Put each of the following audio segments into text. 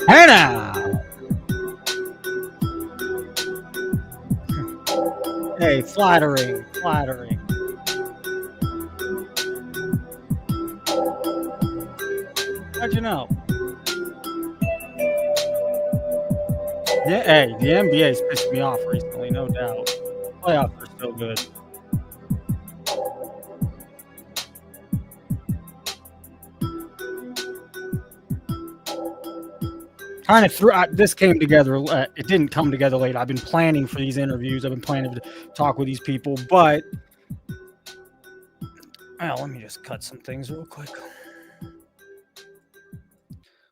Hey now. Hey, flattering. How'd you know? Yeah, hey, the NBA's pissed me off recently, no doubt. Playoffs are still good. Kind of threw this came together. It didn't come together late. I've been planning for these interviews. I've been planning to talk with these people, but let me just cut some things real quick.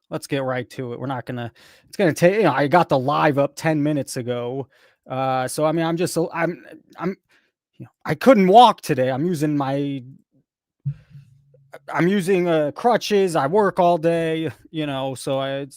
Let's get right to it. We're not gonna. It's gonna take. I got the live up 10 minutes ago, so I mean, I couldn't walk today. I'm using crutches. I work all day, so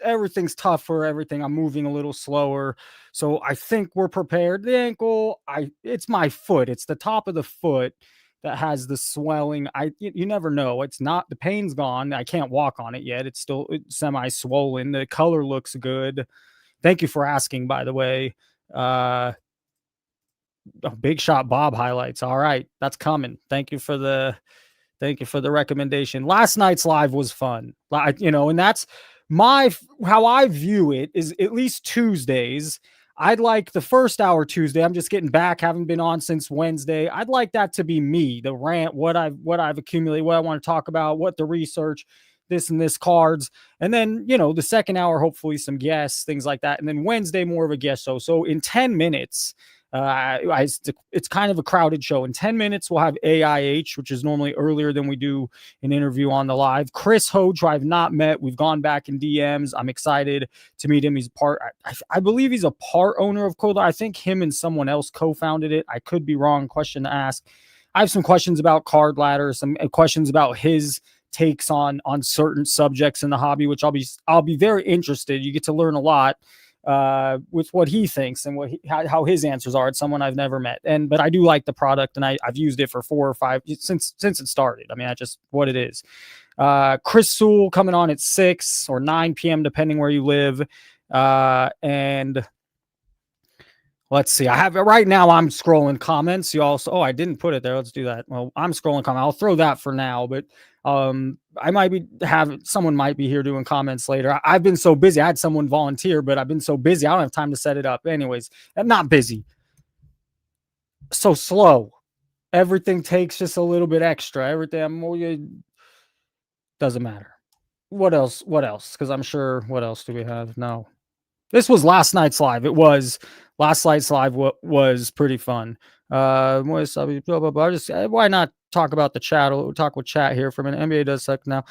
everything's tough for everything. I'm moving a little slower. So I think we're prepared. The ankle, it's my foot. It's the top of the foot that has the swelling. You never know. It's not, the pain's gone. I can't walk on it yet. It's still semi swollen. The color looks good. Thank you for asking, by the way. Big Shot Bob highlights. All right, that's coming. Thank you for the recommendation. Last night's live was fun. And that's how I view it is at least Tuesdays. I'd like the first hour Tuesday. I'm just getting back, haven't been on since Wednesday. I'd like that to be me, the rant, what I've accumulated, what I want to talk about, what the research, this and this cards. And then, the second hour, hopefully some guests, things like that. And then Wednesday, more of a guest show. So in 10 minutes, it's kind of a crowded show. In 10 minutes, we'll have AIH, which is normally earlier than we do an interview on the live. Chris HOJ, who I've not met. We've gone back in DMs. I'm excited to meet him. He's I believe he's a part owner of Cardladder. I think him and someone else co-founded it. I could be wrong. Question to ask. I have some questions about Cardladder, some questions about his takes on certain subjects in the hobby, which I'll be very interested. You get to learn a lot with what he thinks and how his answers are. It's someone I've never met, but I do like the product, and I've used it for 4 or 5 since it started. I mean, that's just what it is. Chris Sewall coming on at 6 or 9 p.m. depending where you live, and let's see. I have it right now. I'm scrolling comments. You also, I didn't put it there. Let's do that. Well, I'm scrolling comments. I'll throw that for now, but I someone might be here doing comments later. I've been so busy. I had someone volunteer, but I've been so busy. I don't have time to set it up. Anyways, I'm not busy. So slow. Everything takes just a little bit extra. Everything doesn't matter. What else? Because I'm sure, what else do we have? No. This was last night's live. Last night's live was pretty fun. Why not talk about the chat? We'll talk with chat here for a minute. NBA does suck now.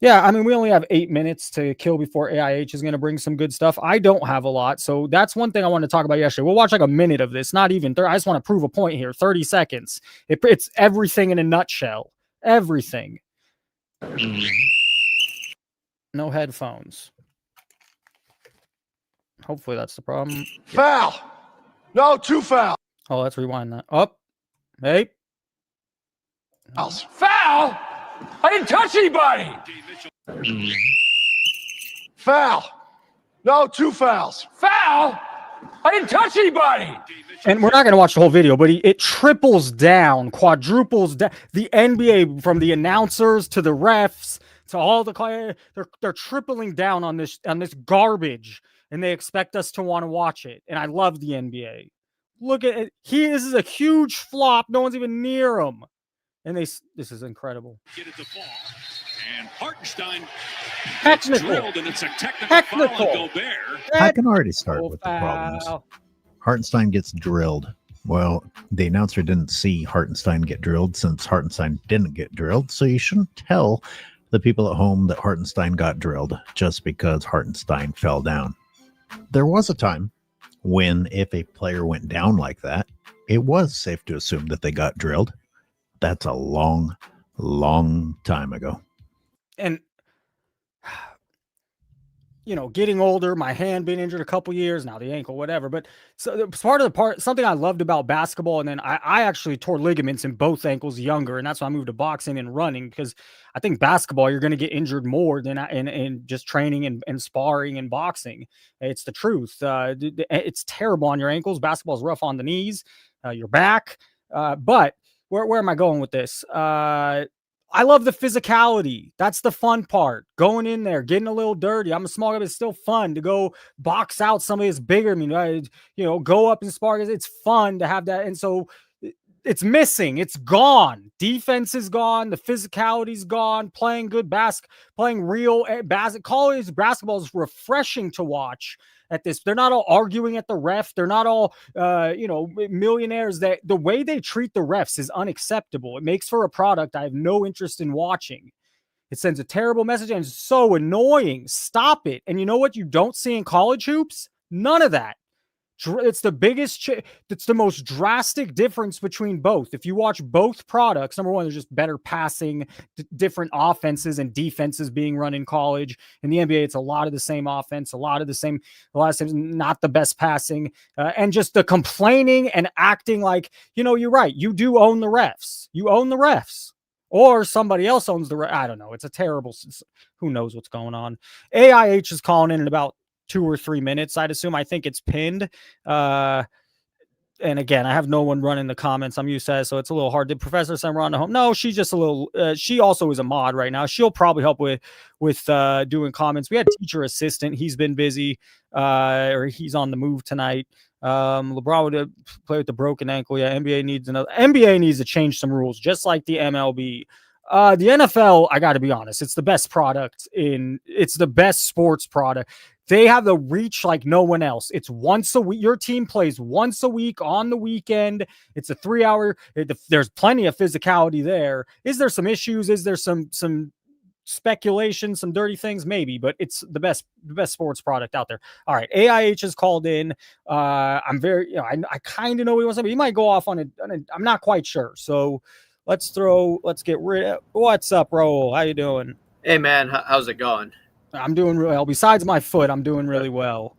Yeah, I mean, we only have 8 minutes to kill before AIH is going to bring some good stuff. I don't have a lot, so that's one thing I want to talk about yesterday. We'll watch like a minute of this, not even 30. I just want to prove a point here. 30 seconds. It's everything in a nutshell. Everything. No headphones. Hopefully that's the problem. Foul. No, 2 foul. Oh, let's rewind that. Up. Hey. Foul. I didn't touch anybody. Foul. No, 2 fouls. Foul. I didn't touch anybody. And we're not going to watch the whole video, but it triples down, quadruples down. The NBA, from the announcers to the refs to all the they're tripling down on this garbage. And they expect us to want to watch it. And I love the NBA. Look at it. This is a huge flop. No one's even near him. And this is incredible. Get it the ball. And Hartenstein technical. Drilled, and it's a technical. Foul on Gobert. I can already start with the problems. Hartenstein gets drilled. Well, the announcer didn't see Hartenstein get drilled since Hartenstein didn't get drilled. So you shouldn't tell the people at home that Hartenstein got drilled just because Hartenstein fell down. There was a time when if a player went down like that, it was safe to assume that they got drilled. That's a long, long time ago. And getting older, my hand been injured a couple years now, the ankle, whatever. But so something I loved about basketball, and then I actually tore ligaments in both ankles younger, and that's why I moved to boxing and running, because I think basketball you're going to get injured more than in just training and sparring and boxing. It's the truth. It's terrible on your ankles. Basketball's rough on the knees, your back. But where am I going with this? I love the physicality. That's the fun part. Going in there, getting a little dirty. I'm a small guy, but it's still fun to go box out somebody that's bigger than me. Go up and spar. It's fun to have that. And so it's missing. It's gone. Defense is gone. The physicality's gone. Playing good playing real college basketball is refreshing to watch. At this, they're not all arguing at the ref. They're not all, millionaires. That the way they treat the refs is unacceptable. It makes for a product I have no interest in watching. It sends a terrible message and it's so annoying. Stop it. And you know what you don't see in college hoops? None of that. It's the biggest, it's the most drastic difference between both. If you watch both products, number one, there's just better passing, different offenses and defenses being run in college. In the NBA, it's a lot of the same offense, a lot of the same, not the best passing, and just the complaining and acting like, you're right. You do own the refs. You own the refs. Or somebody else owns the I don't know. It's a terrible, who knows what's going on. AIH is calling in about 2 or 3 minutes, I'd assume. I think it's pinned. And again, I have no one running the comments. I'm used to that, so it's a little hard. Did Professor send Rhonda home? No, she's just a little. She also is a mod right now. She'll probably help with doing comments. We had teacher assistant. He's been busy, or he's on the move tonight. LeBron would play with the broken ankle. Yeah, NBA needs to change some rules, just like the MLB. The NFL, I got to be honest, it's the best product it's the best sports product. They have the reach like no one else. It's once a week. Your team plays once a week on the weekend. It's a 3-hour. There's plenty of physicality there. Is there some issues? Is there some speculation, some dirty things? Maybe, but it's the best sports product out there. All right. AIH is called in. I'm very, I kind of know what he wants to be. He might go off on it. I'm not quite sure. So let's get rid. What's up, Raul? How you doing? Hey man, how's it going? I'm doing really well. Besides my foot, I'm doing really well.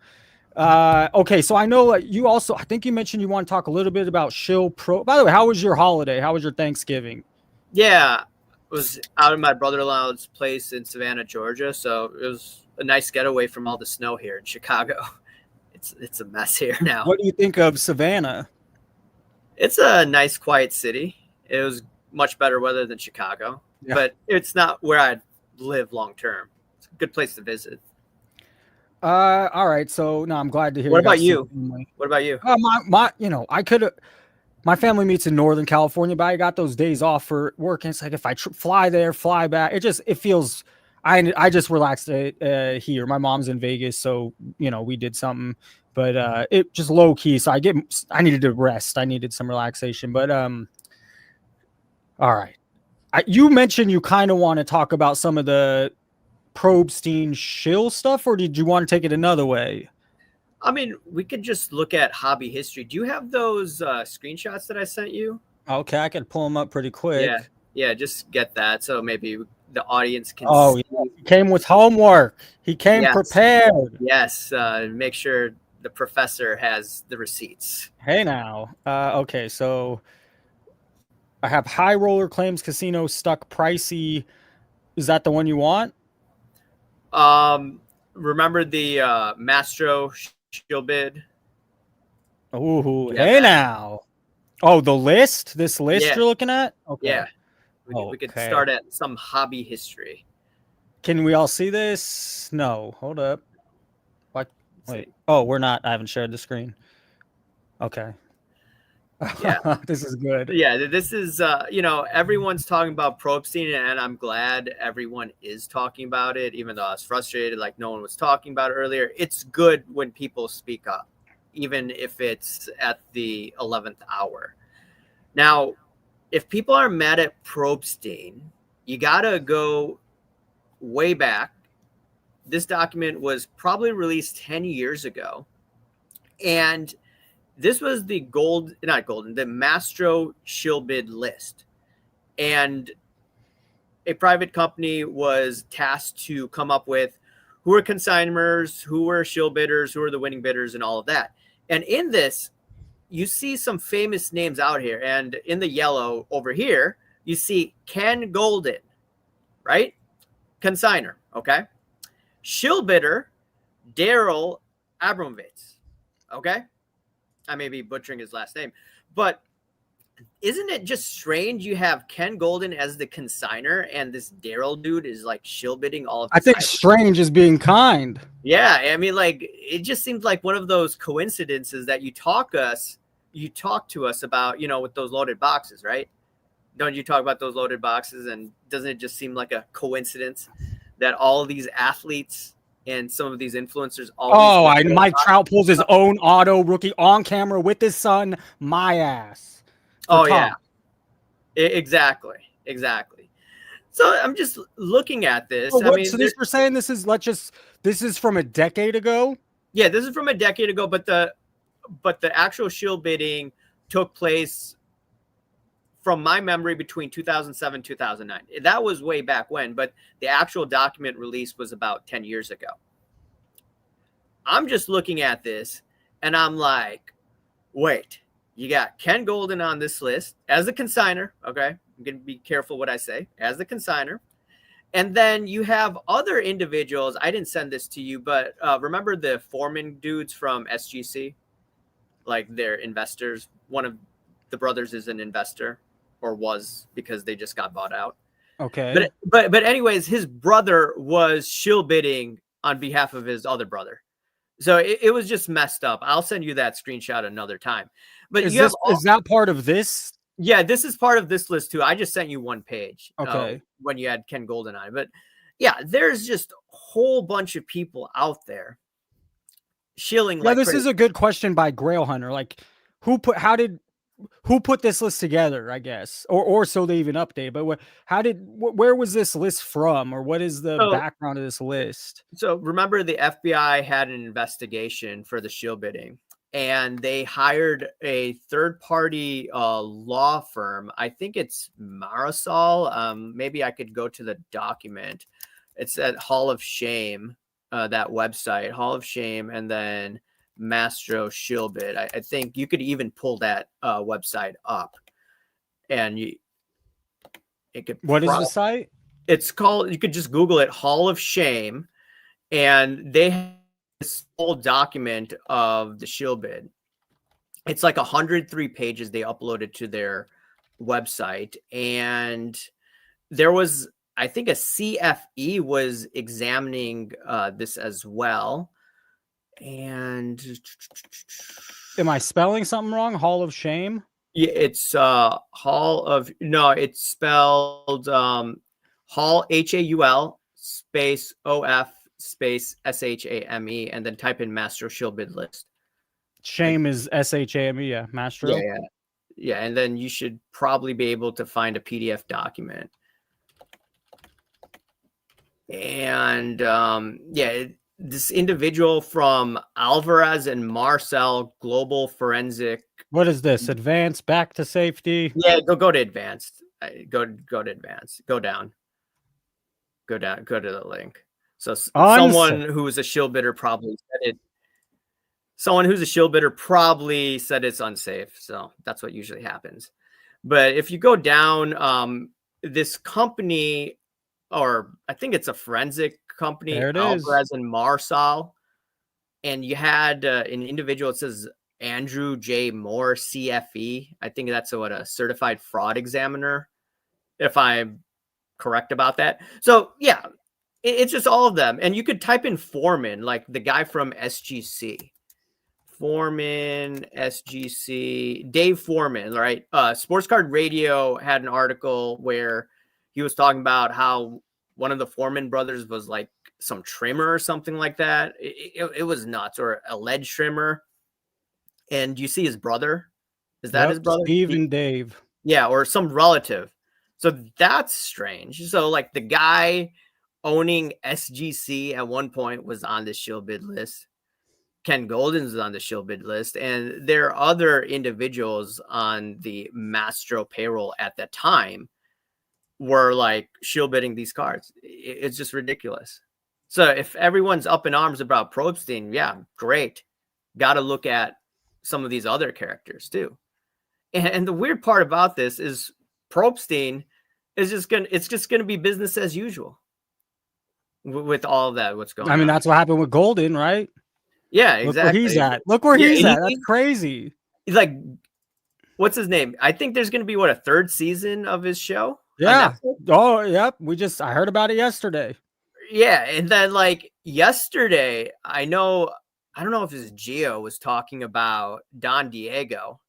Okay, so I know you also, I think you mentioned you want to talk a little bit about Shill Pro. By the way, how was your holiday? How was your Thanksgiving? Yeah, I was out at my brother-in-law's place in Savannah, Georgia, so it was a nice getaway from all the snow here in Chicago. It's a mess here now. What do you think of Savannah? It's a nice, quiet city. It was much better weather than Chicago, but it's not where I'd live long term. It's a good place to visit. All right. So no, I'm glad to hear. What about you? What about you? My family meets in Northern California, but I got those days off for work. And it's like if I fly there, fly back, it feels. I just relaxed here. My mom's in Vegas, so we did something, but it just low key. So I needed to rest. I needed some relaxation, but all right. You mentioned you kind of want to talk about some of the Probstein Shill stuff, or did you want to take it another way? I mean, we could just look at hobby history. Do you have those screenshots that I sent you? Okay, I could pull them up pretty quick. Yeah, just get that so maybe the audience can see. Yeah. He came with homework. He came prepared. Yes, make sure the professor has the receipts. Hey now. Okay, so I have High Roller Claims Casino Stuck Pricey. Is that the one you want? Remember the Mastro Shill bid? Ooh, hey now. Oh, the list? This list you're looking at? Okay. Yeah. We could start at some hobby history. Can we all see this? No. Hold up. What? Wait. Oh, we're not. I haven't shared the screen. Okay. Yeah. This is good. Yeah, this is everyone's talking about Probstein, and I'm glad everyone is talking about it, even though I was frustrated like no one was talking about it earlier. It's good when people speak up, even if it's at the 11th hour. Now, if people are mad at Probstein, you gotta go way back. This document was probably released 10 years ago, and this was the the Mastro Shill bid list. And a private company was tasked to come up with who are consigners, who are shield bidders, who are the winning bidders, and all of that. And in this, you see some famous names out here. And in the yellow over here, you see Ken Golden, right? Consigner, okay? Shield bidder, Daryl Abramovitz, okay? I may be butchering his last name, but isn't it just strange you have Ken Golden as the consigner and this Daryl dude is like shield bidding all of I think strange is being kind. Yeah, I mean, like, it just seems like one of those coincidences that you talk to us about, you know, with those loaded boxes, right? Don't you talk about those loaded boxes? And doesn't it just seem like a coincidence that all of these athletes and some of these influencers Mike Trout pulls his own auto rookie on camera with his son, my ass. Yeah, exactly. So I'm just looking at this. So we're saying this is from a decade ago. Yeah, this is from a decade ago, but the actual shield bidding took place, from my memory, between 2007 2009. That was way back when, but the actual document release was about 10 years ago. I'm just looking at this and I'm like, wait, you got Ken Golden on this list as the consigner. Okay, I'm going to be careful what I say, as the consigner. And then you have other individuals. I didn't send this to you, but remember the Foreman dudes from SGC? Like, they're investors. One of the brothers is an investor, or was, because they just got bought out. Okay. But anyways, his brother was shield bidding on behalf of his other brother. So it was just messed up. I'll send you that screenshot another time. But is that part of this? Yeah, this is part of this list too. I just sent you one page. Okay. When you had Ken Golden on it. But yeah, there's just a whole bunch of people out there shilling. Yeah, this is a good question by Grail Hunter. Like, who put this list together, I guess, or so they even update. But where was this list from, or what is the background of this list? So remember, the FBI had an investigation for the shield bidding, and they hired a third-party law firm. I think it's Marisol. Maybe I could go to the document. It's at Hall of Shame, that website, Hall of Shame, and then Mastro Shield Bid. I think you could even pull that website up, and What is the site? It's called, you could just Google it, Hall of Shame, and they have this whole document of the shield bid. It's like 103 pages they uploaded to their website, and there was, I think, a CFE was examining this as well. And am I spelling something wrong? Hall of Shame? Yeah, it's it's spelled Hall, HAUL space OF space SHAME, and then type in Mastro Shield Bid List. Shame is SHAME, yeah, Mastro. Yeah, and then you should probably be able to find a PDF document. And this individual from Alvarez and Marcel Global Forensic. What is this? Advanced, back to safety? Yeah, go to advanced. Go to advanced. Go down. Go to the link. So someone who is a shield bidder probably said it. Someone who's a shield bidder probably said it's unsafe. So that's what usually happens. But if you go down, this company, or I think it's a forensic company, Alvarez and Marsal, and you had an individual, it says Andrew J. Moore, CFE. I think that's a certified fraud examiner, if I'm correct about that. So yeah, it's just all of them. And you could type in Foreman, like the guy from SGC. Foreman, SGC, Dave Foreman, right? Sports Card Radio had an article where he was talking about how one of the Foreman brothers was like some trimmer or something like that. It was nuts, or alleged trimmer. And you see his brother. Is that his brother? Steve and Dave. Yeah, or some relative. So that's strange. So like the guy owning SGC at one point was on the shield bid list. Ken Golden's on the shield bid list, and there are other individuals on the Mastro payroll at that time were like shield bidding these cards. It's just ridiculous. So if everyone's up in arms about Probstein, yeah, great. Got to look at some of these other characters too. And the weird part about this is Probstein is just gonna be business as usual with all of that. What's going on? I mean, that's what happened with Golden, right? Yeah, exactly. Look where he's at. Look where he's at. That's crazy. He's like, what's his name? I think there's going to be a third season of his show. Yeah. Oh, yep. I heard about it yesterday. Yeah. And then like yesterday, I don't know if it's Gio was talking about Don Diego.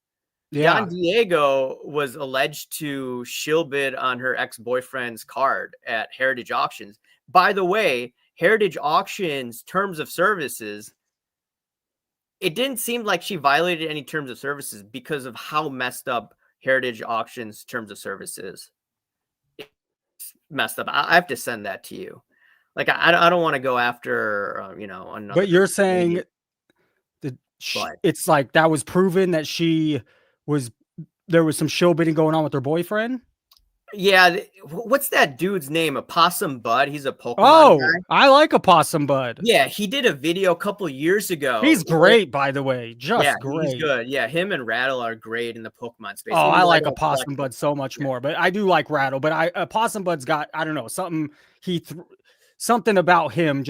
Yeah. Don Diego was alleged to shill bid on her ex-boyfriend's card at Heritage Auctions. By the way, Heritage Auctions terms of services, it didn't seem like she violated any terms of services because of how messed up Heritage Auctions terms of services. It's messed up. I have to send that to you. Like, I don't want to go after, another. But you're saying it's like that was proven that there was some shill bidding going on with her boyfriend? Yeah. What's that dude's name? Opossum Bud. He's a Pokemon guy. I like Opossum Bud. Yeah. He did a video a couple years ago. He's great, by the way. Just great. He's good. Yeah. Him and Rattle are great in the Pokemon space. Oh, I like Opossum Bud so much more, but I do like Rattle. But Opossum Bud's got, I don't know, something about him.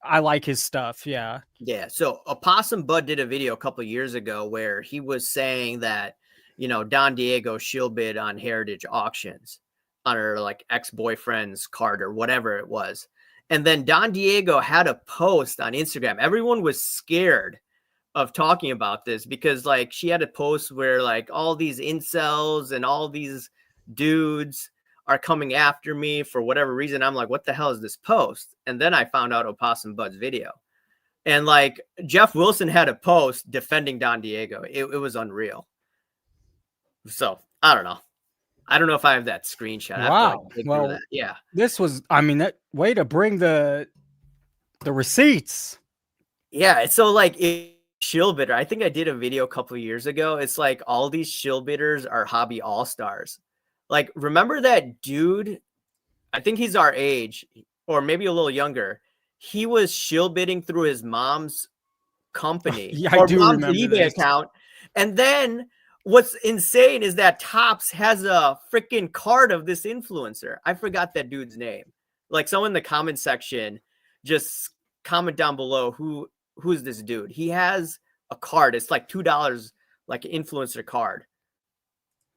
I like his stuff. Yeah. Yeah. So Opossum Bud did a video a couple years ago where he was saying that, Don Diego shill bid on Heritage Auctions on her like ex-boyfriend's card or whatever it was. And then Don Diego had a post on Instagram. Everyone was scared of talking about this because like she had a post where like all these incels and all these dudes are coming after me for whatever reason. I'm like, what the hell is this post? And then I found out Opossum Bud's video. And like Jeff Wilson had a post defending Don Diego. It was unreal. So I don't know. I don't know if I have that screenshot. Wow. Well, yeah. This was, that way to bring the receipts. Yeah. So like shill bidder, I think I did a video a couple of years ago. It's like all these shill bidders are hobby all-stars. Like, remember that dude? I think he's our age or maybe a little younger. He was shill bidding through his mom's company I do remember eBay this. account. And then what's insane is that Topps has a freaking card of this influencer. I forgot that dude's name. Like, someone in the comment section, just comment down below who's this dude. He has a card. It's like $2, like an influencer card.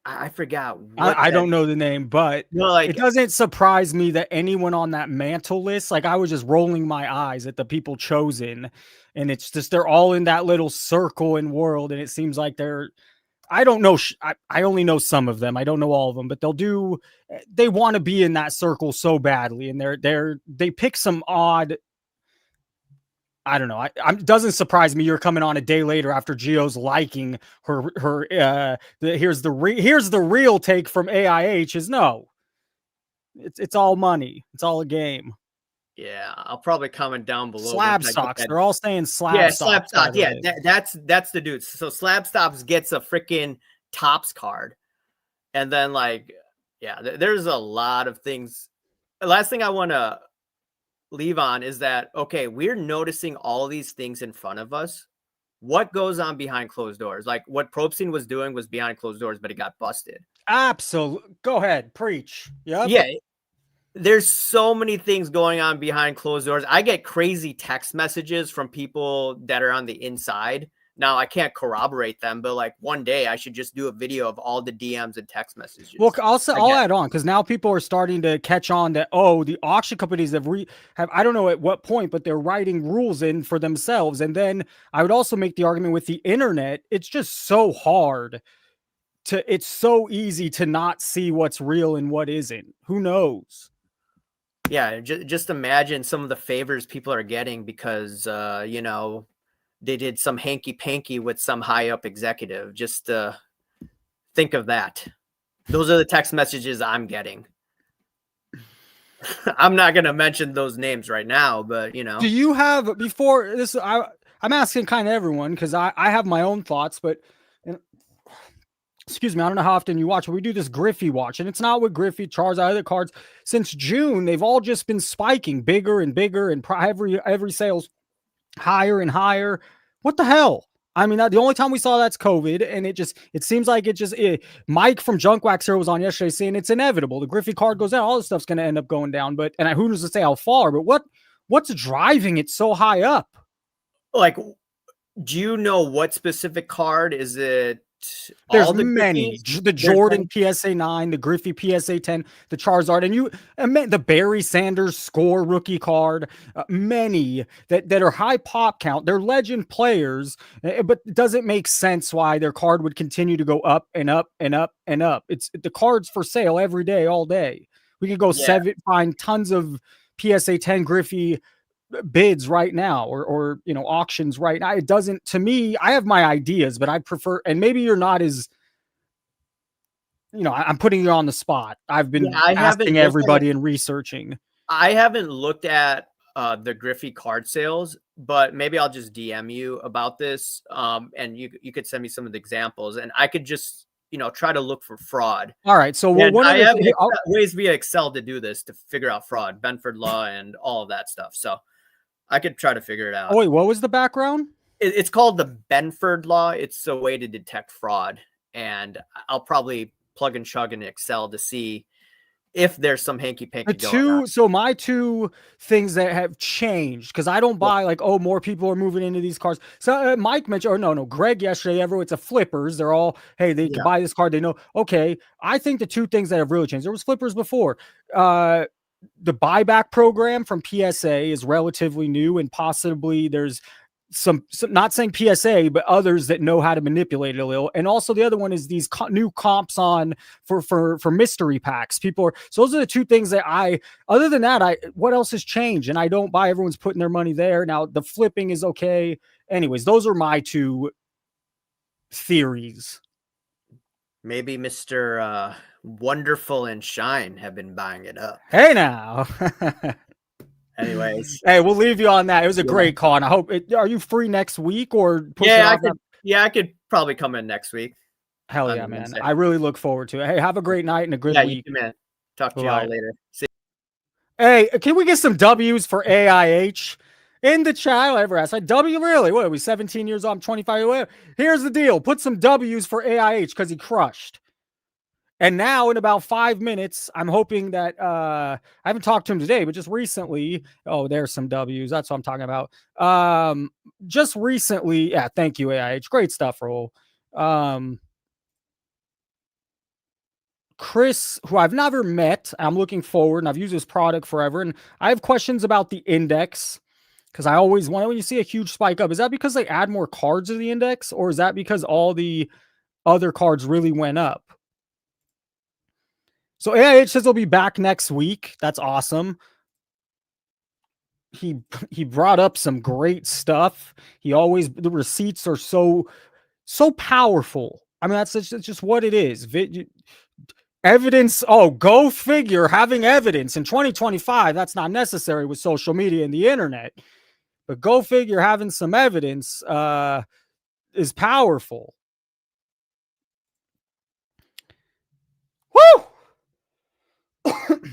I forgot. I don't know the name, but it doesn't surprise me that anyone on that mantle list, like I was just rolling my eyes at the people chosen, and it's just they're all in that little circle and world, and it seems like I don't know. I only know some of them. I don't know all of them, but they want to be in that circle so badly, and they pick some odd. I don't know. It doesn't surprise me. You're coming on a day later after Gio's liking her. Here's the real take from AIH is no. It's all money. It's all a game. Yeah, I'll probably comment down below. Slab stocks. They're all saying slab stocks. Slab stocks. Yeah, that's the dudes. So Slab Stocks gets a freaking Topps card, and then there's a lot of things. The last thing I want to leave on is that, okay, we're noticing all these things in front of us. What goes on behind closed doors? Like what Probstein was doing was behind closed doors, but it got busted. Absolutely. Go ahead. Preach. Yep. Yeah. There's so many things going on behind closed doors. I get crazy text messages from people that are on the inside. Now, I can't corroborate them, but like one day I should just do a video of all the DMs and text messages. Well, I'll add on because now people are starting to catch on that, the auction companies have I don't know at what point, but they're writing rules in for themselves. And then I would also make the argument with the internet. It's just so hard it's so easy to not see what's real and what isn't. Who knows? Yeah, just imagine some of the favors people are getting because, they did some hanky-panky with some high-up executive. Just think of that. Those are the text messages I'm getting. I'm not going to mention those names right now, but, Do you have, before this, I'm asking kind of everyone because I have my own thoughts, but excuse me, I don't know how often you watch, but we do this Griffey watch, and it's not with Griffey, Charles, other cards. Since June, they've all just been spiking bigger and bigger, and every sale's higher and higher. What the hell? I mean, the only time we saw that's COVID, and it seems like Mike from Junk Wax here was on yesterday saying it's inevitable. The Griffey card goes down, all this stuff's going to end up going down. But who knows to say how far? But what's driving it so high up? Like, do you know what specific card? Is it? There's many. The Jordan PSA 9, the Griffey PSA 10, the Charizard, and the Barry Sanders score rookie card. Many that are high pop count. They're legend players, but it doesn't make sense why their card would continue to go up and up and up and up. It's the cards for sale every day, all day. We could go find tons of PSA 10 Griffey bids right now or auctions right now. It doesn't, to me, I have my ideas, but I prefer, and maybe you're not as, I'm putting you on the spot. I've been asking everybody and researching. I haven't looked at the Griffey card sales, but maybe I'll just DM you about this. And you could send me some of the examples, and I could just, try to look for fraud. All right. So I have ways via Excel to do this, to figure out fraud, Benford law, and all of that stuff. So I could try to figure it out. Oh, wait, what was the background? It's called the Benford law. It's a way to detect fraud. And I'll probably plug and chug in Excel to see if there's some hanky-panky going on. So my two things that have changed, because I don't buy more people are moving into these cars. So Mike mentioned, Greg yesterday, it's a flippers. They're all, hey, they can buy this card. They know. Okay. I think the two things that have really changed, there was flippers before. The buyback program from PSA is relatively new, and possibly there's some not saying PSA, but others that know how to manipulate it a little. And also the other one is these new comps on for mystery packs. So those are the two things that other than that, what else has changed? And I don't buy everyone's putting their money there. Now the flipping is okay. Anyways, those are my two theories. Maybe Mr. Wonderful and Shine have been buying it up. Hey now. Anyways, hey, we'll leave you on that. It was a great call, and I hope. Are you free next week or? I could probably come in next week. Hell yeah, man! Wednesday. I really look forward to it. Hey, have a great night and a good week. You too, man. Talk to you all later. See you. Hey, can we get some W's for AIH? In the chat, I ever asked, W really? What are we, 17 years old? I'm 25. Here's the deal. Put some W's for AIH because he crushed. And now in about 5 minutes, I'm hoping that I haven't talked to him today, but just recently, there's some W's. That's what I'm talking about. Just recently, thank you, AIH. Great stuff, Raul. Chris, who I've never met, I'm looking forward, and I've used this product forever, and I have questions about the index. Because I always want, when you see a huge spike up, is that because they add more cards to the index, or is that because all the other cards really went up? So AIH says he'll be back next week. That's awesome. He brought up some great stuff. The receipts are so powerful. I mean, that's just what it is. Evidence. Oh, go figure. Having evidence in 2025, that's not necessary with social media and the internet. But go figure, having some evidence is powerful. Woo!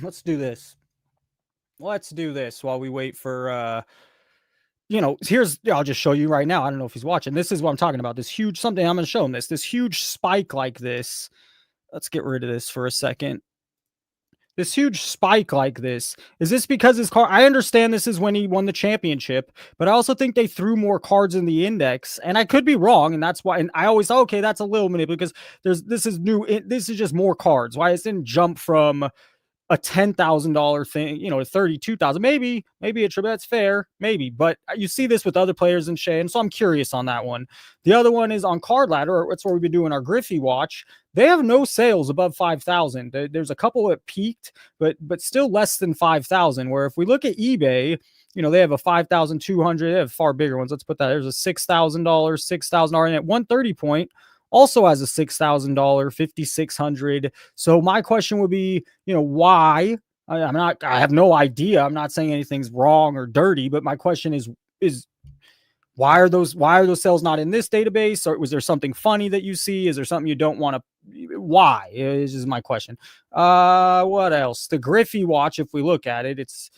Let's do this. Let's do this while we wait for, I'll just show you right now. I don't know if he's watching. This is what I'm talking about. This huge something. I'm going to show him this huge spike like this. Let's get rid of this for a second. This huge spike like this. Is this because his car? I understand this is when he won the championship, but I also think they threw more cards in the index, and I could be wrong, and that's why. And I always thought, okay, that's a little manipulative because this is new. This is just more cards. Why it didn't jump from a $10,000 thing, to $32,000. Maybe that's fair, maybe. But you see this with other players in Shea, and so I'm curious on that one. The other one is on Cardladder. That's where we've been doing our Griffey watch. They have no sales above 5,000. There's a couple that peaked, but still less than 5,000. Where if we look at eBay, they have a 5,200. They have far bigger ones. Let's put that. There's a $6,000, $6,000, and at 130 point. Also has a $6,000, 5,600. So my question would be, why? I have no idea. I'm not saying anything's wrong or dirty, but my question is Why are those sales not in this database? Or was there something funny that you see? Is there something you don't want to? Why is my question. What else? The Griffey watch, if we look at it, it's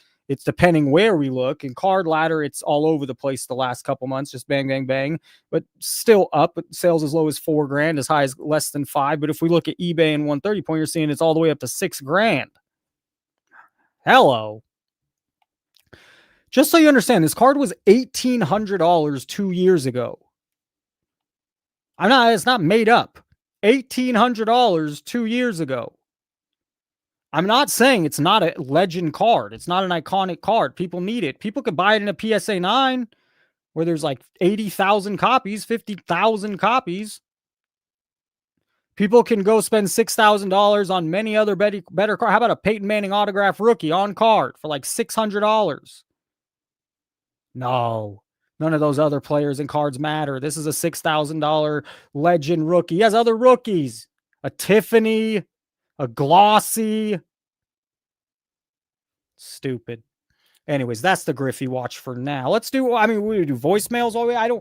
depending where we look. In Cardladder, it's all over the place the last couple months, just bang, bang, bang, but still up. Sales as low as $4,000, as high as less than $5,000. But if we look at eBay and 130 point, you're seeing it's all the way up to $6,000. Hello. Just so you understand, this card was $1,800 2 years ago. It's not made up. $1,800 2 years ago. I'm not saying it's not a legend card. It's not an iconic card. People need it. People could buy it in a PSA 9 where there's like 80,000 copies, 50,000 copies. People can go spend $6,000 on many other better cards. How about a Peyton Manning autograph rookie on card for like $600? No, none of those other players and cards matter. This is a $6,000 legend rookie. He has other rookies, a Tiffany, a glossy. Stupid. Anyways, that's the Griffey watch for now. Let's do, we do voicemails all the way.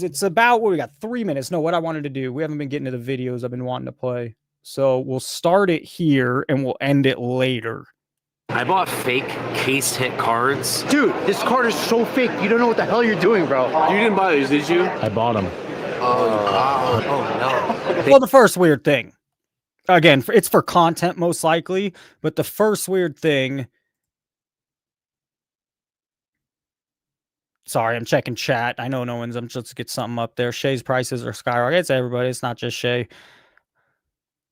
It's about, we got 3 minutes. No, what I wanted to do, we haven't been getting to the videos I've been wanting to play. So we'll start it here and we'll end it later. I bought fake case hit cards. Dude, this card is so fake. You don't know what the hell you're doing, bro. You didn't buy these, did you? I bought them. Oh no. Well, the first weird thing, again, it's for content most likely, but the first weird thing. Sorry, I'm checking chat. I know no one's. I'm just get something up there. Shay's prices are skyrocketing. It's everybody. It's not just Shay.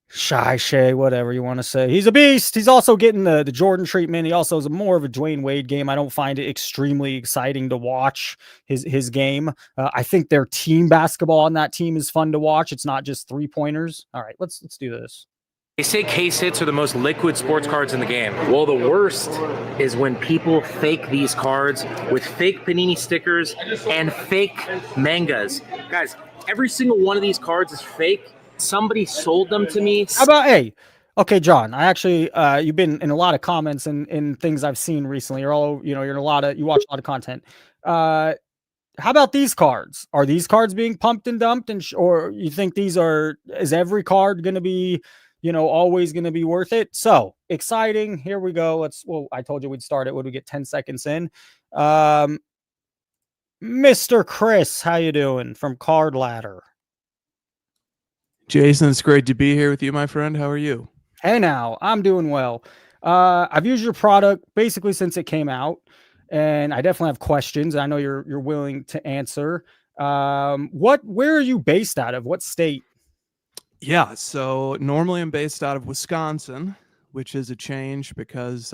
Shay, whatever you want to say. He's a beast. He's also getting the Jordan treatment. He also is more of a Dwayne Wade game. I don't find it extremely exciting to watch his game. I think their team basketball on that team is fun to watch. It's not just 3-pointers. All right, let's do this. They say case hits are the most liquid sports cards in the game. Well, the worst is when people fake these cards with fake Panini stickers and fake mangas. Guys, every single one of these cards is fake. Somebody sold them to me. How about, okay, John, I actually, you've been in a lot of comments and things I've seen recently. You're all, you watch a lot of content. How about these cards? Are these cards being pumped and dumped? Or you think is every card going to be, always going to be worth it? So exciting. Here we go. I told you we'd start it when we get 10 seconds in. Mr. Chris, how you doing from Cardladder? Jason, it's great to be here with you, my friend. How are you? Hey now, I'm doing well. I've used your product basically since it came out, and I definitely have questions. I know you're willing to answer. Where are you based out of? What state? Yeah, so normally I'm based out of Wisconsin, which is a change because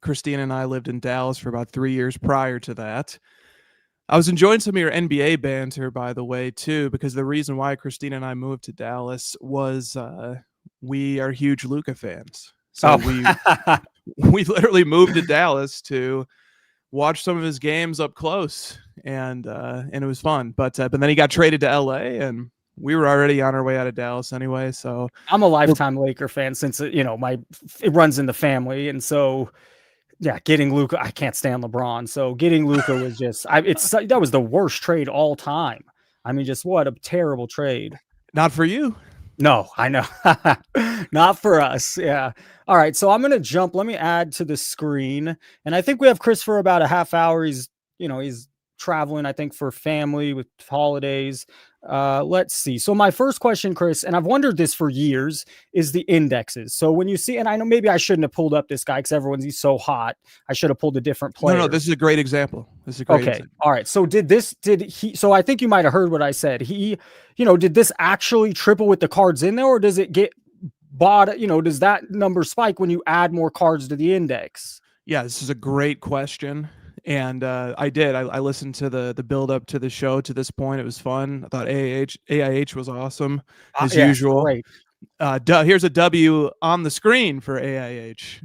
Christina and I lived in Dallas for about 3 years prior to that. I was enjoying some of your NBA banter, by the way, too, because the reason why Christina and I moved to Dallas was we are huge Luka fans. So we literally moved to Dallas to watch some of his games up close, and it was fun. But then he got traded to LA, and we were already on our way out of Dallas anyway. So I'm a lifetime Laker fan since it runs in the family, and so. Yeah, getting Luka, I can't stand LeBron. So getting Luka was just, that was the worst trade all time. I mean, just what a terrible trade. Not for you. No, I know. Not for us. Yeah. All right. So I'm going to jump. Let me add to the screen. And I think we have Chris for about a half hour. He's traveling, I think, for family with holidays. Let's see. So my first question, Chris, and I've wondered this for years, is the indexes. So when you see, and I know maybe I shouldn't have pulled up this guy because he's so hot. I should have pulled a different player. No, this is a great example. Okay. All right. So so I think you might have heard what I said. Did this actually triple with the cards in there, or does it get bought? Does that number spike when you add more cards to the index? Yeah, this is a great question. And I did. I listened to the build up to the show to this point. It was fun. I thought AIH was awesome as usual. Great. Here's a W on the screen for AIH.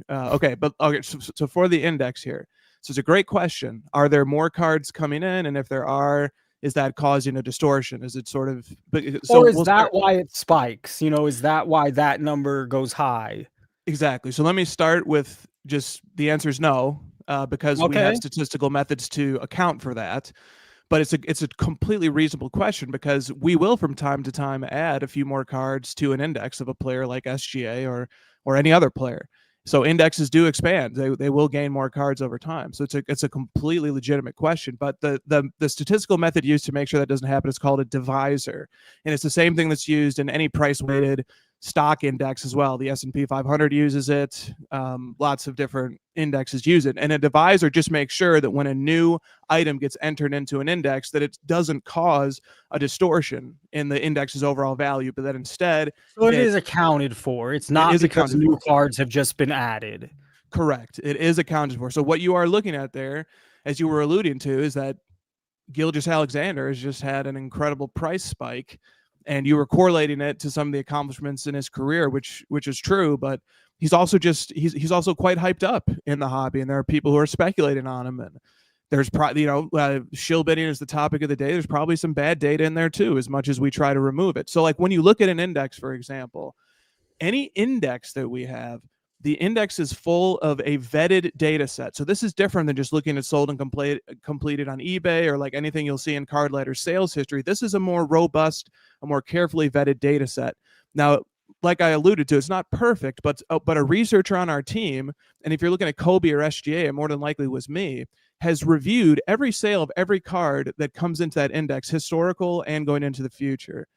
So for the index here. So it's a great question. Are there more cards coming in? And if there are, is that causing a distortion? Is it sort of? Why it spikes? Is that why that number goes high? Exactly. So let me start with just the answer is no. Because we have statistical methods to account for that. but it's a completely reasonable question, because we will from time to time add a few more cards to an index of a player like SGA or any other player. So indexes do expand. They will gain more cards over time. So it's a completely legitimate question. But the statistical method used to make sure that doesn't happen is called a divisor, and it's the same thing that's used in any price weighted stock index as well. The S&P 500 uses it. Lots of different indexes use it. And a divisor just makes sure that when a new item gets entered into an index, that it doesn't cause a distortion in the index's overall value, but that instead... So it is accounted for. It's not because new cards have just been added. Correct. It is accounted for. So what you are looking at there, as you were alluding to, is that Gilgeous-Alexander has just had an incredible price spike, and you were correlating it to some of the accomplishments in his career, which is true, but he's also quite hyped up in the hobby, and there are people who are speculating on him, and there's probably, shill bidding is the topic of the day. There's probably some bad data in there too, as much as we try to remove it. So like when you look at an index, for example, any index that we have, the index is full of a vetted data set. So this is different than just looking at sold and completed on eBay or like anything you'll see in Cardladder sales history. This is a more robust, a more carefully vetted data set. Now, like I alluded to, it's not perfect, but a researcher on our team, and if you're looking at Kobe or SGA, it more than likely was me, has reviewed every sale of every card that comes into that index, historical and going into the future.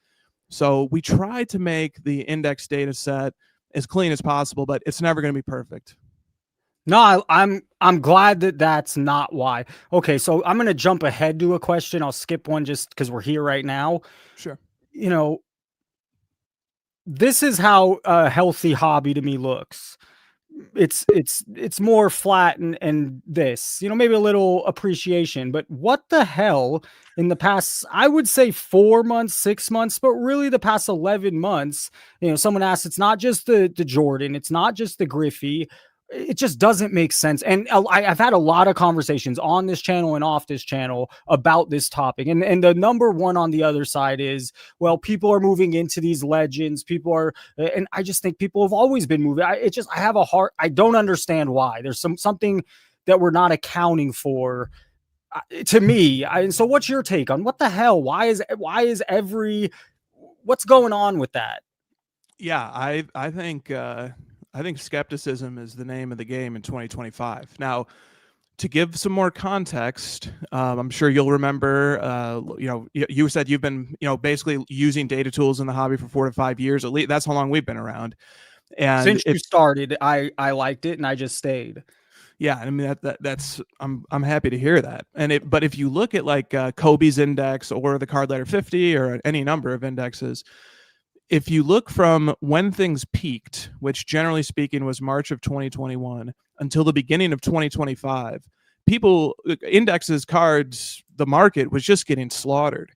So we try to make the index data set as clean as possible, but it's never going to be perfect. No, I'm glad that that's not why. Okay, so I'm going to jump ahead to a question. I'll skip one just because we're here right now. Sure. This is how a healthy hobby to me looks. It's more flat and this, maybe a little appreciation, but what the hell in the past, I would say 4 months, 6 months, but really the past 11 months, someone asked, it's not just the Jordan, it's not just the Griffey. It just doesn't make sense. And I've had a lot of conversations on this channel and off this channel about this topic. And the number one on the other side is, well, people are moving into these legends. And I just think people have always been moving. I have a heart. I don't understand why. There's something that we're not accounting for to me. And so what's your take on what the hell? Why is what's going on with that? Yeah, I think skepticism is the name of the game in 2025. Now, to give some more context, I'm sure you'll remember, you said you've been, basically using data tools in the hobby for 4 to 5 years. At least that's how long we've been around. And since you started, I liked it and I just stayed. Yeah, I mean that's I'm happy to hear that. But if you look at like Kobe's index or the Cardladder 50 or any number of indexes, if you look from when things peaked, which generally speaking was March of 2021, until the beginning of 2025, indexes, cards, the market was just getting slaughtered.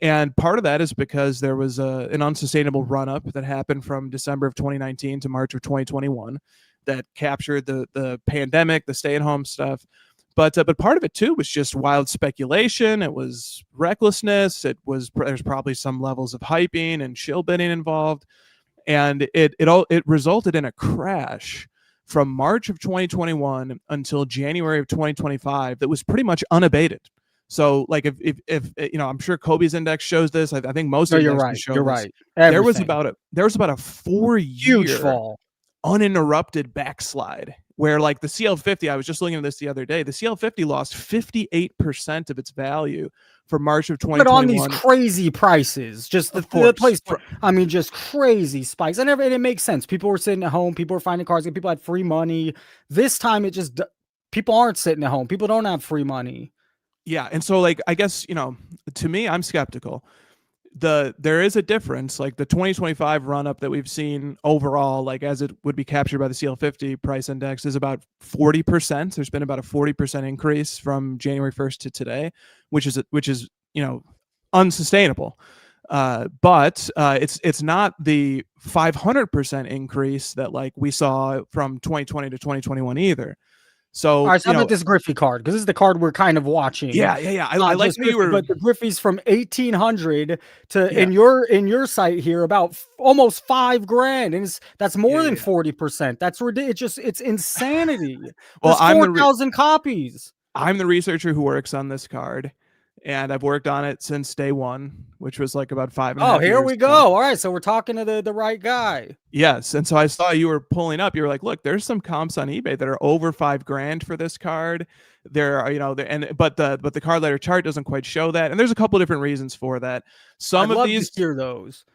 And part of that is because there was an unsustainable run-up that happened from December of 2019 to March of 2021 that captured the pandemic, the stay-at-home stuff. But part of it too was just wild speculation. It was recklessness. There's probably some levels of hyping and shill bidding involved, and it resulted in a crash from March of 2021 until January of 2025 that was pretty much unabated. So, like if I'm sure Kobe's index shows this. I think most of you're right. You're right. There was about a 4-year huge fall, uninterrupted backslide. Where like the CL50, I was just looking at this the other day, the CL50 lost 58% of its value from March of 2021. But on these crazy prices, just the place, just crazy spikes. And it makes sense. People were sitting at home, people were finding cards, people had free money. This time people aren't sitting at home. People don't have free money. Yeah, and so like I guess, to me, I'm skeptical. There is a difference, like the 2025 run up that we've seen overall, like as it would be captured by the CL50 price index, is about 40%. There's been about a 40% increase from January 1st to today, which is unsustainable. But it's not the 500% increase that like we saw from 2020 to 2021 2021 either. So, all right, so how about this Griffey card? Because this is the card we're kind of watching. Yeah. I like Griffey, but the Griffey's from 1800 to in your site here about almost $5,000, and that's more than 40%. That's ridiculous. It's insanity. Well, 4,000 copies. I'm the researcher who works on this card, and I've worked on it since day one, which was like about 5.5 years. Oh, here we go. All right, so we're talking to the right guy. Yes, and so I saw you were pulling up. You were like, "Look, there's some comps on eBay that are over $5,000 for this card." There are, but the Cardladder chart doesn't quite show that, and there's a couple of different reasons for that. Some I'd of love these, to hear those.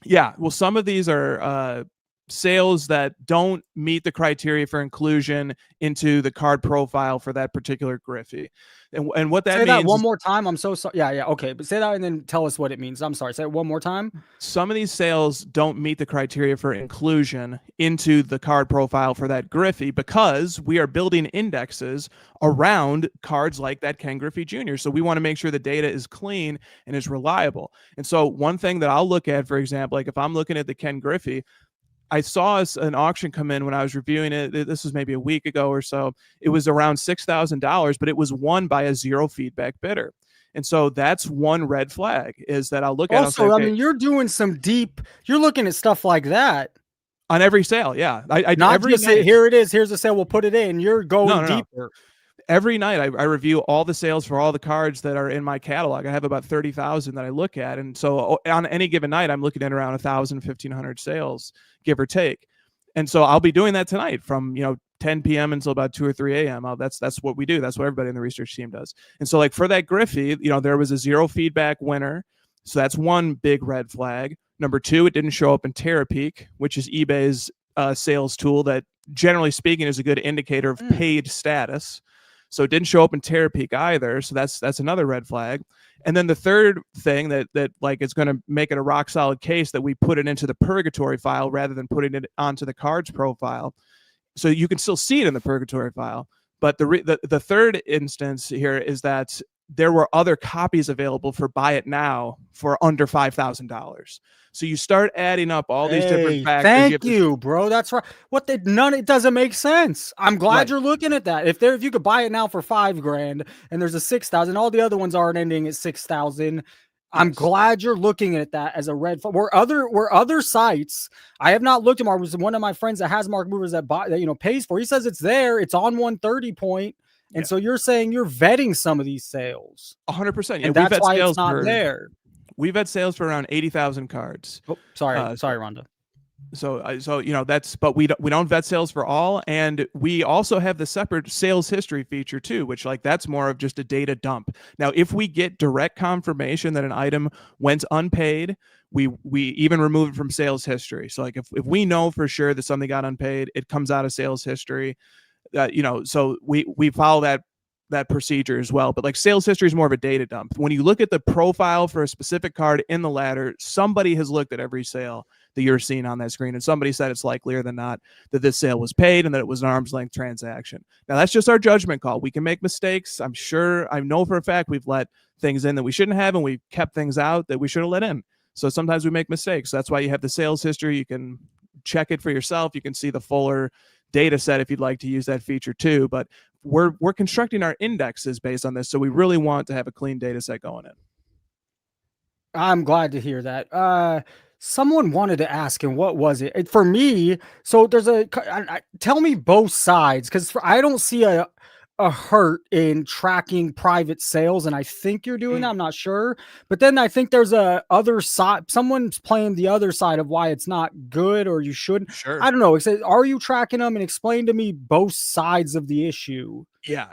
yeah, well, some of these are sales that don't meet the criteria for inclusion into the card profile for that particular Griffey. And what that say means. That one more time. I'm so sorry. Yeah. Okay. But say that and then tell us what it means. I'm sorry. Say it one more time. Some of these sales don't meet the criteria for inclusion into the card profile for that Griffey because we are building indexes around cards like that Ken Griffey Jr. So we want to make sure the data is clean and is reliable. And so one thing that I'll look at, for example, like if I'm looking at the Ken Griffey, I saw an auction come in when I was reviewing it. This was maybe a week ago or so. It was around $6,000, but it was won by a zero feedback bidder. And so that's one red flag is that I'll look at. Also, I mean, you're doing some deep. You're looking at stuff like that on every sale. Yeah, I not every just say, here it is. Here's a sale. We'll put it in. You're going deeper. Every night I review all the sales for all the cards that are in my catalog. I have about 30,000 that I look at. And so on any given night, I'm looking at around 1,000, 1,500 sales, give or take. And so I'll be doing that tonight from, 10 p.m. until about 2 or 3 a.m. That's what we do. That's what everybody in the research team does. And so like for that Griffey, there was a zero feedback winner. So that's one big red flag. Number two, it didn't show up in Terapeak, which is eBay's sales tool that generally speaking is a good indicator of paid status. So it didn't show up in Terapeak either. So that's another red flag. And then the third thing that like it's going to make it a rock solid case that we put it into the purgatory file rather than putting it onto the cards profile. So you can still see it in the purgatory file. But the third instance here is that there were other copies available for buy it now for under $5,000. So you start adding up all these different factors. Thank you, bro. That's right. It doesn't make sense. I'm glad you're looking at that. If you could buy it now for $5,000 and there's a 6,000, all the other ones aren't ending at 6,000. I'm glad you're looking at that as a red flag. Where other sites, I have not looked at Mark. One of my friends that has Mark Movers that pays for. He says it's there. It's on 130 point. And so you're saying you're vetting some of these sales. 100%. Yeah, and that's why it's not there. We've had sales for around 80,000 cards. Oh, sorry, Rhonda. So but we don't vet sales for all, and we also have the separate sales history feature too, which that's more of just a data dump. Now, if we get direct confirmation that an item went unpaid, we even remove it from sales history. So if we know for sure that something got unpaid, it comes out of sales history. So we follow that procedure as well. But sales history is more of a data dump. When you look at the profile for a specific card in the ladder, somebody has looked at every sale that you're seeing on that screen, and somebody said it's likelier than not that this sale was paid and that it was an arm's length transaction. Now that's just our judgment call. We can make mistakes. I know for a fact we've let things in that we shouldn't have, and we've kept things out that we should have let in. So sometimes we make mistakes. That's why you have the sales history. You can check it for yourself. You can see the fuller data set if you'd like to use that feature too. But we're constructing our indexes based on this, so we really want to have a clean data set going in. I'm glad to hear that. Someone wanted to ask, and what was it? For me, so there's tell me both sides, because I don't see a hurt in tracking private sales, and I think you're doing that. I'm not sure, but then I think there's a other side. Someone's playing the other side of why it's not good or you shouldn't. Sure. I don't know. Are you tracking them? And explain to me both sides of the issue. Yeah.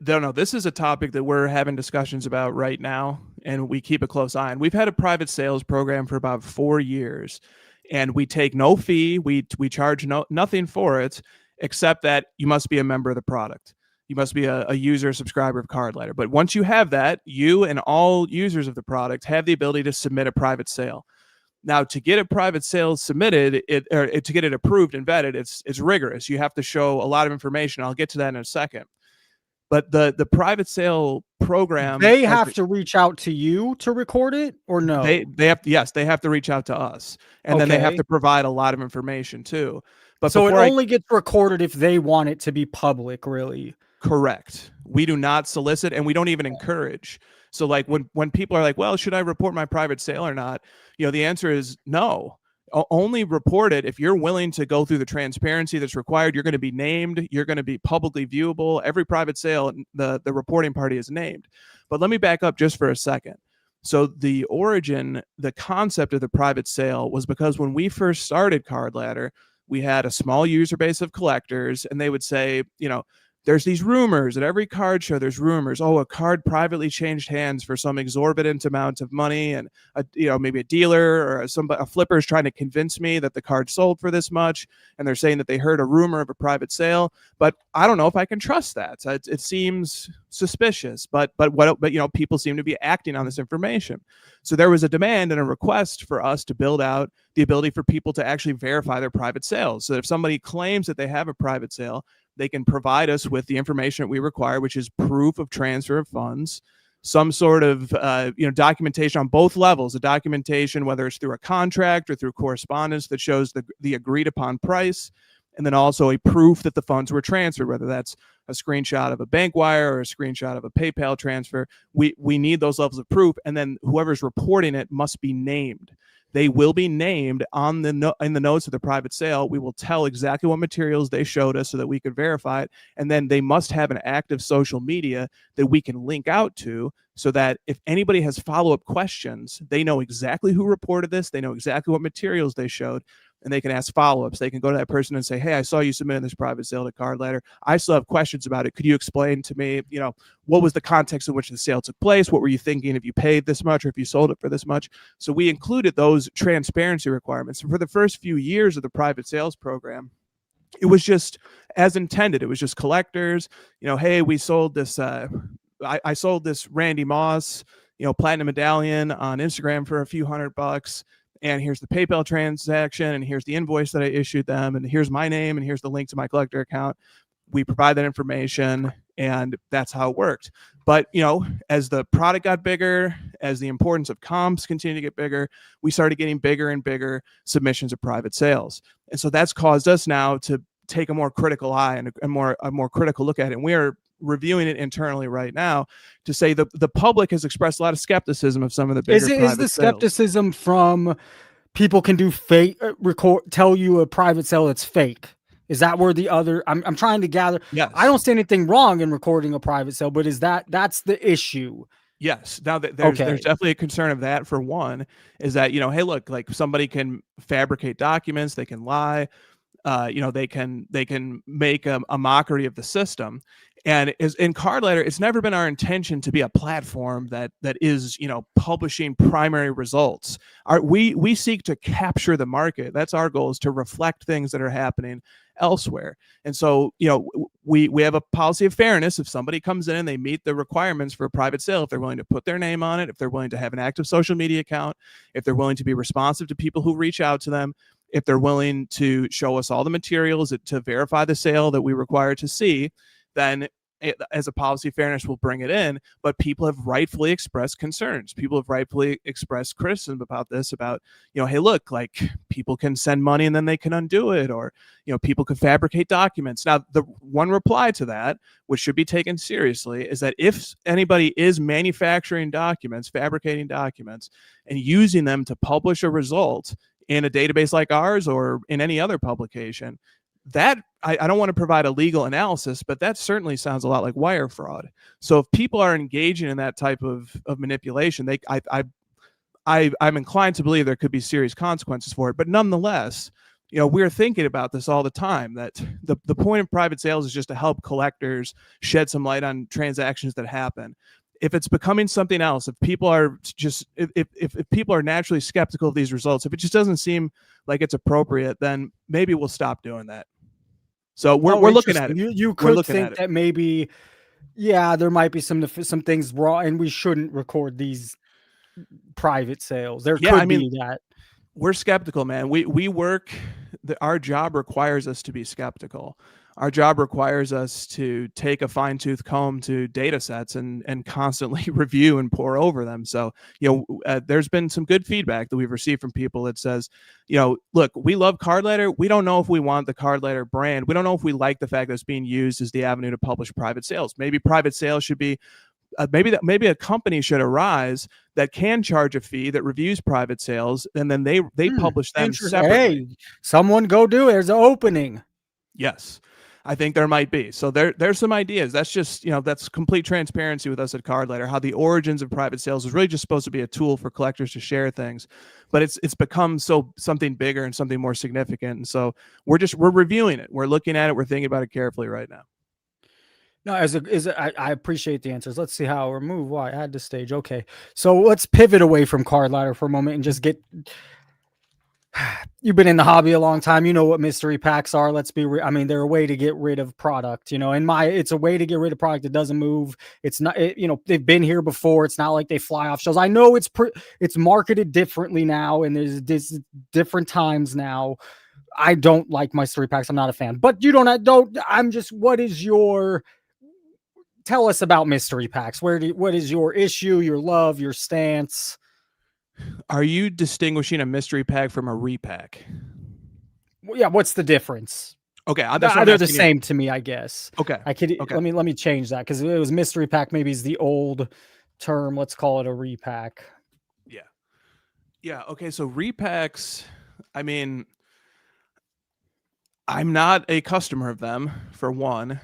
No, this is a topic that we're having discussions about right now, and we keep a close eye on. We've had a private sales program for about 4 years, and we take no fee. We charge nothing for it, except that you must be a member of the product. You must be a user subscriber of Cardladder. But once you have that, you and all users of the product have the ability to submit a private sale. Now, to get a private sale submitted, to get it approved and vetted, it's rigorous. You have to show a lot of information. I'll get to that in a second. But the private sale program, they have to reach out to you to record it, or no? They have to reach out to us, and then they have to provide a lot of information too. But so it only gets recorded if they want it to be public, really. Correct. We do not solicit, and we don't even encourage. So when people are like, well, should I report my private sale or not? The answer is no. only report it if you're willing to go through the transparency that's required. You're going to be named. You're going to be publicly viewable. Every private sale, the reporting party is named. But let me back up just for a second. So the concept of the private sale was because when we first started Cardladder, we had a small user base of collectors, and they would say, there's these rumors at every card show. There's rumors. Oh, a card privately changed hands for some exorbitant amount of money, and maybe a dealer or a flipper is trying to convince me that the card sold for this much, and they're saying that they heard a rumor of a private sale. But I don't know if I can trust that. It seems suspicious. But people seem to be acting on this information. So there was a demand and a request for us to build out the ability for people to actually verify their private sales. So if somebody claims that they have a private sale, they can provide us with the information that we require, which is proof of transfer of funds, some sort of documentation on both levels, a documentation, whether it's through a contract or through correspondence that shows the agreed upon price, and then also a proof that the funds were transferred, whether that's a screenshot of a bank wire or a screenshot of a PayPal transfer. We need those levels of proof, and then whoever's reporting it must be named. They will be named in the notes of the private sale. We will tell exactly what materials they showed us so that we could verify it. And then they must have an active social media that we can link out to so that if anybody has follow-up questions, they know exactly who reported this. They know exactly what materials they showed, and they can ask follow-ups. They can go to that person and say, hey, I saw you submitting this private sale to Cardladder. I still have questions about it. Could you explain to me, what was the context in which the sale took place? What were you thinking if you paid this much or if you sold it for this much? So we included those transparency requirements. And for the first few years of the private sales program, it was just as intended. It was just collectors, hey, we sold this, I sold this Randy Moss, platinum medallion on Instagram for a few $100. And here's the PayPal transaction, and here's the invoice that I issued them, and here's my name, and here's the link to my collector account. We provide that information, and that's how it worked. But, as the product got bigger, as the importance of comps continued to get bigger, we started getting bigger and bigger submissions of private sales. And so that's caused us now to take a more critical eye and a more critical look at it. And we are reviewing it internally right now to say the public has expressed a lot of skepticism of some of the bigger private Is the skepticism from people can do fake tell you a private sale that's fake? Is that where the other I'm trying to gather? Yes. I don't see anything wrong in recording a private sale, but that's the issue? Yes. Now there's definitely a concern of that. For one, is that, hey, look, like somebody can fabricate documents, they can lie, they can make a mockery of the system. And in Cardladder, it's never been our intention to be a platform that is, publishing primary results. We seek to capture the market. That's our goal, is to reflect things that are happening elsewhere. And so, we have a policy of fairness. If somebody comes in and they meet the requirements for a private sale, if they're willing to put their name on it, if they're willing to have an active social media account, if they're willing to be responsive to people who reach out to them, if they're willing to show us all the materials to verify the sale that we require to see, then as a policy of fairness, we'll bring it in. But people have rightfully expressed concerns. People have rightfully expressed criticism about this, about, hey, look, like people can send money and then they can undo it, or, people could fabricate documents. Now, the one reply to that, which should be taken seriously, is that if anybody is manufacturing documents, fabricating documents, and using them to publish a result in a database like ours or in any other publication, that I don't want to provide a legal analysis, but that certainly sounds a lot like wire fraud. So if people are engaging in that type of manipulation, I'm inclined to believe there could be serious consequences for it. But nonetheless, we're thinking about this all the time, that the point of private sales is just to help collectors shed some light on transactions that happen. If it's becoming something else, if people are if people are naturally skeptical of these results, if it just doesn't seem like it's appropriate, then maybe we'll stop doing that. So we're looking at it. You could think that maybe, there might be some things wrong, and we shouldn't record these private sales. There could be that. We're skeptical, man. We work. Our job requires us to be skeptical. Our job requires us to take a fine-tooth comb to data sets and constantly review and pore over them. So, there's been some good feedback that we've received from people that says, look, we love Cardladder. We don't know if we want the Cardladder brand. We don't know if we like the fact that it's being used as the avenue to publish private sales. Maybe private sales should be maybe a company should arise that can charge a fee that reviews private sales, and then they publish them separately. Hey, someone go do it. There's an opening. Yes, I think there might be. So there's some ideas. That's just, that's complete transparency with us at Cardladder, how the origins of private sales is really just supposed to be a tool for collectors to share things, but it's become something bigger and something more significant. And so we're reviewing it. We're looking at it. We're thinking about it carefully right now. No, I appreciate the answers. Let's see how remove why add to stage. Okay, so let's pivot away from Cardladder for a moment and just get. You've been in the hobby a long time. You know what mystery packs are. Let's be I mean, they're a way to get rid of product, it's a way to get rid of product that doesn't move. It's not, they've been here before. It's not like they fly off shelves. I know it's marketed differently now, and there's different times now. I don't like mystery packs. I'm not a fan, but tell us about mystery packs. What is your issue, your love, your stance? Are you distinguishing a mystery pack from a repack? Well, yeah, what's the difference? Okay, they're the same to me, I guess. Okay, okay. Let me change that, because it was mystery pack. Maybe is the old term. Let's call it a repack. Yeah. Okay, so repacks. I mean, I'm not a customer of them, for one,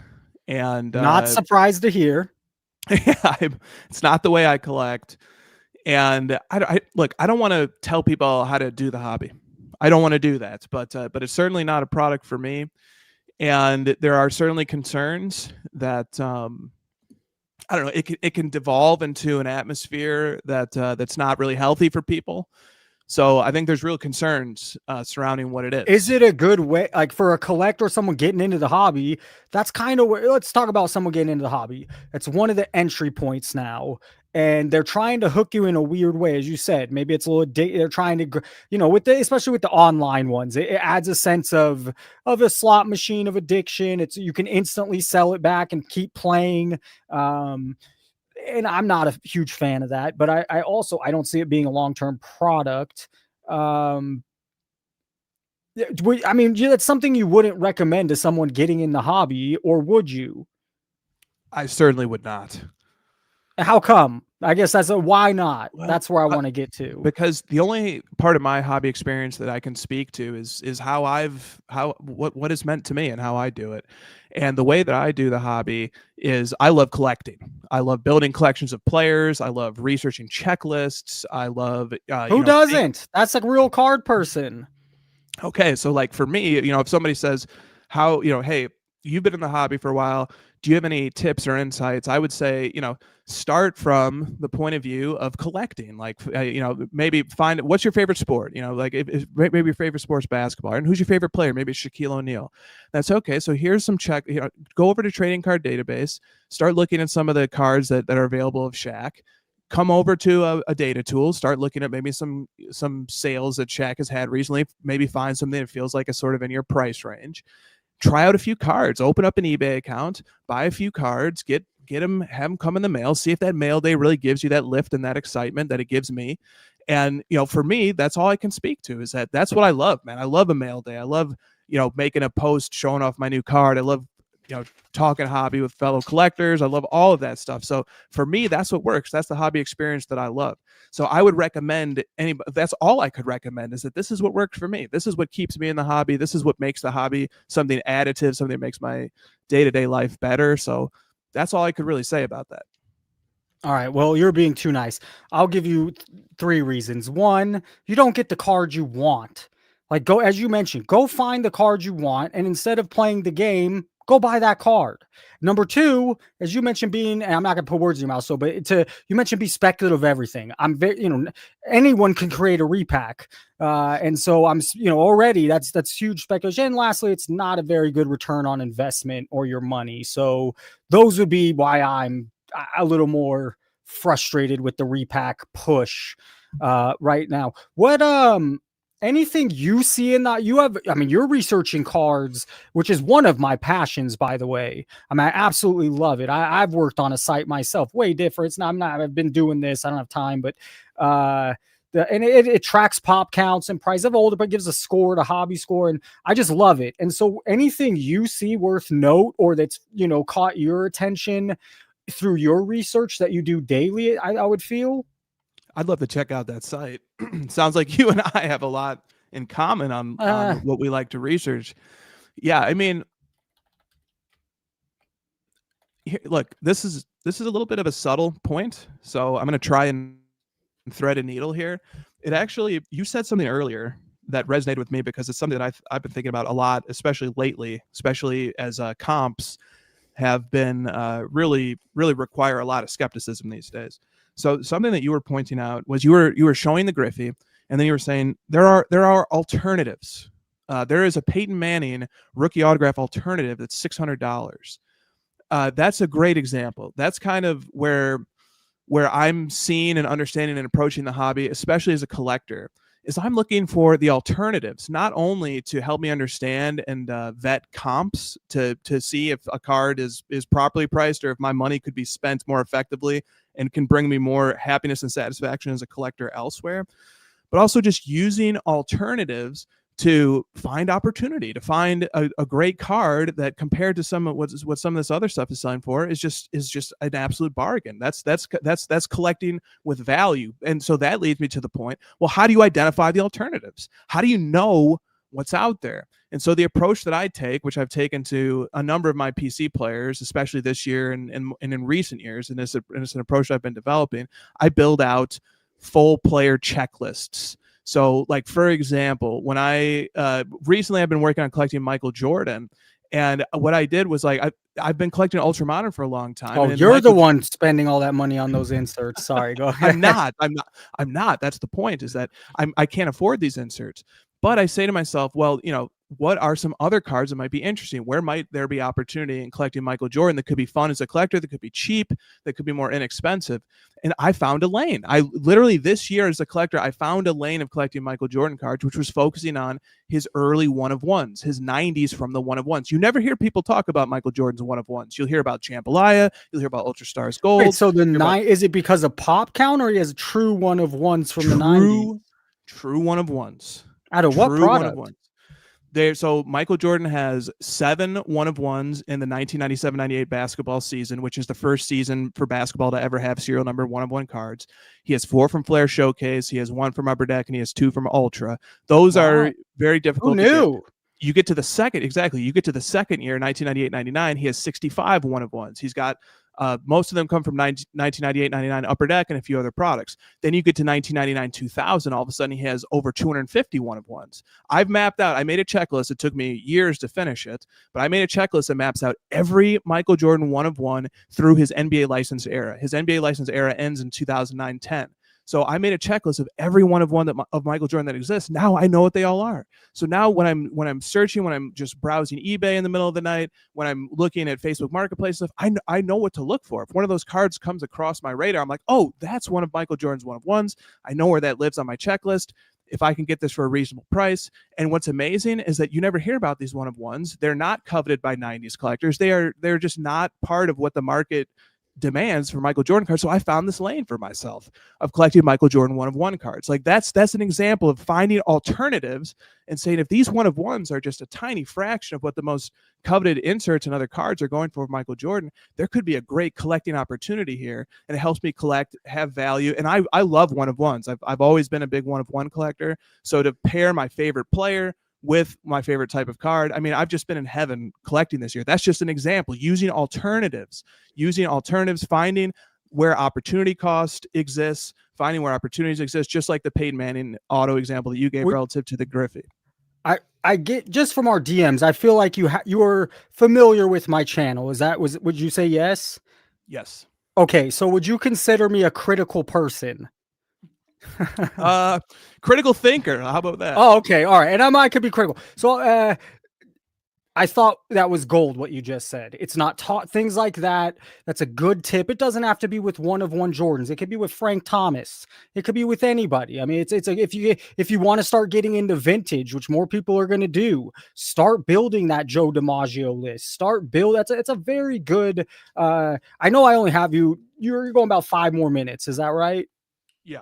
and not surprised to hear. It's not the way I collect. And I don't want to tell people how to do the hobby. I don't want to do that, but it's certainly not a product for me. And there are certainly concerns that I don't know. It can devolve into an atmosphere that's not really healthy for people. So I think there's real concerns surrounding what it is. Is it a good way, like for a collector, someone getting into the hobby? That's kind of where, let's talk about someone getting into the hobby. It's one of the entry points now. And they're trying to hook you in a weird way, as you said. Maybe it's a little. They're trying to, especially with the online ones, it adds a sense of a slot machine of addiction. You can instantly sell it back and keep playing. And I'm not a huge fan of that, but I also don't see it being a long-term product. I mean, that's something you wouldn't recommend to someone getting in the hobby, or would you? I certainly would not. How come? I guess that's why not? Well, that's where I want to get to. Because the only part of my hobby experience that I can speak to is what is meant to me and how I do it. And the way that I do the hobby is I love collecting. I love building collections of players. I love researching checklists. I love who doesn't? That's a real card person. Okay, so like for me, if somebody says hey, you've been in the hobby for a while, do you have any tips or insights? I would say, start from the point of view of collecting. Like, maybe find what's your favorite sport. If maybe your favorite sport's basketball, and who's your favorite player? Maybe it's Shaquille O'Neal. That's okay. So here's some go over to trading card database, start looking at some of the cards that are available of Shaq. Come over to a data tool, start looking at maybe some sales that Shaq has had recently. Maybe find something that feels like it's sort of in your price range. Try out a few cards, open up an eBay account, buy a few cards, get them, have them come in the mail, see if that mail day really gives you that lift and that excitement that it gives me. And, for me, that's all I can speak to is that's what I love, man. I love a mail day. I love, making a post showing off my new card. I love, talking hobby with fellow collectors. I love all of that stuff. So for me, that's what works. That's the hobby experience that I love. So I would recommend that's all I could recommend is that this is what works for me. This is what keeps me in the hobby. This is what makes the hobby something additive, something that makes my day-to-day life better. So that's all I could really say about that. All right. Well, you're being too nice. I'll give you 3 reasons. 1, you don't get the card you want. Like as you mentioned, go find the card you want. And instead of playing the game, go buy that card. Number 2, as you mentioned, and I'm not going to put words in your mouth, you mentioned be speculative of everything. I'm very, anyone can create a repack. And so I'm, already that's huge speculation. And lastly, it's not a very good return on investment or your money. So those would be why I'm a little more frustrated with the repack push right now. What, anything you see in that you're researching cards, which is one of my passions, by the way. I absolutely love it. I've worked on a site myself, way different. It's not, I've been doing this. I don't have time, but, it tracks pop counts and price of older, but gives a score to hobby score. And I just love it. And so anything you see worth note or that's, caught your attention through your research that you do daily, I would feel. I'd love to check out that site. Sounds like you and I have a lot in common on what we like to research. Yeah, I mean, look, this is a little bit of a subtle point, so I'm going to try and thread a needle here. It actually, you said something earlier that resonated with me because it's something that I've been thinking about a lot, especially lately, especially as comps have been really require a lot of skepticism these days. So something that you were pointing out was you were showing the Griffey, and then you were saying there are alternatives. There is a Peyton Manning rookie autograph alternative that's $600. That's a great example. That's kind of where I'm seeing and understanding and approaching the hobby, especially as a collector, is I'm looking for the alternatives, not only to help me understand and vet comps to see if a card is properly priced or if my money could be spent more effectively and can bring me more happiness and satisfaction as a collector elsewhere, but also just using alternatives to find opportunity, to find a great card that compared to some of what some of this other stuff is selling for is just an absolute bargain. That's collecting with value. And so that leads me to the point, well, how do you identify the alternatives? How do you know what's out there? And so the approach that I take, which I've taken to a number of my PC players, especially this year and in recent years, and it's an approach I've been developing, I build out full player checklists. So, like, for example, when I recently I've been working on collecting Michael Jordan, and what I did was, like, I've been collecting Ultra Modern for a long time. Oh, you're the one spending all that money on those inserts. Sorry, go ahead. I'm not. That's the point, is that I can't afford these inserts. But I say to myself, well, what are some other cards that might be interesting? Where might there be opportunity in collecting Michael Jordan that could be fun as a collector, that could be cheap, that could be more inexpensive? And I found a lane. I literally, this year as a collector, I found a lane of collecting Michael Jordan cards, which was focusing on his early one-of-ones, his 90s from the one-of-ones. You never hear people talk about Michael Jordan's one-of-ones. You'll hear about Jambalaya. You'll hear about Ultra Stars Gold. Wait, so is it because of pop count, or he has true one-of-ones from the 90s? True one-of-ones. Out of what product? So Michael Jordan has 7 one-of-ones in the 1997-98 basketball season, which is the first season for basketball to ever have serial number one-of-one cards. He has 4 from Flair Showcase. He has 1 from Upper Deck, and he has 2 from Ultra. Those are very difficult. Who knew? You get to the second, exactly. You get to the second year, 1998-99. He has 65 one-of-ones. He's got most of them come from 1998-99 Upper Deck and a few other products. Then you get to 1999-2000. All of a sudden, he has over 250 one-of-ones. I've mapped out. I made a checklist. It took me years to finish it, but I made a checklist that maps out every Michael Jordan one-of-one through his NBA license era. His NBA license era ends in 2009-10. So I made a checklist of every one-of-one of Michael Jordan that exists. Now I know what they all are. So now when I'm searching, when I'm just browsing eBay in the middle of the night, when I'm looking at Facebook Marketplace stuff, I know what to look for. If one of those cards comes across my radar, I'm like, oh, that's one of Michael Jordan's one-of-ones. I know where that lives on my checklist. If I can get this for a reasonable price. And what's amazing is that you never hear about these one-of-ones. They're not coveted by 90s collectors. They're just not part of what the market demands for Michael Jordan cards. So I found this lane for myself of collecting Michael Jordan one-of-one cards. Like that's an example of finding alternatives and saying, if these one-of-ones are just a tiny fraction of what the most coveted inserts and other cards are going for Michael Jordan, there could be a great collecting opportunity here. And it helps me collect, have value. And I love one-of-ones. I've always been a big one-of-one collector. So to pair my favorite player with my favorite type of card, I mean, I've just been in heaven collecting this year. That's just an example. Using alternatives, finding where opportunity cost exists, finding where opportunities exist, just like the Peyton Manning auto example that you gave relative to the Griffey. I get, just from our DMs, I feel like you are familiar with my channel. Would you say yes? Yes. Okay, so would you consider me a critical person? Critical thinker. How about that? Oh, okay. All right. And I could be critical. So I thought that was gold, what you just said. It's not taught, things like that. That's a good tip. It doesn't have to be with one-of-one Jordans. It could be with Frank Thomas. It could be with anybody. I mean, if you want to start getting into vintage, which more people are going to do, start building that Joe DiMaggio list. It's a very good. I know I only have you're going about 5 more minutes. Is that right? Yeah.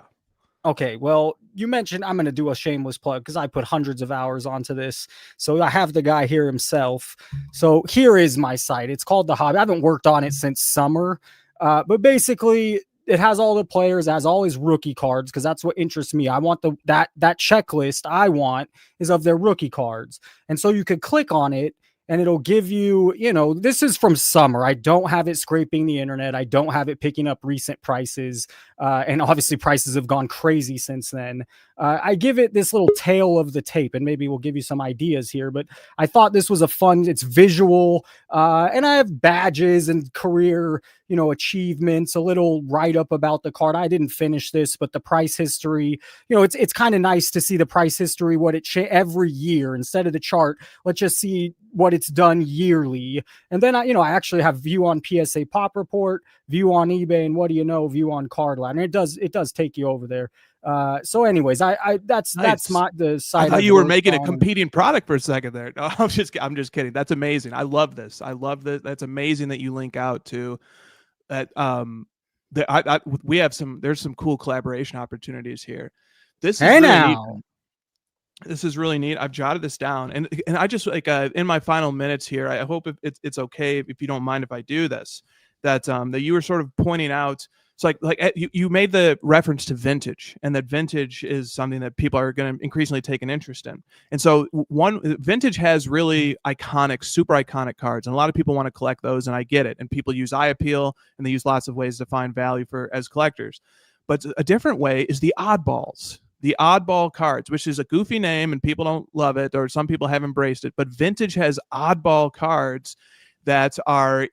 Okay, well, you mentioned, I'm going to do a shameless plug because I put hundreds of hours onto this. So I have the guy here himself. So here is my site. It's called The Hobby. I haven't worked on it since summer. But basically, it has all the players, it has all his rookie cards, because that's what interests me. I want that checklist I want is of their rookie cards. And so you could click on it and it'll give you, this is from summer. I don't have it scraping the internet. I don't have it picking up recent prices. And obviously prices have gone crazy since then. I give it this little tail of the tape, and maybe we'll give you some ideas here, but I thought this was it's visual, and I have badges and career, achievements, a little write-up about the card. I didn't finish this, but the price history, it's kind of nice to see the price history, what it every year instead of the chart. Let's just see what it's done yearly. And then I actually have view on PSA Pop Report, view on eBay, and what do you know, view on Cardladder. And it does take you over there. So anyways, that's the side. I thought you were making a competing product for a second there. No, I'm just kidding. That's amazing. I love this. That's amazing that you link out to that. There's some cool collaboration opportunities here. This is really neat. This is really neat. I've jotted this down, and I just in my final minutes here, I hope it's okay if you don't mind if I do this, that you were sort of pointing out. So you made the reference to vintage, and that vintage is something that people are going to increasingly take an interest in. And so vintage has really super iconic cards, and a lot of people want to collect those, and I get it. And people use eye appeal, and they use lots of ways to find value as collectors. But a different way is the oddballs. The oddball cards, which is a goofy name, and people don't love it, or some people have embraced it. But vintage has oddball cards that are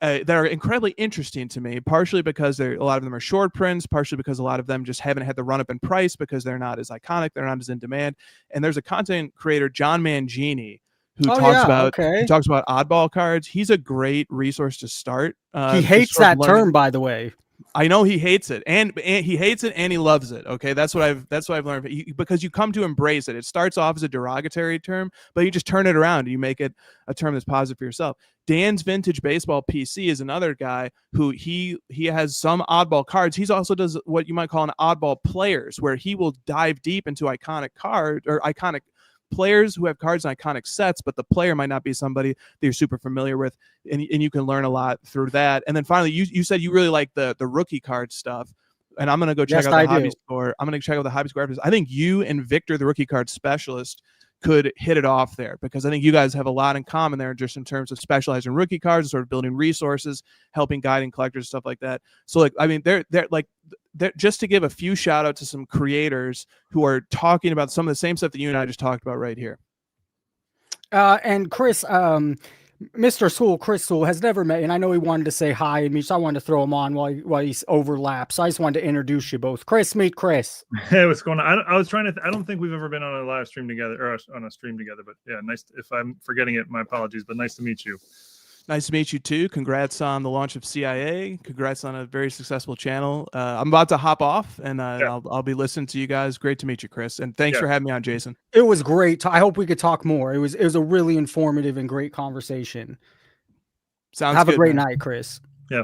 that are incredibly interesting to me, partially because a lot of them are short prints, partially because a lot of them just haven't had the run up in price because they're not as iconic, they're not as in demand. And there's a content creator, John Mangini, who talks about oddball cards. He's a great resource to start. He hates that term, by the way. I know he hates it, and he hates it, and he loves it. Okay, that's what I've learned, because you come to embrace it. It starts off as a derogatory term, but you just turn it around and you make it a term that's positive for yourself. Dan's Vintage Baseball PC is another guy who he has some oddball cards. He also does what you might call an oddball players, where he will dive deep into iconic players who have cards in iconic sets, but the player might not be somebody that you're super familiar with, and you can learn a lot through that. And then finally, you said you really like the rookie card stuff, and I'm gonna go check out the hobby score. I'm gonna check out the hobby score after this. I think you and Victor, the rookie card specialist, could hit it off there, because I think you guys have a lot in common there, just in terms of specializing rookie cards and sort of building resources, helping guiding collectors, stuff like that. So they're just to give a few shout out to some creators who are talking about some of the same stuff that you and I just talked about right here. And Chris, Mr. Sewall, Chris Sewall, has never met, and I know he wanted to say hi and me, so I wanted to throw him on while he's overlapped. So I just wanted to introduce you both. Chris, meet Chris. Hey, what's going on? I was trying to. I don't think we've ever been on a live stream together or on a stream together. But yeah, nice. If I'm forgetting it, my apologies. But nice to meet you. Nice to meet you too. Congrats on the launch of CIA. Congrats on a very successful channel. I'm about to hop off, and I'll be listening to you guys. Great to meet you, Chris, and thanks for having me on, Jason. It was great. I hope we could talk more. It was a really informative and great conversation. Sounds Have good, a great man. night, Chris. Yeah.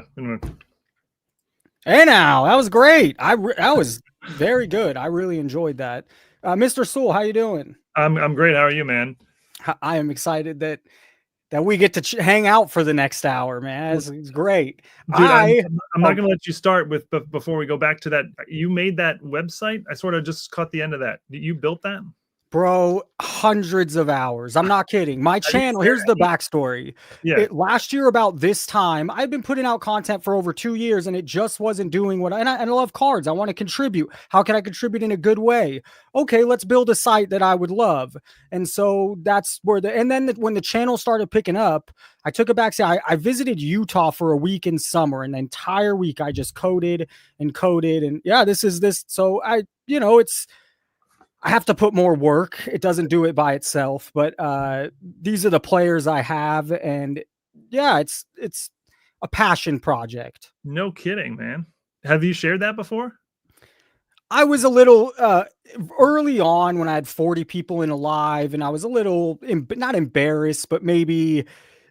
Hey, now that was great. That was very good. I really enjoyed that. Mr. Sewall, how you doing? I'm great. How are you, man? I am excited that we get to hang out for the next hour, man. It's great. Dude, I'm not going to let you start with, before we go back to that. You made that website? I sort of just caught the end of that. You built that? Bro, hundreds of hours. I'm not kidding. My channel, here's the backstory. Yeah. Last year about this time, I've been putting out content for over 2 years, and it just wasn't doing what and I love cards. I want to contribute. How can I contribute in a good way? Okay, let's build a site that I would love. And so that's where and then when the channel started picking up, I took it back. I visited Utah for a week in summer, and the entire week I just coded. And yeah, this. So I have to put more work. It doesn't do it by itself, but these are the players I have, and yeah, it's a passion project. No kidding, man. Have you shared that before? I was a little early on when I had 40 people in a live, and I was a little not embarrassed, but maybe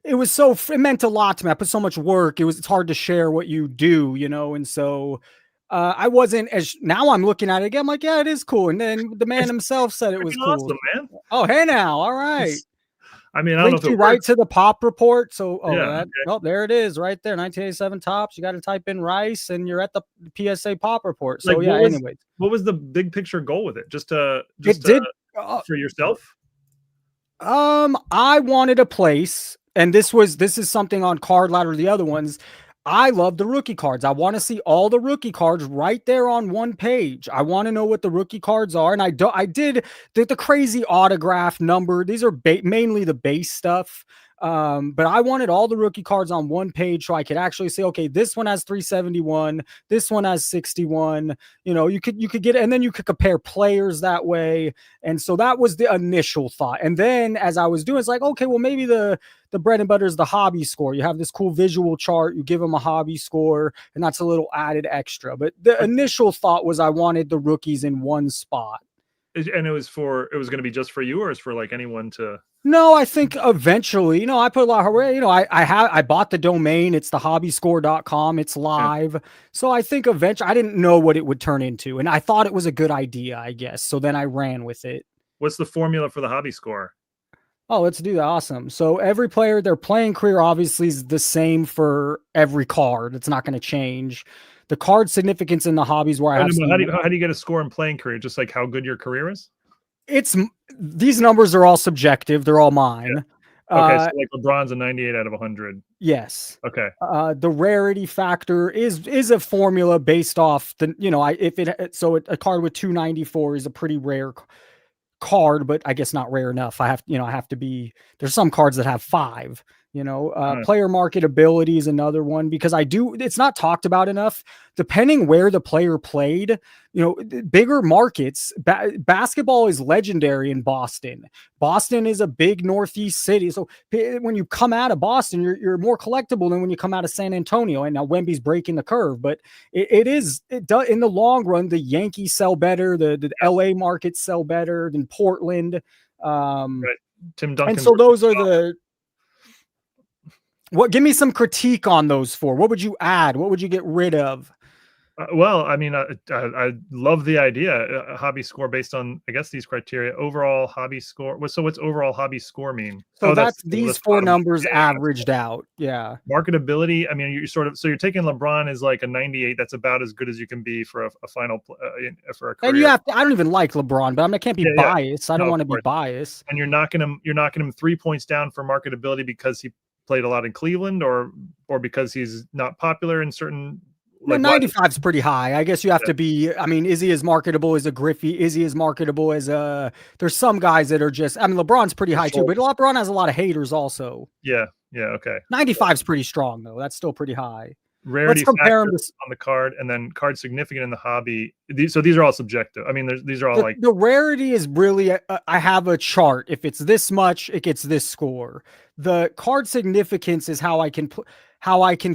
it meant a lot to me. I put so much work. It's hard to share what you do, and so. I wasn't now I'm looking at it again. I'm like, yeah, it is cool. And then the man himself said it was cool. Awesome, man. Oh, hey now. All right. I mean, I don't know if links you it right works. to the pop report. So, Yeah, oh, there it is, right there, 1987 tops. You got to type in Rice, and you're at the PSA pop report. So, Like, yeah. Anyways, what was the big picture goal with it? Just it did. for yourself? I wanted a place, and this is something on Cardladder. The other ones, I love the rookie cards. I want to see all the rookie cards right there on one page. I want to know what the rookie cards are, and I did the crazy autograph number. These are mainly the base stuff. But I wanted all the rookie cards on one page so I could actually say, okay, this one has 371, this one has 61. You know, you could get, and then you could compare players that way. And so that was the initial thought. And then as I was doing, it's like, okay, well, maybe the bread and butter is the hobby score. You have this cool visual chart, you give them a hobby score, and that's a little added extra. But the initial thought was I wanted the rookies in one spot. And it was going to be just for you, or is for like anyone to? No, I think eventually, I put a lot of, I bought the domain. It's the hobbyscore.com. It's live. Yeah. So I think eventually, I didn't know what it would turn into, and I thought it was a good idea, I guess. So then I ran with it. What's the formula for the hobby score? Oh, let's do that. Awesome. So every player, their playing career obviously is the same for every card. It's not going to change. The card significance in the hobbies where I have how do you get a score in playing career? Just like how good your career is? These numbers are all subjective. They're all mine. Yeah. Okay, so like LeBron's a 98 out of 100. Yes. Okay. The rarity factor is a formula based off the, a card with 294 is a pretty rare card, but I guess not rare enough. I have to be, there's some cards that have 5. Player marketability is another one, because it's not talked about enough. Depending where the player played, bigger markets, basketball is legendary in Boston. Boston is a big Northeast city. So when you come out of Boston, you're more collectible than when you come out of San Antonio. And now Wemby's breaking the curve, but it does in the long run, the Yankees sell better. The LA markets sell better than Portland. Right. Tim Duncan. And so those are give me some critique on those 4. What would you add? What would you get rid of? Well, I mean, I love the idea. A hobby score based on, I guess, these criteria. Overall hobby score. So what's overall hobby score mean? So that's these 4 numbers averaged out. Yeah. Marketability. I mean, you're taking LeBron as like a 98. That's about as good as you can be for a final for a career. And I don't even like LeBron, but I can't be biased. I don't want to be biased. And you're knocking him 3 points down for marketability because he played a lot in Cleveland, or because he's not popular in certain. Like 95 is pretty high. I guess you have to be. I mean, is he as marketable as a Griffey? Is he as marketable as a? There's some guys that are just. I mean, LeBron's pretty high too, but LeBron has a lot of haters also. Yeah. Okay. 95 is pretty strong though. That's still pretty high. Rarity factor on the card, and then card significant in the hobby. These are all subjective. I mean, these are all the rarity is really. I have a chart. If it's this much, it gets this score. The card significance is how I can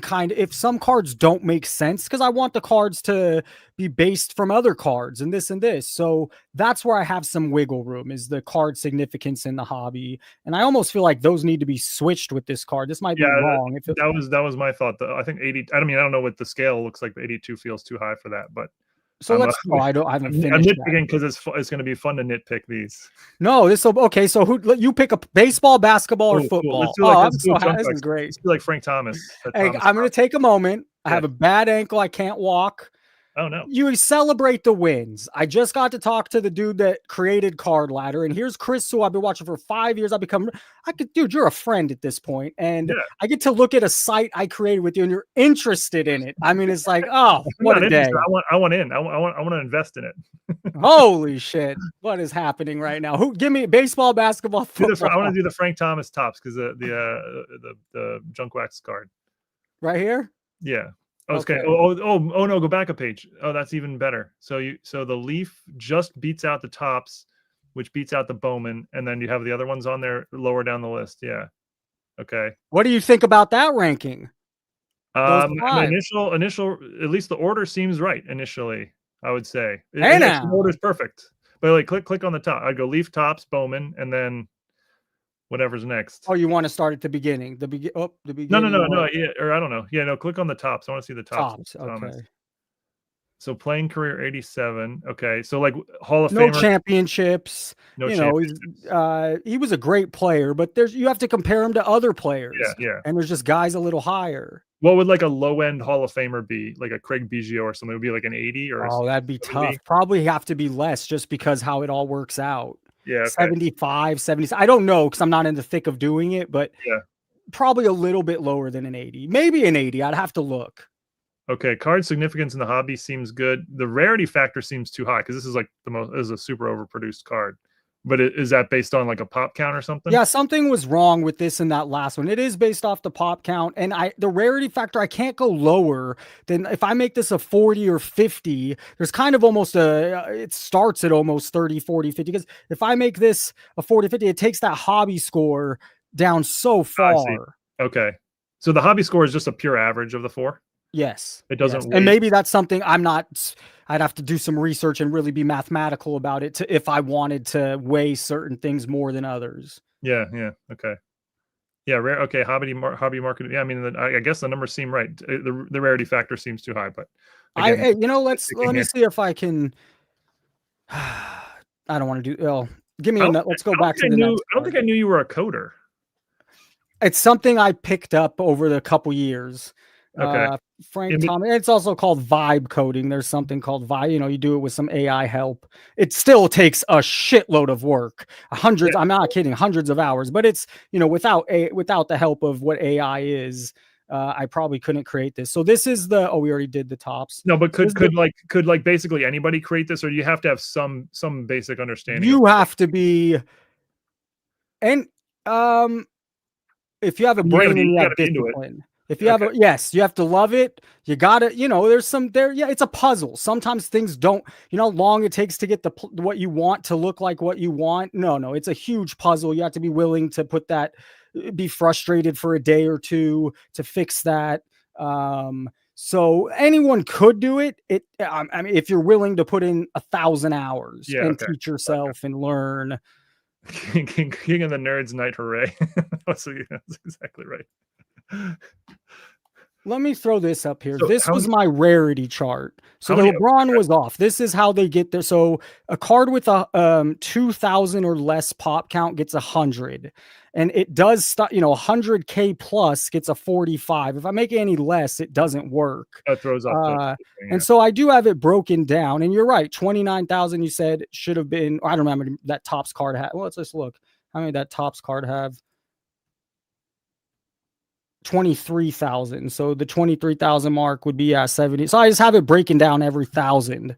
kind of, if some cards don't make sense, because I want the cards to be based from other cards and this and this. So that's where I have some wiggle room, is the card significance in the hobby. And I almost feel like those need to be switched with this card. This might be wrong. That was my thought. I think 80, I don't know what the scale looks like, but 82 feels too high for that, but. So I haven't finished. I'm nitpicking because it's going to be fun to nitpick these. No, okay. So you pick a baseball, basketball, or football? This is great. Let's do like Frank Thomas. Hey, I'm going to take a moment. I have a bad ankle. I can't walk. Oh no! You celebrate the wins. I just got to talk to the dude that created Cardladder, and here's Chris, who I've been watching for 5 years. Dude, you're a friend at this point, and I get to look at a site I created with you, and you're interested in it. I mean, it's like, oh, what a day! I want in. I want to invest in it. Holy shit! What is happening right now? Give me baseball, basketball, football. I want to do the Frank Thomas tops, because the junk wax card right here. Yeah. Okay. Oh no, go back a page. Oh, that's even better. So the Leaf just beats out the tops, which beats out the Bowman, and then you have the other ones on there lower down the list. Yeah. Okay. What do you think about that ranking? Initial, at least the order seems right initially, I would say. The order is perfect. But like click on the top. I'd go Leaf, tops, Bowman, and then whatever's next. Oh, you want to start at the beginning? The beginning. No. Yeah, or I don't know. Yeah, no. Click on the tops. I want to see the tops. Okay. So playing career 87. Okay, so like Hall of No Famer. championships. No You know, championships. he was a great player, but you have to compare him to other players. Yeah. And there's just guys a little higher. What would like a low end Hall of Famer be? Like a Craig Biggio or something? It would be like an 80 or Oh, that'd be 70? tough. Probably have to be less just because how it all works out. Yeah, okay. 75, 70. I don't know because I'm not in the thick of doing it, but yeah, probably a little bit lower than an 80. Maybe an 80. I'd have to look. Okay, card significance in the hobby seems good. The rarity factor seems too high because this is like this is a super overproduced card. But is that based on like a pop count or something? Yeah, something was wrong with this and that last one. It is based off the pop count, and the rarity factor, I can't go lower than if I make this a 40 or 50. There's kind of almost it starts at almost 30, 40, 50. Because if I make this a 40, 50, it takes that hobby score down so far. Okay, so the hobby score is just a pure average of the four. Yes, it doesn't. Yes. And maybe that's something I'd have to do some research and really be mathematical about it if I wanted to weigh certain things more than others. Yeah. Okay. Yeah. Rare. Okay. Hobby market. Yeah. I mean, I guess the numbers seem right. The rarity factor seems too high, but again, let me see if I can. I don't want to do. Oh, give me a minute. Let's go back to the next. I don't think I knew you were a coder. It's something I picked up over the couple years. Okay. Frank Thomas. It's also called vibe coding. There's something called vibe. You know, you do it with some AI help. It still takes a shitload of work. Hundreds. Yeah. I'm not kidding. Hundreds of hours. But it's, you know, without the help of what AI is, I probably couldn't create this. So this is the. Oh, we already did the tops. No, but could basically anybody create this, or do you have to have some basic understanding? You have to be. And if you have a brain and you have discipline. If you have you have to love it. You gotta, you know, there's some there. Yeah, it's a puzzle. Sometimes things don't, you know, how long it takes to get what you want to look like what you want. No, it's a huge puzzle. You have to be willing to be frustrated for a day or two to fix that. So anyone could do it. I mean, if you're willing to put in 1,000 hours and teach yourself and learn. King of the Nerds Night, hooray! That's exactly right. Let me throw this up here. So this was my rarity chart. So the LeBron was off. This is how they get there. So a card with a 2,000 or less pop count gets 100, and it does start. You know, 100K plus gets a 45. If I make it any less, it doesn't work. That throws off. And so I do have it broken down. And you're right. 29,000. You said should have been. I don't remember that Topps card had. Well, let's just look. How many did that Topps card have? 23,000. So the 23,000 mark would be 70. So I just have it breaking down every 1,000.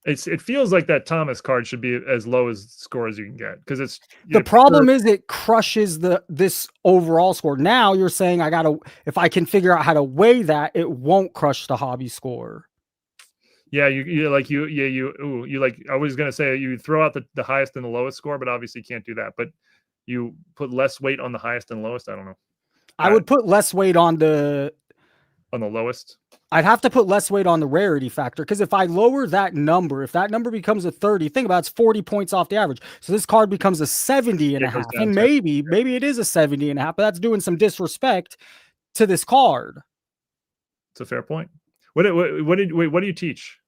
It feels like that Thomas card should be as low as score as you can get because it's the problem is it crushes this overall score. Now you're saying if I can figure out how to weigh that, it won't crush the hobby score. Yeah, I was gonna say you throw out the highest and the lowest score, but obviously you can't do that. But you put less weight on the highest and lowest. I don't know. I would put less weight on the lowest. I'd have to put less weight on the rarity factor because if I lower that number, if that number becomes a 30, think about it's 40 points off the average. So this card becomes a 70 and a half. And maybe it is a 70 and a half, but that's doing some disrespect to this card. It's a fair point. What do you teach?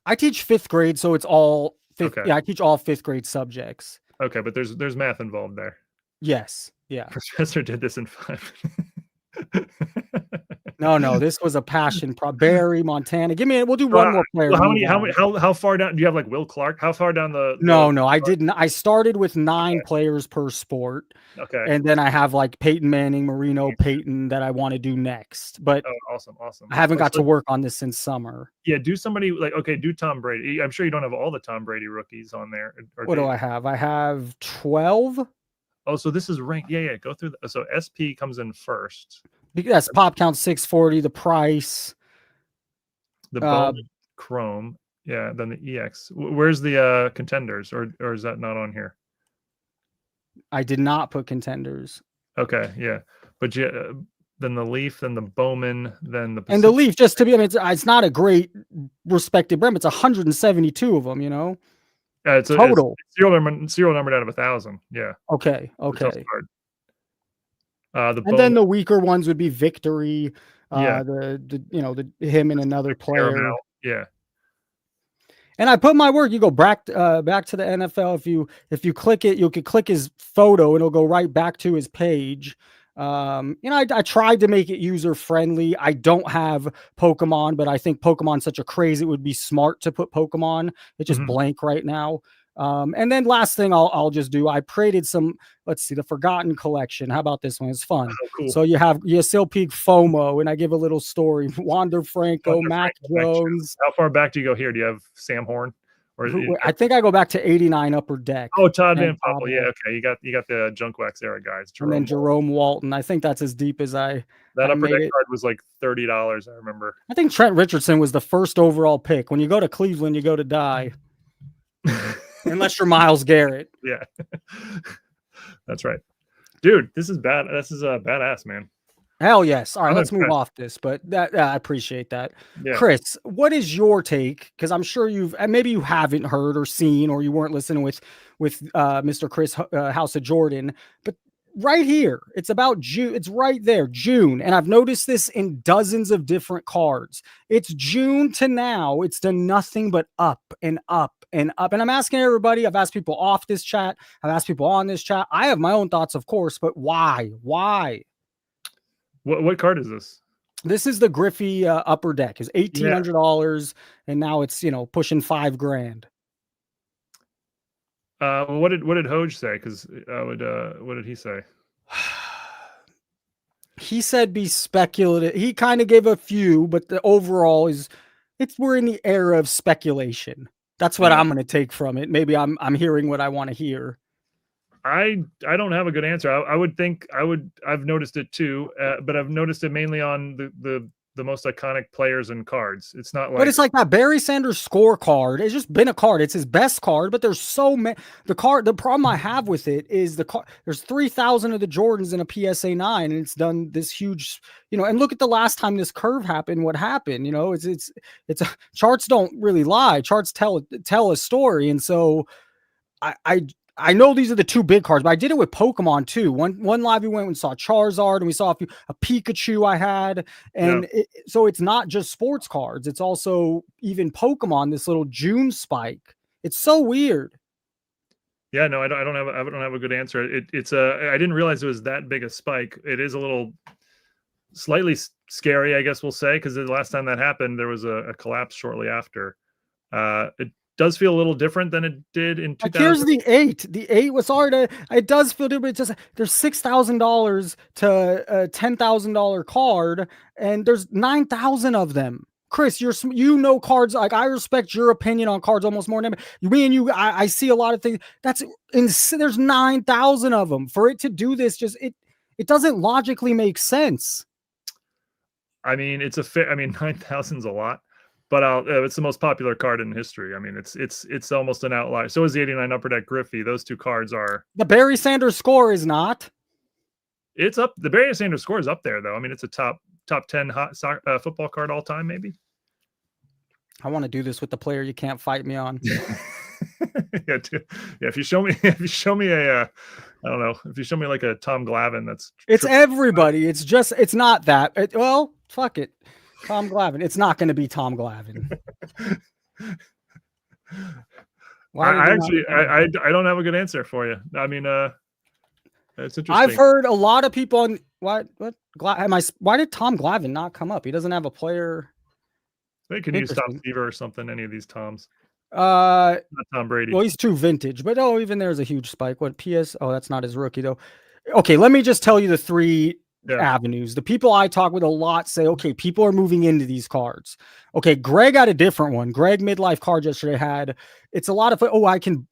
I teach 5th grade, so it's all fifth. Okay. Yeah, I teach all 5th grade subjects. Okay, but there's math involved there. Yes. Yeah. Professor did this in 5. No, this was a passion. Barry, Montana. We'll do one more player. How far down do you have like Will Clark? How far down the No, I didn't. I started with 9 players per sport. Okay. And then I have like Peyton Manning, Marino, Peyton that I want to do next. But awesome. I haven't got to work on this since summer. Yeah, do somebody do Tom Brady. I'm sure you don't have all the Tom Brady rookies on there. What do I have? I have 12. Oh, so this is ranked. Yeah. Go through. So SP comes in first. Yes, pop count 640. The price. The Bowman Chrome. Yeah. Then the EX. Where's the contenders, or is that not on here? I did not put contenders. Okay. Yeah, but then the Leaf, then the Bowman, then the Pacific. And the Leaf. Just to be, I mean, it's not a great respected brand. It's 172 of them. You know. It's total serial numbered out of 1,000. Yeah. Okay. And then the weaker ones would be Victory. Yeah. The him and another player. Yeah. And I put my work. You go back to the NFL. If you click it, you could click his photo and it'll go right back to his page. I tried to make it user friendly. I don't have Pokemon, but I think Pokemon's such a craze. It would be smart to put Pokemon. It's just blank right now. And then last thing I'll just do, I created some, let's see, the Forgotten Collection. How about this one? It's fun. Oh, cool. So you have Yasiel Peak FOMO, and I give a little story. Wander Franco, Mac Jones. How far back do you go here? Do you have Sam Horn? Or I think I go back to 89 Upper Deck. Oh, Todd Van Poppel. Yeah, okay. You got the Junk Wax era guys. And then Jerome Walton. I think that's as deep as that Upper Deck card was like $30, I remember. I think Trent Richardson was the first overall pick. When you go to Cleveland, you go to die. Unless you're Myles Garrett. Yeah. That's right. Dude, this is bad. This is badass, man. Hell yes. All right, let's move off this, but I appreciate that. Yeah. Chris, what is your take? Because I'm sure maybe you haven't heard or seen, or you weren't listening with Mr. Chris House of Jordan, but right here, it's about June. It's right there, June. And I've noticed this in dozens of different cards. It's June to now. It's done nothing but up and up and up. And I'm asking everybody, I've asked people off this chat. I've asked people on this chat. I have my own thoughts, of course, but why? Why? What card is this? This is the Griffey Upper Deck. It's $1,800, and now it's pushing $5,000. What did HOJ say? Because what did he say? He said be speculative. He kind of gave a few, but the overall we're in the era of speculation. That's what I'm going to take from it. Maybe I'm hearing what I want to hear. I don't have a good answer. I've noticed it too, but I've noticed it mainly on the most iconic players and cards. It's not like, but it's like that Barry Sanders scorecard. It's just been a card. It's his best card, but there's so many. The problem I have with it is there's 3,000 of the Jordans in a PSA 9, and it's done this huge, and look at the last time this curve happened. What happened? Charts don't really lie. Charts tell a story, and so I know these are the two big cards, but I did it with Pokemon too. One live we went and saw Charizard, and we saw a Pikachu I had, and so it's not just sports cards; it's also even Pokemon. This little June spike. It's so weird. Yeah, no, I don't have a good answer. I didn't realize it was that big a spike. It is a little slightly scary, I guess we'll say, because the last time that happened, there was a collapse shortly after. It does feel a little different than it did in 2000. Here's the 8. The 8 was hard. It does feel different. It's just there's $6,000 to a $10,000 card, and there's 9,000 of them. Chris, cards. Like, I respect your opinion on cards almost more than me and you. I see a lot of things. That's insane. There's 9,000 of them. For it to do this, it doesn't logically make sense. I mean, 9,000 is a lot. But it's the most popular card in history. I mean, it's almost an outlier. So is the 89 Upper Deck Griffey. Those two cards are. The Barry Sanders score is not. It's up. The Barry Sanders score is up there, though. I mean, it's a top 10 football card all time, maybe. I want to do this with the player you can't fight me on. Yeah. If you show me a, I don't know. If you show me like a Tom Glavine, it's everybody. It's not that. Well, fuck it. Tom Glavine. It's not going to be Tom Glavine. I don't have a good answer for you. I mean, it's interesting. I've heard a lot of people on why did Tom Glavine not come up? He doesn't have a player. They can use Tom Seaver or something. Any of these Toms. Not Tom Brady. Well, he's too vintage, but even there's a huge spike. What PS? Oh, that's not his rookie though. Okay, let me just tell you the three avenues. The people I talk with a lot say, okay, people are moving into these cards. Okay, Greg had a different one. Greg midlife card yesterday had, it's a lot of,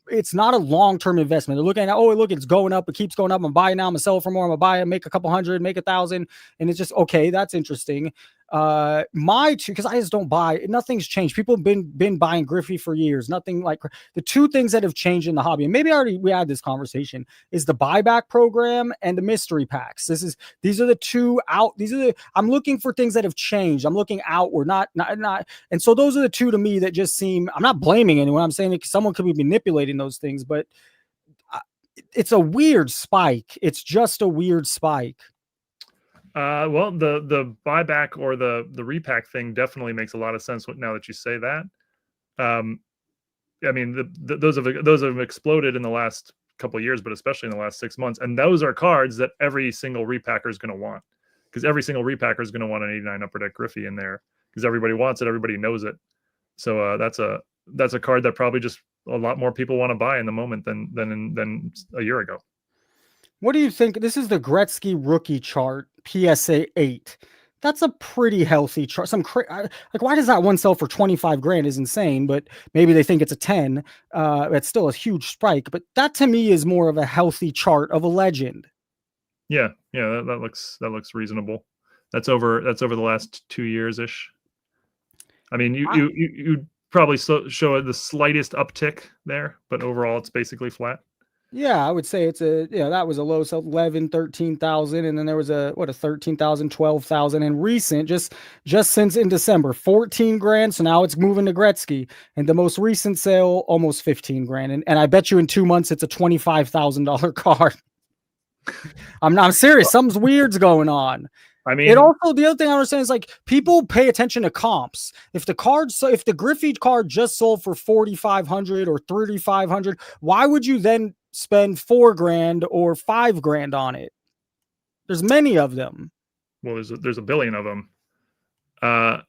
it's not a long-term investment. They're looking at, look, it's going up. It keeps going up. I'm buying now. I'm gonna sell it for more. I'm gonna buy it, make a couple hundred, make 1,000. And it's just, okay, that's interesting. My two, because I just don't buy, nothing's changed. People have been buying Griffey for years. Nothing like the two things that have changed in the hobby, and maybe we had this conversation, is the buyback program and the mystery packs. These are the two I'm looking for things that have changed. I'm looking outward, not. And so those are the two to me that just seem, I'm not blaming anyone. I'm saying someone could be manipulating those things, but it's a weird spike. It's just a weird spike. Well, the buyback or the repack thing definitely makes a lot of sense now that you say that. I mean, those have exploded in the last couple of years, but especially in the last 6 months. And those are cards that every single repacker is going to want, because every single repacker is going to want an 89 Upper Deck Griffey in there because everybody wants it, everybody knows it. So that's a card that probably just a lot more people want to buy in the moment than a year ago. What do you think? This is the Gretzky rookie chart, PSA 8. That's a pretty healthy chart. Like, why does that one sell for 25 grand is insane, but maybe they think it's a 10. It's still a huge spike, but that to me is more of a healthy chart of a legend. Yeah, that looks reasonable. That's over the last 2 years ish. I mean, you probably show the slightest uptick there, but overall it's basically flat. Yeah, I would say it's that was a low sell, 11, 13,000. And then there was a 13,000, 12,000 and recent just since in December, 14 grand. So now it's moving to Gretzky, and the most recent sale, almost 15 grand. And I bet you in 2 months, it's a $25,000 card. I'm serious. Something's weird's going on. I mean, it also, the other thing I understand is like people pay attention to comps. If the Griffey card just sold for 4,500 or 3,500, why would you then spend 4 grand or 5 grand on it? There's many of them. Well, there's a billion of them.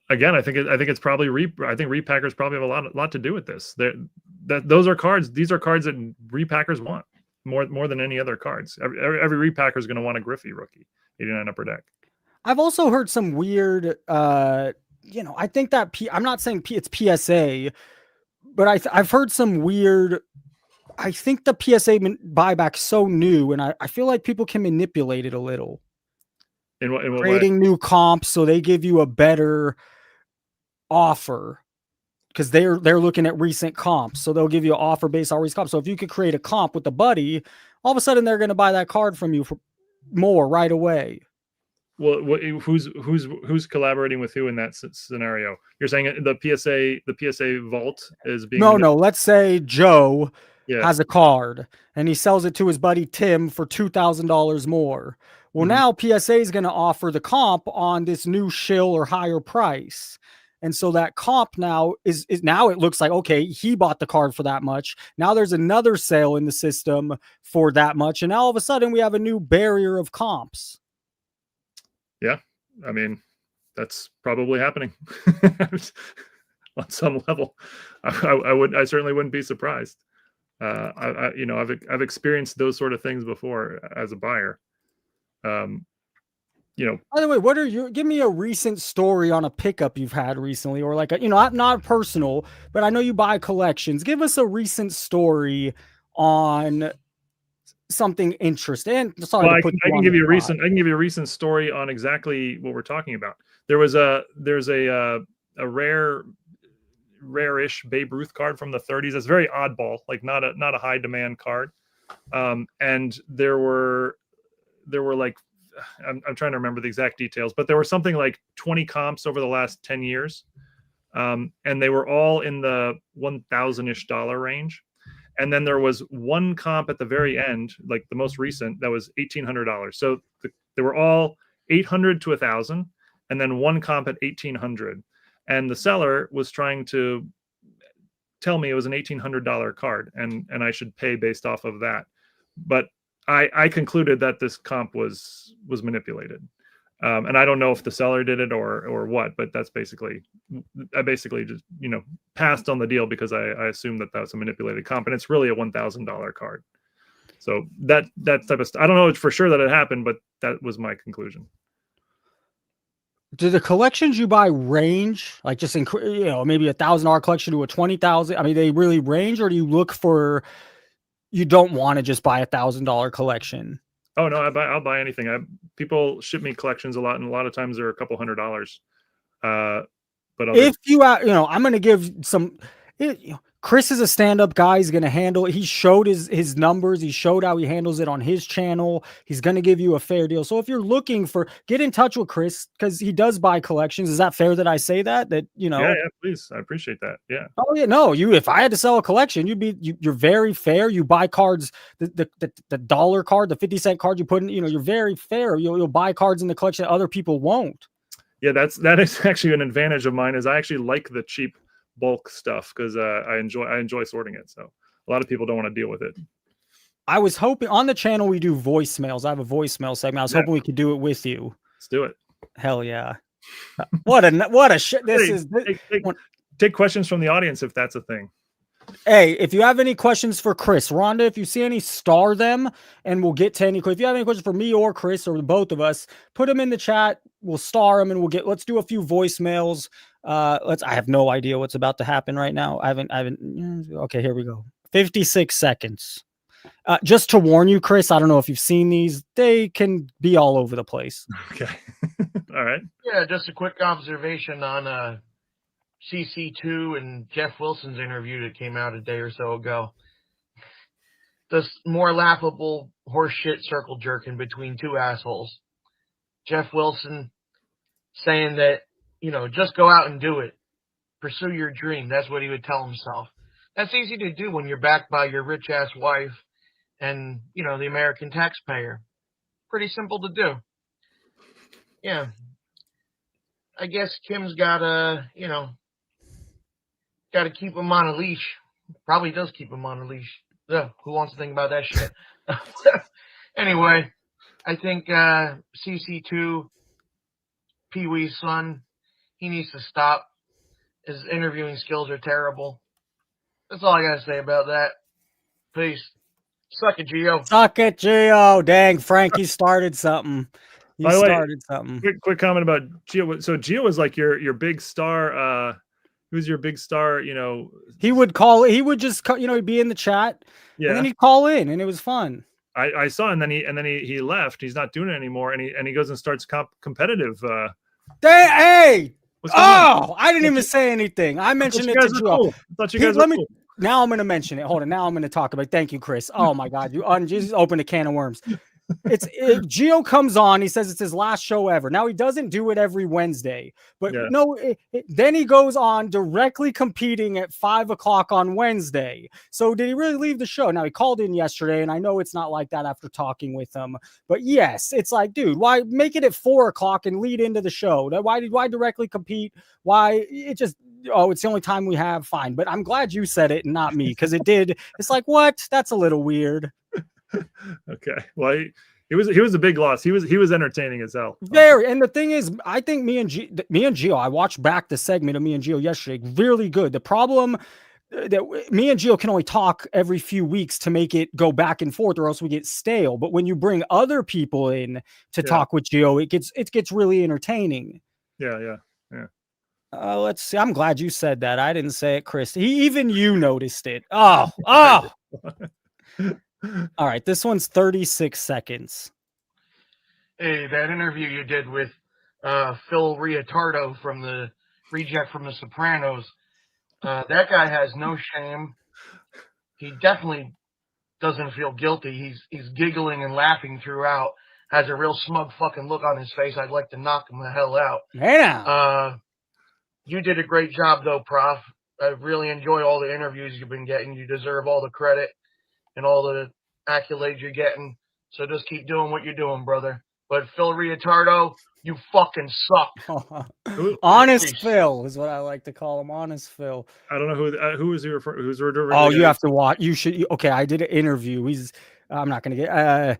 Again, I think it's probably I think repackers probably have a lot to do with this. Those are cards. These are cards that repackers want more than any other cards. Every repacker is going to want a Griffey rookie, 89 Upper Deck. I've also heard some weird, I think that I'm not saying it's PSA, but I've heard some weird. I think the PSA buyback's so new, and I feel like people can manipulate it a little. In what creating way? New comps, so they give you a better offer because they're looking at recent comps, so they'll give you an offer based on recent comps. So if you could create a comp with a buddy, all of a sudden they're going to buy that card from you for more right away. Well, who's collaborating with who in that scenario? You're saying the PSA vault is being no. Let's say Joe Yeah. has a card and he sells it to his buddy Tim for $2,000 more. Well, now PSA is going to offer the comp on this new shill or higher price. And so that comp now is now it looks like, okay, he bought the card for that much. Now there's another sale in the system for that much. And now all of a sudden we have a new barrier of comps. Yeah. I mean, that's probably happening on some level. I certainly wouldn't be surprised. I've experienced those sort of things before as a buyer. By the way, give me a recent story on a pickup you've had recently, or like not personal, but I know you buy collections. Give us a recent story on something interesting. Sorry, well, I can give you a recent story on exactly what we're talking about. There's a rare-ish Babe Ruth card from the 30s. That's very oddball, like not a high demand card. And there were like, I'm trying to remember the exact details, but there were something like 20 comps over the last 10 years. And they were all in the $1,000-ish range. And then there was one comp at the very end, like the most recent, that was $1,800. So they were all $800 to $1,000, and then one comp at $1,800. And the seller was trying to tell me it was an $1,800 card, and I should pay based off of that. But I concluded that this comp was manipulated. And I don't know if the seller did it or what, but I basically just, passed on the deal because I assumed that was a manipulated comp, and it's really a $1,000 card. So that type of stuff, I don't know for sure that it happened, but that was my conclusion. Do the collections you buy range, like just maybe $1,000 collection to a 20,000? I mean, they really range, or do you look for? You don't want to just buy $1,000 collection. Oh no, I'll buy anything. People ship me collections a lot, and a lot of times they're a couple $100. But if I'm going to give some Chris is a stand-up guy. He's going to handle it. He showed his numbers. He showed how he handles it on his channel. He's going to give you a fair deal. So if you're looking get in touch with Chris because he does buy collections. Is that fair that I say that? Yeah, please. I appreciate that. Yeah. Oh yeah, no. If I had to sell a collection, you're very fair. You buy cards, the dollar card, the 50-cent card you put in. You're very fair. You'll buy cards in the collection that other people won't. Yeah, that is actually an advantage of mine. Is I actually like the cheap bulk stuff because I enjoy sorting it. So a lot of people don't want to deal with it. I was hoping on the channel we do voicemails. I have a voicemail segment. I was hoping we could do it with you. Let's do it. Hell yeah! What a shit! Take questions from the audience if that's a thing. Hey, if you have any questions for Chris, Rhonda, if you see any, star them, and we'll get to any. If you have any questions for me or Chris or both of us, put them in the chat. We'll star them, and let's do a few voicemails. I have no idea what's about to happen right now. I haven't. Okay, here we go. 56 seconds. Just to warn you, Chris, I don't know if you've seen these. They can be all over the place. Okay. All right. Yeah, just a quick observation on CC2 and Jeff Wilson's interview that came out a day or so ago. This more laughable horseshit circle jerking between two assholes. Jeff Wilson saying that, just go out and do it. Pursue your dream. That's what he would tell himself. That's easy to do when you're backed by your rich-ass wife and, the American taxpayer. Pretty simple to do. Yeah. I guess Kim's got to keep him on a leash. Probably does keep him on a leash. Ugh, who wants to think about that shit? Anyway, I think CC2, Pee-wee's son, he needs to stop. His interviewing skills are terrible. That's all I got to say about that. Peace. Suck it, Gio. Suck it, Gio. Dang, Frankie started something. He started something. Quick comment about Gio. So Gio was like your big star. Who's your big star? He would call. He would just he'd be in the chat. Yeah. And then he'd call in, and it was fun. I saw, and then he left. He's not doing it anymore, and he goes and starts competitive. Hey! Oh, I didn't even say anything. I mentioned it to Gio. Cool. I thought you guys were cool. Now I'm going to mention it. Hold on. Now I'm going to talk about it. Thank you, Chris. Oh my God. You just opened a can of worms. Gio comes on. He says it's his last show ever. Now he doesn't do it every Wednesday, but then he goes on directly competing at 5:00 on Wednesday. So did he really leave the show? Now he called in yesterday, and I know it's not like that after talking with him, but yes, it's like, dude, why make it at 4:00 and lead into the show? Why directly compete? Why it's the only time we have. Fine. But I'm glad you said it and not me. Cause it's like, what? That's a little weird. Okay. Well, he was a big loss. He was entertaining as hell. Very. And the thing is, I think me and Gio, I watched back the segment of me and Gio yesterday. Really good. The problem that me and Gio can only talk every few weeks to make it go back and forth, or else we get stale. But when you bring other people in to talk with Gio, it gets really entertaining. Yeah. Let's see. I'm glad you said that. I didn't say it, Chris. Even you noticed it. Oh. All right, this one's 36 seconds. Hey, that interview you did with Phil Rietardo from the reject from The Sopranos, that guy has no shame. He definitely doesn't feel guilty. He's giggling and laughing throughout. Has a real smug fucking look on his face. I'd like to knock him the hell out. Yeah. You did a great job, though, Prof. I really enjoy all the interviews you've been getting. You deserve all the credit and all the accolades you're getting. So just keep doing what you're doing, brother. But Phil Rietardo, you fucking suck. Honest Phil is what I like to call him. Honest Phil. I don't know who is he referring. Who's Oh, you have to watch. You should. Okay, I did an interview. I'm not gonna get.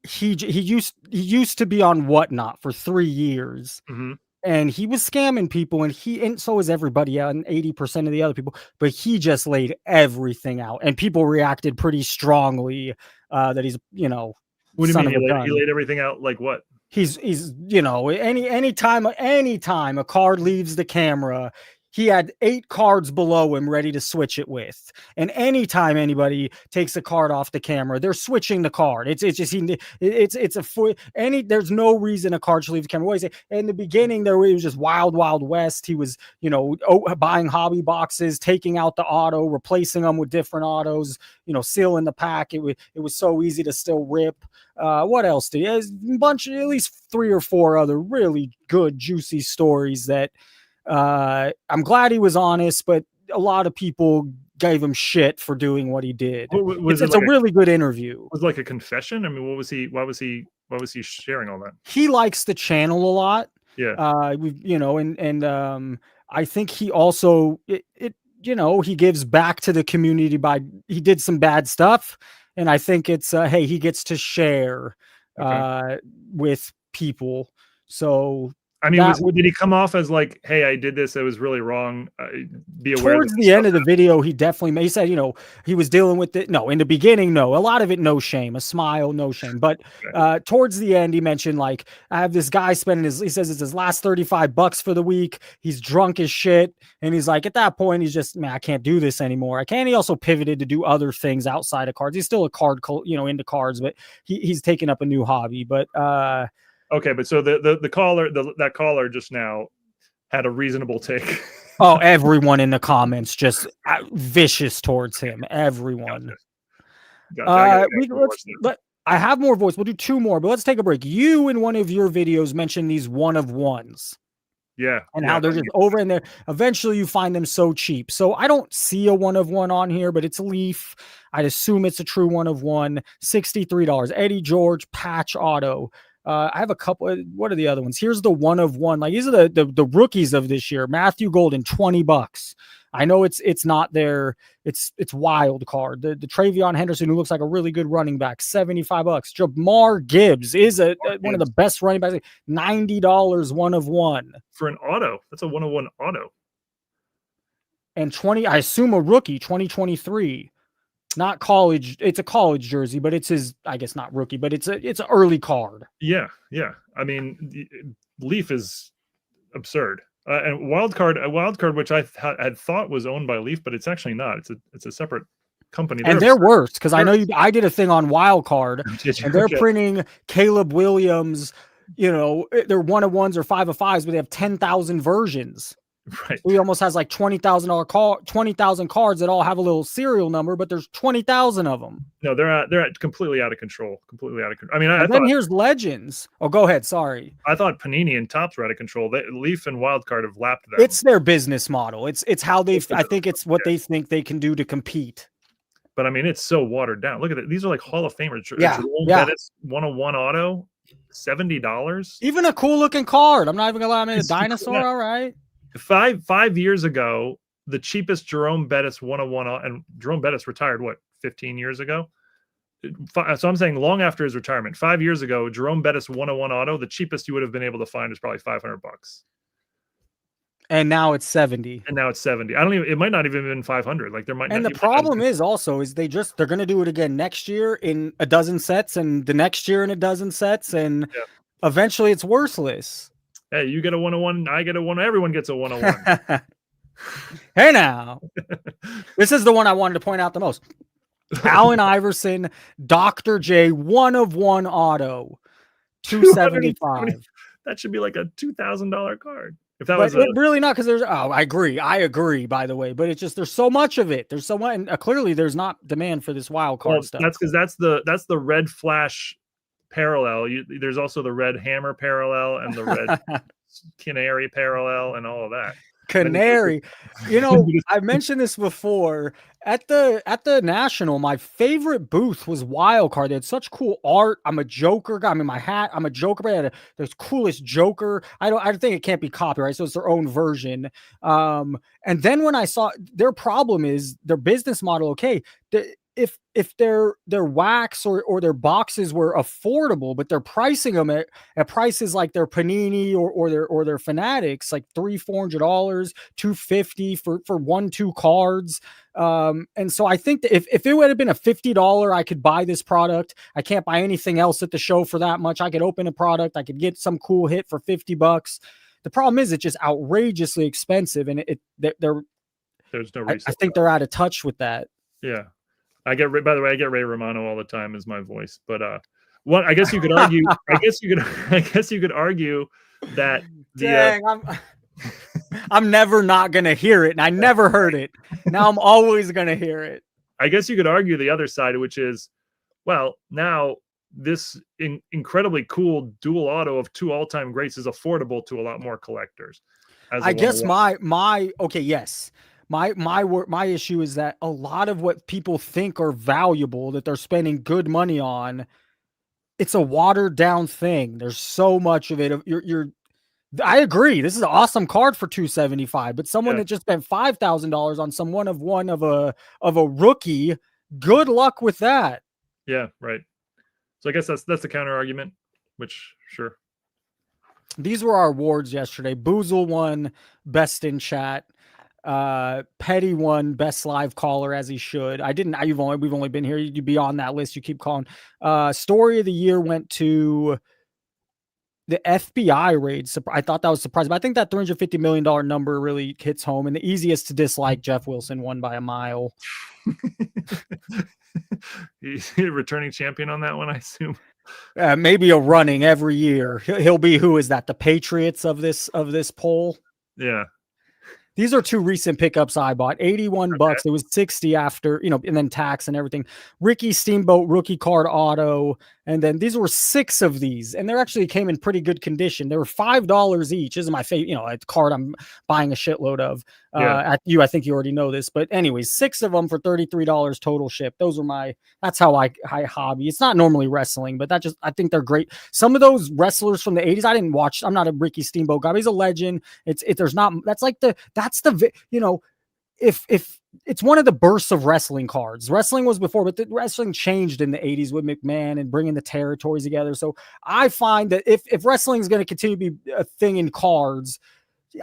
He used to be on Whatnot for 3 years. Mm-hmm. And he was scamming people, and so was everybody, and 80% of the other people. But he just laid everything out, and people reacted pretty strongly that he's, What do you mean? He laid everything out like what? He's anytime a card leaves the camera, he had 8 cards below him ready to switch it with. And anytime anybody takes a card off the camera, they're switching the card. There's no reason a card should leave the camera. What in the beginning, it was just wild west. He was, buying hobby boxes, taking out the auto, replacing them with different autos, sealing the pack. It was so easy to still rip. What else did he? At least 3 or 4 other really good, juicy stories that I'm glad he was honest, but a lot of people gave him shit for doing what he did. It's a really good interview. Was it like a confession? I mean, why was he sharing all that? He likes the channel a lot. Yeah. I think he also he gives back to the community he did some bad stuff, and I think it's hey, he gets to share with people. So I mean, did he come off as like, hey, I did this, it was really wrong, be aware? Towards the end of the video, he said, he was dealing with it. No, in the beginning, no. A lot of it, no shame. A smile, no shame. But towards the end, he mentioned, like, I have this guy spending he says it's his last $35 for the week. He's drunk as shit. And he's like, at that point, he's just, man, I can't do this anymore. I can't. He also pivoted to do other things outside of cards. He's still a card, into cards, but he's taken up a new hobby. But, okay, but so the caller, that caller just now had a reasonable take. Oh, everyone in the comments just vicious towards him. Everyone. Gotcha. I have more voice. We'll do 2 more, but let's take a break. You in one of your videos mentioned these 1-of-1s. Yeah. And how they're just over in there. Eventually you find them so cheap. So I don't see a 1-of-1 on here, but it's a Leaf. I'd assume it's a true 1-of-1. $63. Eddie George patch auto. I have a couple. What are the other ones? Here's the 1-of-1. Like, these are the rookies of this year. Matthew Golden, $20. I know it's not their. It's wild card. The Travion Henderson, who looks like a really good running back, $75. Jamar Gibbs is one of the best running backs. $90 1-of-1 for an auto. That's a 1-of-1 auto. And 20. I assume a rookie, 2023. Not college. It's a college jersey, but it's his, I guess not rookie, but it's an early card. Yeah. I mean, Leaf is absurd. And wild card, which I had thought was owned by Leaf, but it's actually not. It's a separate company. They're worse, because I know I did a thing on wild card, and they're printing Caleb Williams. They're 1-of-1s or 5-of-5s, but they have 10,000 versions. Right. He almost has like 20,000 cards that all have a little serial number, but there's 20,000 of them. No, they're completely out of control. I mean, then here's Legends. Oh, go ahead. Sorry. I thought Panini and Topps were out of control. Leaf and Wildcard have lapped them. It's their business model. It's how they. I think it's what they think they can do to compete. But I mean, it's so watered down. Look at it. These are like Hall of Famers. Yeah. Bettis, 1-of-1 auto, $70. Even a cool looking card. I'm not even gonna lie. I mean, a dinosaur. Cool. All right. 5 years ago, the cheapest Jerome Bettis 1-of-1, and Jerome Bettis retired 15 years ago. So I'm saying long after his retirement, 5 years ago, Jerome Bettis 1-of-1 auto, the cheapest you would have been able to find is probably $500. And now it's 70. I don't even. It might not even have been 500. Like there might. And the problem is they're going to do it again next year in a dozen sets, and the next year in a dozen sets, and eventually it's worthless. Hey, you get a 1-of-1, I get a 1. Everyone gets a 1-of-1. Hey now, this is the one I wanted to point out the most. Allen Iverson, Dr. J, 1-of-1 auto, $275. That should be like a $2,000 card. If that but was really not, because I agree, by the way, but it's just there's so much of it. There's so much, and clearly there's not demand for this wild card stuff. That's because that's the red flash parallel. There's also the red hammer parallel and the red canary parallel and all of that. Canary. I've mentioned this before. At the National, my favorite booth was Wild Card. They had such cool art. I'm a Joker guy. I'm in my hat. I'm a Joker. They had the coolest Joker. I think it can't be copyright, so it's their own version. And then when I saw their problem is their business model, okay, if their wax or their boxes were affordable, but they're pricing them at prices like their Panini or their Fanatics, like $300-$400, $250 for 1-2 cards. And so I think that if it would have been a $50, I could buy this product. I can't buy anything else at the show for that much. I could open a product. I could get some cool hit for $50. The problem is it's just outrageously expensive, and there's no reason. I think they're out of touch with that. Yeah. By the way, I get Ray Romano all the time as my voice, but I guess you could argue. I guess you could argue that Dang, I'm never not gonna hear it, and I never heard it. Now I'm always gonna hear it. I guess you could argue the other side, which is, well, now this incredibly cool dual auto of 2 all-time greats is affordable to a lot more collectors. I guess my issue is that a lot of what people think are valuable that they're spending good money on, it's a watered down thing. There's so much of it. I agree. This is an awesome card for $275, but someone that just spent $5,000 on one of a rookie, good luck with that. Yeah, right. So I guess that's the counter argument, which sure. These were our awards yesterday. Boozle won best in chat. Petty won best live caller, as he should. We've only been here. You'd be on that list. You keep calling. Story of the year went to the FBI raid. I thought that was surprising, but I think that $350 million number really hits home. And the easiest to dislike, Jeff Wilson won by a mile. He's a returning champion on that one, I assume. Maybe a running every year. He'll be, who is that? The Patriots of this poll. Yeah. These are 2 recent pickups I bought. $81. It was $60 after, and then tax and everything. Ricky Steamboat rookie card auto. And then these were 6 of these, and they actually came in pretty good condition. They were $5 each. This is my favorite, a card I'm buying a shitload of. I think you already know this, but anyways, 6 of them for $33 total ship. That's how I hobby. It's not normally wrestling, but I think they're great. Some of those wrestlers from the 80s, I didn't watch. I'm not a Ricky Steamboat guy. He's a legend. If it's one of the bursts of wrestling cards. Wrestling was before, but the wrestling changed in the 80s with McMahon and bringing the territories together. So I find that if wrestling is going to continue to be a thing in cards,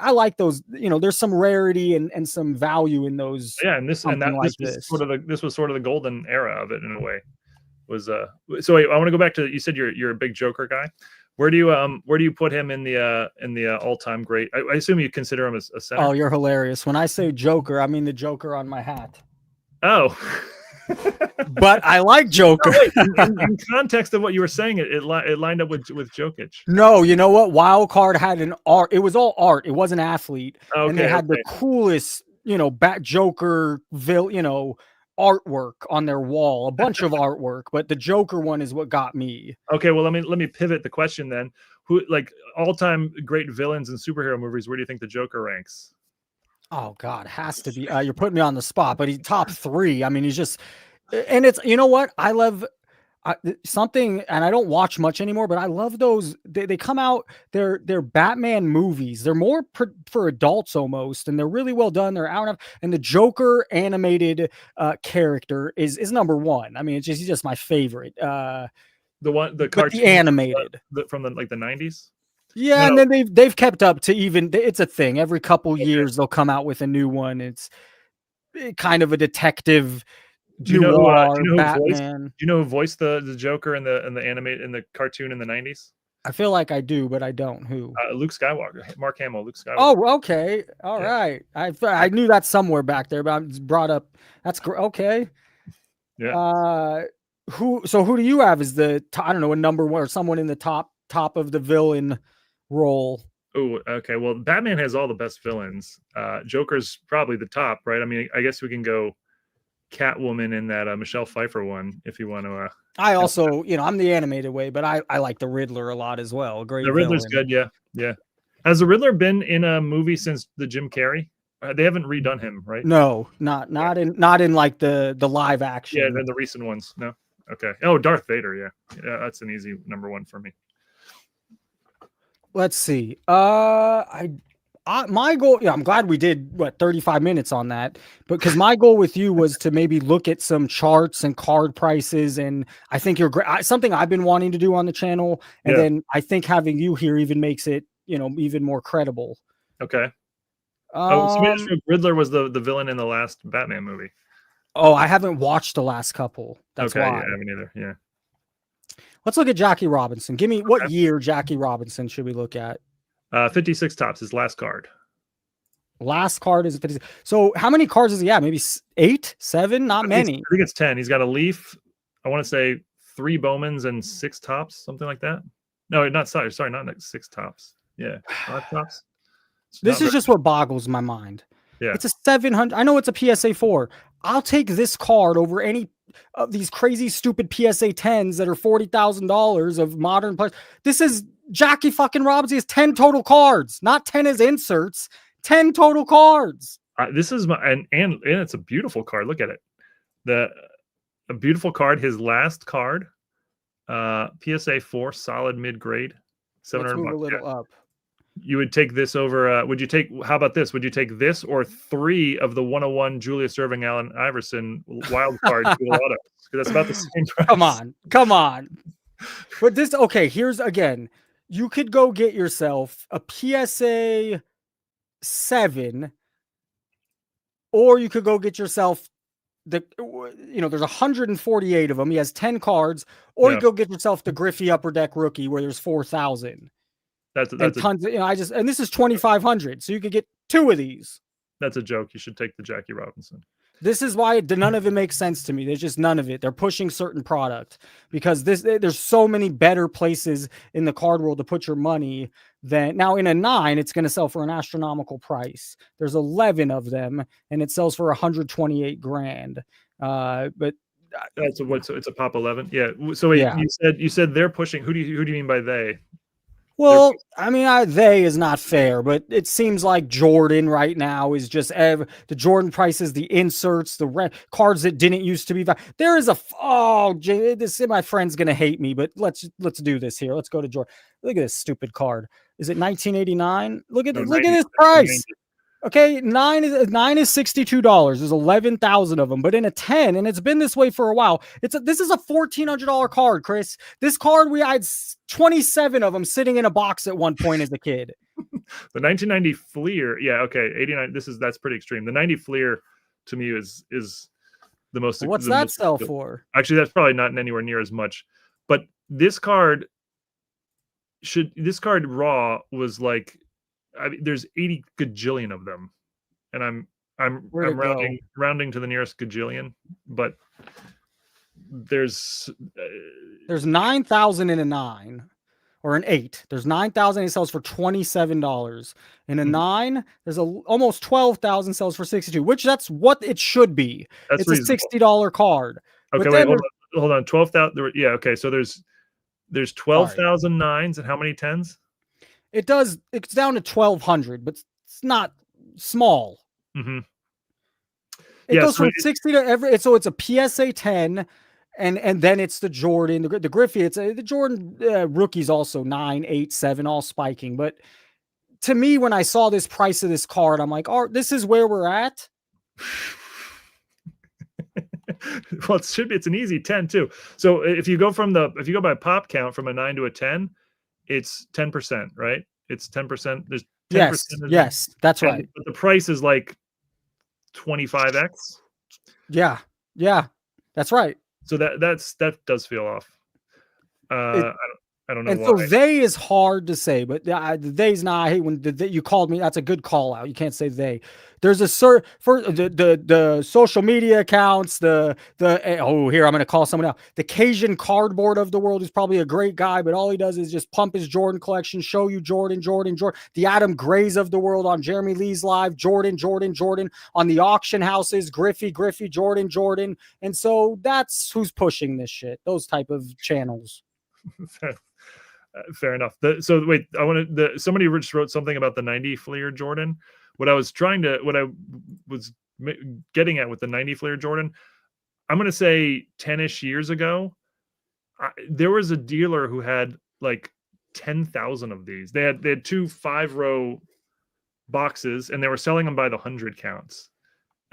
I like those. There's some rarity and some value in those. Yeah, this was sort of the golden era of it in a way. So I want to go back to, you said you're a big Joker guy. Where do you put him in the all-time great? I assume you consider him as a center. Oh, you're hilarious. When I say Joker, I mean the Joker on my hat. Oh. But I like Joker. In context of what you were saying, it lined up with Jokic. No, you know what? Wild Card had an art. It was all art. It wasn't athlete. Okay, and they had the coolest, Joker, artwork on their wall, a bunch of artwork, but the Joker one is what got me. Okay, well, let me pivot the question then. Who, like, all-time great villains in superhero movies, where do you think the Joker ranks? Oh God, has to be. You're putting me on the spot, but he's top 3. I mean, he's just, and it's, what I love. Something, and I don't watch much anymore, but I love those. They come out. They're Batman movies. They're more for adults almost, and they're really well done. They're out of, and the Joker animated character is number 1. I mean, he's just my favorite. The cartoon, the animated from the 90s. Yeah, no. And then they've kept up to even. It's a thing. Every couple years they'll come out with a new one. It's kind of a detective. Do you know who voiced the Joker in the cartoon in the 90s? I feel like I do, but I don't. Who? Luke Skywalker, Mark Hamill, Luke Skywalker. Oh, okay, all right. I knew that somewhere back there, but I'm brought up. That's okay. Yeah. Who do you have as a number 1 or someone in the top of the villain role? Oh, okay. Well, Batman has all the best villains. Joker's probably the top, right? I mean, I guess we can go Catwoman in that Michelle Pfeiffer one if you want to. I also, I'm the animated way, but I like the Riddler a lot as well. Great. The Riddler's good, yeah. Has the Riddler been in a movie since the Jim Carrey? They haven't redone him, right? No, not in like the live action. Yeah, the recent ones. No. Okay. Oh, Darth Vader. Yeah, that's an easy number 1 for me. Let's see. My goal, I'm glad we did 35 minutes on that, because my goal with you was to maybe look at some charts and card prices, and I think you're great. Something I've been wanting to do on the channel, and then I think having you here even makes it, even more credible. Okay. So Riddler was the villain in the last Batman movie. Oh, I haven't watched the last couple. That's why. Yeah, I haven't either. Yeah. Let's look at Jackie Robinson. Give me what year Jackie Robinson should we look at? 56 tops, his last card. Last card is 56. So how many cards does he have? Maybe 8, 7? Not many. I think it's 10. He's got a leaf. I want to say 3 Bowmans and 6 tops, something like that. No, not sorry, not 6 tops. Yeah, 5 tops. This is just what boggles my mind. Yeah, it's a 700. I know it's a PSA 4. I'll take this card over any of these crazy, stupid PSA 10s that are $40,000 of modern players. This is Jackie fucking Robinson has 10 total cards, not 10 as inserts. 10 total cards. This is my and it's a beautiful card. Look at it. A beautiful card. His last card, PSA 4, solid mid grade, $700. Let's move a little up. You would take this over. Would you take? How about this? Would you take this or 3 of the 101 Julius Erving, Allen Iverson wild card dual autos? Because that's about the same price. Come on. But this, okay. Here's again. You could go get yourself a PSA 7, or you could go get yourself there's 148 of them. He has 10 cards, or you go get yourself the Griffey Upper Deck rookie where there's 4,000. That's tons. And this is 2,500, so you could get 2 of these. That's a joke. You should take the Jackie Robinson. This is why none of it makes sense to me. There's just none of it. They're pushing certain product because there's so many better places in the card world to put your money than now. In a 9, it's going to sell for an astronomical price. There's 11 of them, and it sells for $128,000. But that's it's a pop 11. Yeah. So wait, you said they're pushing. Who do you mean by they? Well, I mean, they is not fair, but it seems like Jordan right now is just the Jordan prices, the inserts, the cards that didn't used to be. There is my friend's gonna hate me, but let's do this here. Let's go to Jordan. Look at this stupid card. Is it 1989? Look at this price. Okay, 9 is $62. There's 11,000 of them, but in a 10, and it's been this way for a while. This is a $1,400 card, Chris. This card I had 27 of them sitting in a box at one point as a kid. The 1990 Fleer, yeah, okay, 89. That's pretty extreme. The 90 Fleer to me is the most. What's that sell for? Actually, that's probably not anywhere near as much. But this card raw was like. I mean, there's 80 gajillion of them, and I'm rounding to the nearest gajillion, but there's 9,000 in a 9 or an 8. There's 9,000. It sells for $27. In a 9, there's almost 12,000 sells for 62, which that's what it should be. It's reasonable. A $60 card. Okay, wait, hold on. 12,000. Yeah, okay. So there's 12,000 9s and how many 10s? It's down to 1,200, but it's not small. Mm-hmm. It goes from 60 to every. So it's a PSA 10, and then it's the Jordan, the Griffey. It's the Jordan rookies also 9, 8, 7, all spiking. But to me, when I saw this price of this card, I'm like, oh, this is where we're at. Well, it should be. It's an easy 10 too. So if you go by pop count from a 9 to a 10. It's 10%, right? It's 10%. There's 10%. Yes, that's right. But the price is like 25x. Yeah, that's right. So that does feel off. I don't know. And why. so they is hard to say, but they's not. I hate when you called me. That's a good call out. You can't say they. There's a for the social media accounts. Here I'm going to call someone out. The Cajun Cardboard of the world is probably a great guy, but all he does is just pump his Jordan collection, show you Jordan. The Adam Grays of the world on Jeremy Lee's live, Jordan on the auction houses, Griffey, Jordan, and so that's who's pushing this shit. Those type of channels. Fair enough. So wait, somebody just wrote something about the 90 Fleer Jordan. What I was getting at with the 90 Fleer Jordan, I'm going to say 10-ish years ago, there was a dealer who had like 10,000 of these. They had 2 5-row boxes, and they were selling them by the 100 counts.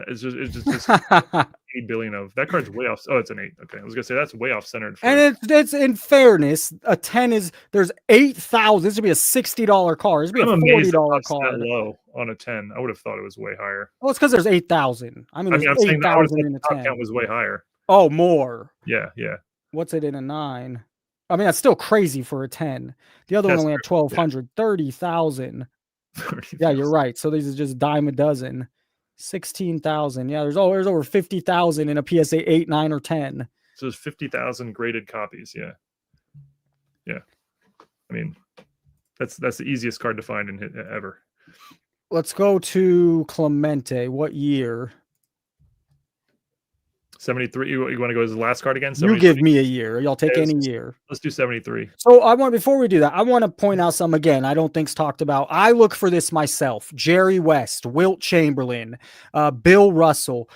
It's just 8 billion of that card's way off. Oh, it's an 8. Okay, I was gonna say that's way off centered. And it's in fairness, a 10 there's 8,000. This would be a $60 card. This would be a $40 card. That low on a 10. I would have thought it was way higher. Well, it's because there's 8,000. I mean, there's 8,000 in a 10. Count was way higher. Oh, more. Yeah. What's it in a 9? I mean, that's still crazy for a 10. The other one That's only had true, 1,200, 30,000. Yeah, you're right. So these are just dime a dozen. 16,000. Yeah, there's over 50,000 in a PSA 8, 9, or 10. So there's 50,000 graded copies. Yeah. Yeah. I mean, that's the easiest card to find in ever. Let's go to Clemente. What year? 73. You want to go as the last card again? You give me a year. Y'all take Yeah, any year. Let's do 73. So before we do that, I want to point out some again. I don't think's talked about. I look for this myself. Jerry West, Wilt Chamberlain, Bill Russell.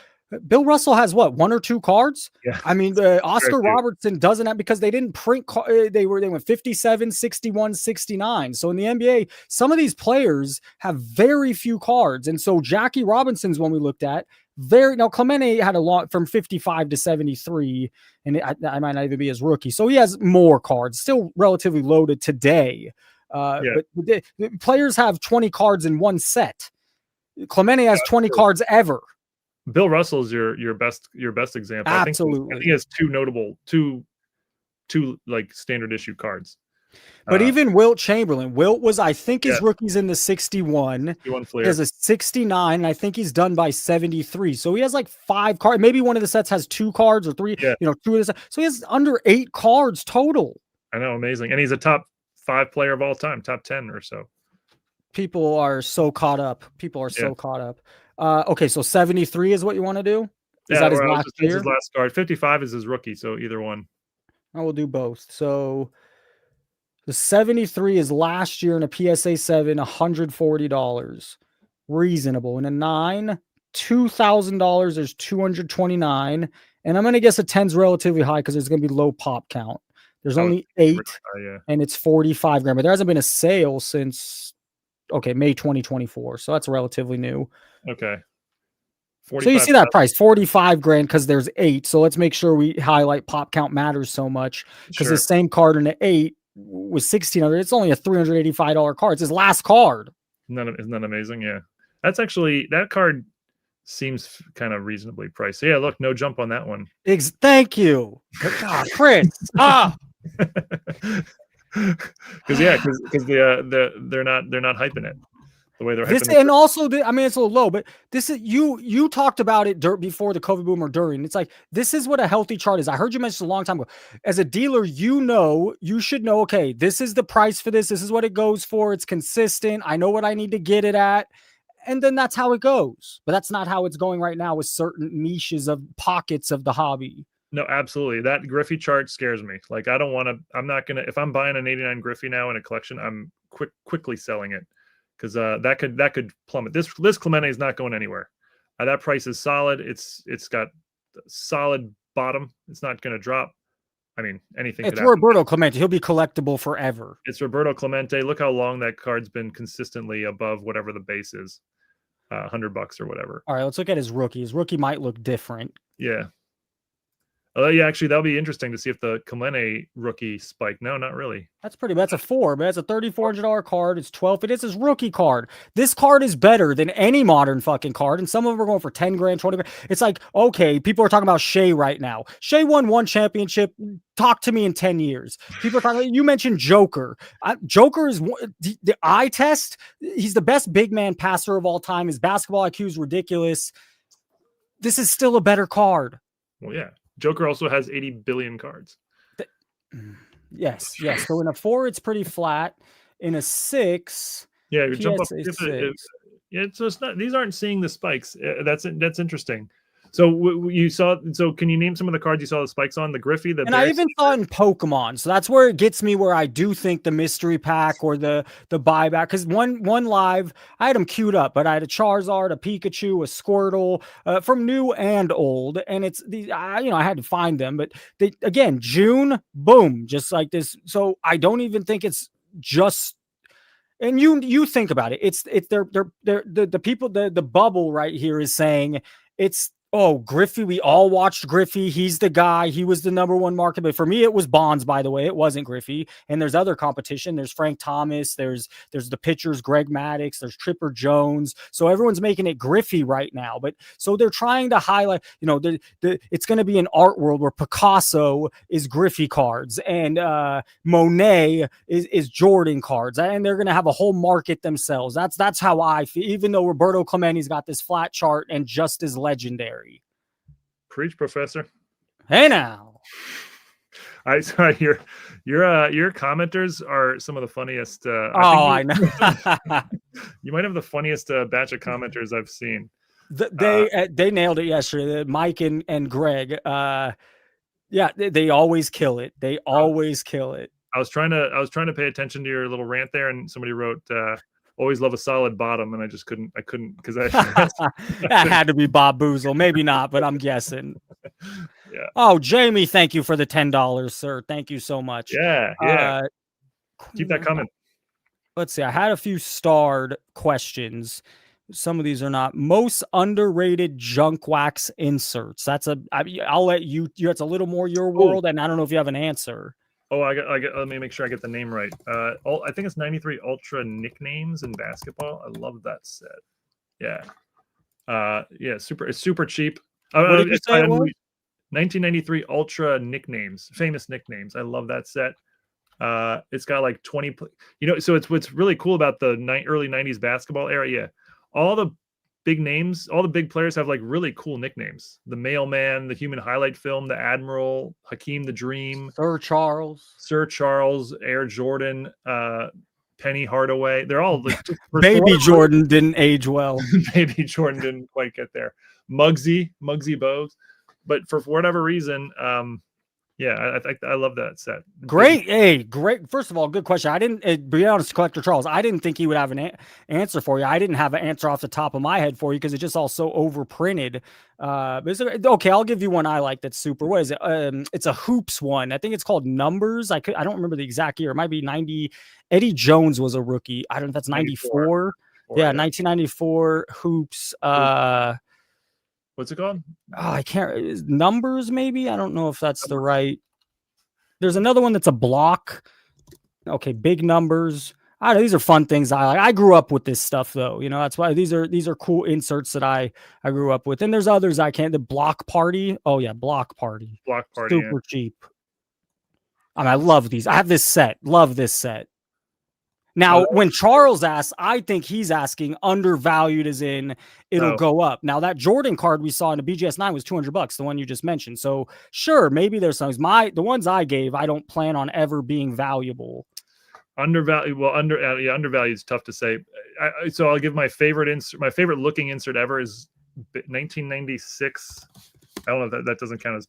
Bill Russell has what, 1 or 2 cards? Yeah. I mean, Oscar Robertson doesn't have, because they didn't print. They went 57, 61, 69. So in the NBA, some of these players have very few cards, and so Jackie Robinson's one we looked at. Now Clemente had a lot from 55 to 73, and I might not even be his rookie, so he has more cards. Still relatively loaded today. But the players have 20 cards in one set. Clemente has 20 cards ever. Bill Russell's your best example. Absolutely. I think he has two like standard issue cards. But even Wilt Chamberlain, was, I think his rookie's in the 61. He has a 69, and I think he's done by 73. So he has like 5 cards. Maybe one of the sets has 2 cards or 3, 2 of the sets. So he has under 8 cards total. I know, amazing. And he's a top 5 player of all time, top 10 or so. People are so caught up. Okay, so 73 is what you want to do? Is that his last year? His last card. 55 is his rookie, so either one. I will do both. So the 73 is last year in a PSA 7, $140. Reasonable. In a 9, $2,000, there's 229. And I'm going to guess a 10's relatively high because there's going to be low pop count. There's only 8, and it's 45 grand. But there hasn't been a sale since, May 2024. So that's relatively new. Okay. So you see that price, 45 grand, because there's 8. So let's make sure we highlight pop count matters so much, because the same card in an 8 was $1,600. It's only a $385 card. It's his last card. Isn't that amazing? Yeah. That's actually, that card seems kind of reasonably priced. So yeah, look, no jump on that one. Thank you. God, Chris. Because they're not hyping it the way they're hyping it. And also, I mean, it's a little low, but this is you talked about it before the COVID boom or during. It's like, this is what a healthy chart is. I heard you mention a long time ago. As a dealer, you should know, okay, this is the price for this. This is what it goes for. It's consistent. I know what I need to get it at. And then that's how it goes. But that's not how it's going right now with certain niches of pockets of the hobby. No, absolutely. That Griffey chart scares me. Like, I'm not going to, if I'm buying an 89 Griffey now in a collection, I'm quickly selling it. Because that could plummet. This Clemente is not going anywhere. That price is solid. It's got solid bottom. It's not going to drop. I mean, anything. It's Roberto Clemente. He'll be collectible forever. It's Roberto Clemente. Look how long that card's been consistently above whatever the base is, $100 or whatever. All right, let's look at his rookie. His rookie might look different. Yeah. Yeah, actually, that'll be interesting to see if the Clemente rookie spike. No, not really. That's a 4, but that's a $3,400 card. It's 12. It is his rookie card. This card is better than any modern fucking card, and some of them are going for 10 grand, 20 grand. It's like, okay, people are talking about Shea right now. Shea won 1 championship. Talk to me in 10 years. People are talking. You mentioned Joker. Joker is the eye test. He's the best big man passer of all time. His basketball IQ is ridiculous. This is still a better card. Well, yeah. Joker also has 80 billion cards. Yes. So in a 4, it's pretty flat. In a 6, yeah, you jump up. So it's not. These aren't seeing the spikes. That's interesting. So you saw. So can you name some of the cards you saw the spikes on? The Griffey, I even saw it in Pokemon. So that's where it gets me. Where I do think the mystery pack or the buyback, because one live, I had them queued up, but I had a Charizard, a Pikachu, a Squirtle, from new and old, and it's the I had to find them, but again, June, boom, just like this. So I don't even think it's just. And you think about it. It's the people, the bubble right here is saying it's. Oh, Griffey. We all watched Griffey. He's the guy. He was the number one market. But for me, it was Bonds, by the way. It wasn't Griffey. And there's other competition. There's Frank Thomas. There's the pitchers, Greg Maddux. There's Tripper Jones. So everyone's making it Griffey right now. But so they're trying to highlight, it's going to be an art world where Picasso is Griffey cards and Monet is Jordan cards. And they're going to have a whole market themselves. That's how I feel. Even though Roberto Clemente's got this flat chart and just as legendary. Preach, Professor. Hey now. I saw your commenters are some of the funniest. I know. You might have the funniest batch of commenters I've seen. They nailed it yesterday. Mike and Greg. They always kill it. They always kill it. I was trying to pay attention to your little rant there, and somebody wrote, "Always love a solid bottom," and I just couldn't because that had to be Bob Boozle. Maybe not, but I'm guessing. Yeah. Oh, Jamie, thank you for the $10, sir. Thank you so much. Yeah. Keep that coming. Let's see. I had a few starred questions. Some of these are not. Most underrated junk wax inserts. I'll let you. That's a little more your world, and I don't know if you have an answer. Oh, I got. Let me make sure I get the name right. I think it's 93 Ultra Nicknames in basketball. I love that set. Yeah. It's super cheap. What did you say it was? 1993 Ultra Nicknames, famous nicknames. I love that set. It's got like 20. So it's what's really cool about the early 90s basketball era. Yeah, all the big names, all the big players have like really cool nicknames. The Mailman, the Human Highlight Film, the Admiral, Hakeem the Dream, Sir Charles, Air Jordan, Penny Hardaway. They're all like, Baby Jordan didn't age well. Baby Jordan didn't quite get there. Muggsy Bogues. But for whatever reason, I love that set. Great. First of all, good question. I didn't, be honest, Collector Charles, I didn't think he would have an answer for you. I didn't have an answer off the top of my head for you because it's just all so overprinted. Okay, I'll give you one I like that's super. What is it? It's a hoops one. I think it's called Numbers. I don't remember the exact year. It might be 90. Eddie Jones was a rookie. I don't know if that's 94. Yeah, 1994 hoops. What's it called? Oh, I can't. Numbers, maybe? I don't know if that's the right. There's another one that's a block. Okay, big numbers. I don't know, these are fun things I like. I grew up with this stuff, though. That's why these are cool inserts that I grew up with. And there's others I can't. The Block Party. Oh, yeah, Block Party. Super cheap. I love these. I have this set. Love this set. Now, when Charles asks, I think he's asking undervalued as in it'll go up. Now, that Jordan card we saw in the BGS 9 was $200, the one you just mentioned. So, sure, maybe there's some. The ones I gave, I don't plan on ever being valuable. Undervalued. Well, undervalued is tough to say. So I'll give my favorite insert. My favorite looking insert ever is 1996. I don't know if that doesn't count as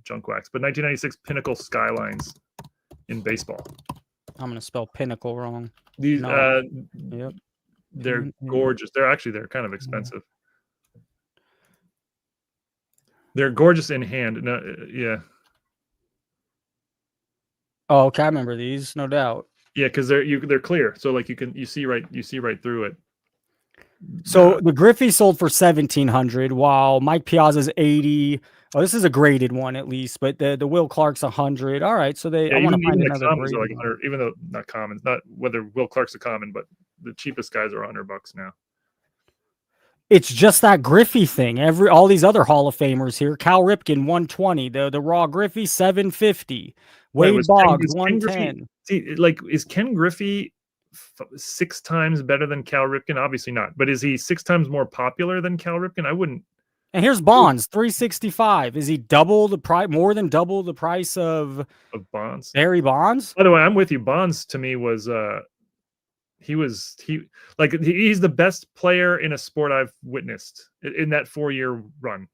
junk wax, but 1996 Pinnacle Skylines in baseball. I'm gonna spell Pinnacle wrong. These, Yep. They're gorgeous. They're kind of expensive. They're gorgeous in hand. No, yeah. Oh, okay. I remember these, no doubt. Yeah, because they're clear, so like you see right through it. So the Griffey sold for $1,700, while Mike Piazza's $80. Oh, this is a graded one at least, but the Will Clark's $100. All right, so I want to find another commons are like 100, even though not common, not whether Will Clark's a common, but the cheapest guys are $100 now. It's just that Griffey thing. All these other Hall of Famers here. Cal Ripken $120. The raw Griffey $750. Wade Boggs $110. Is Ken Griffey 6 times better than Cal Ripken? Obviously not. But is he 6 times more popular than Cal Ripken? I wouldn't. And here's Bonds, $365. Is he double the price, more than double the price of Bonds? Barry Bonds? By the way, I'm with you. Bonds to me was he's the best player in a sport I've witnessed in that 4-year run.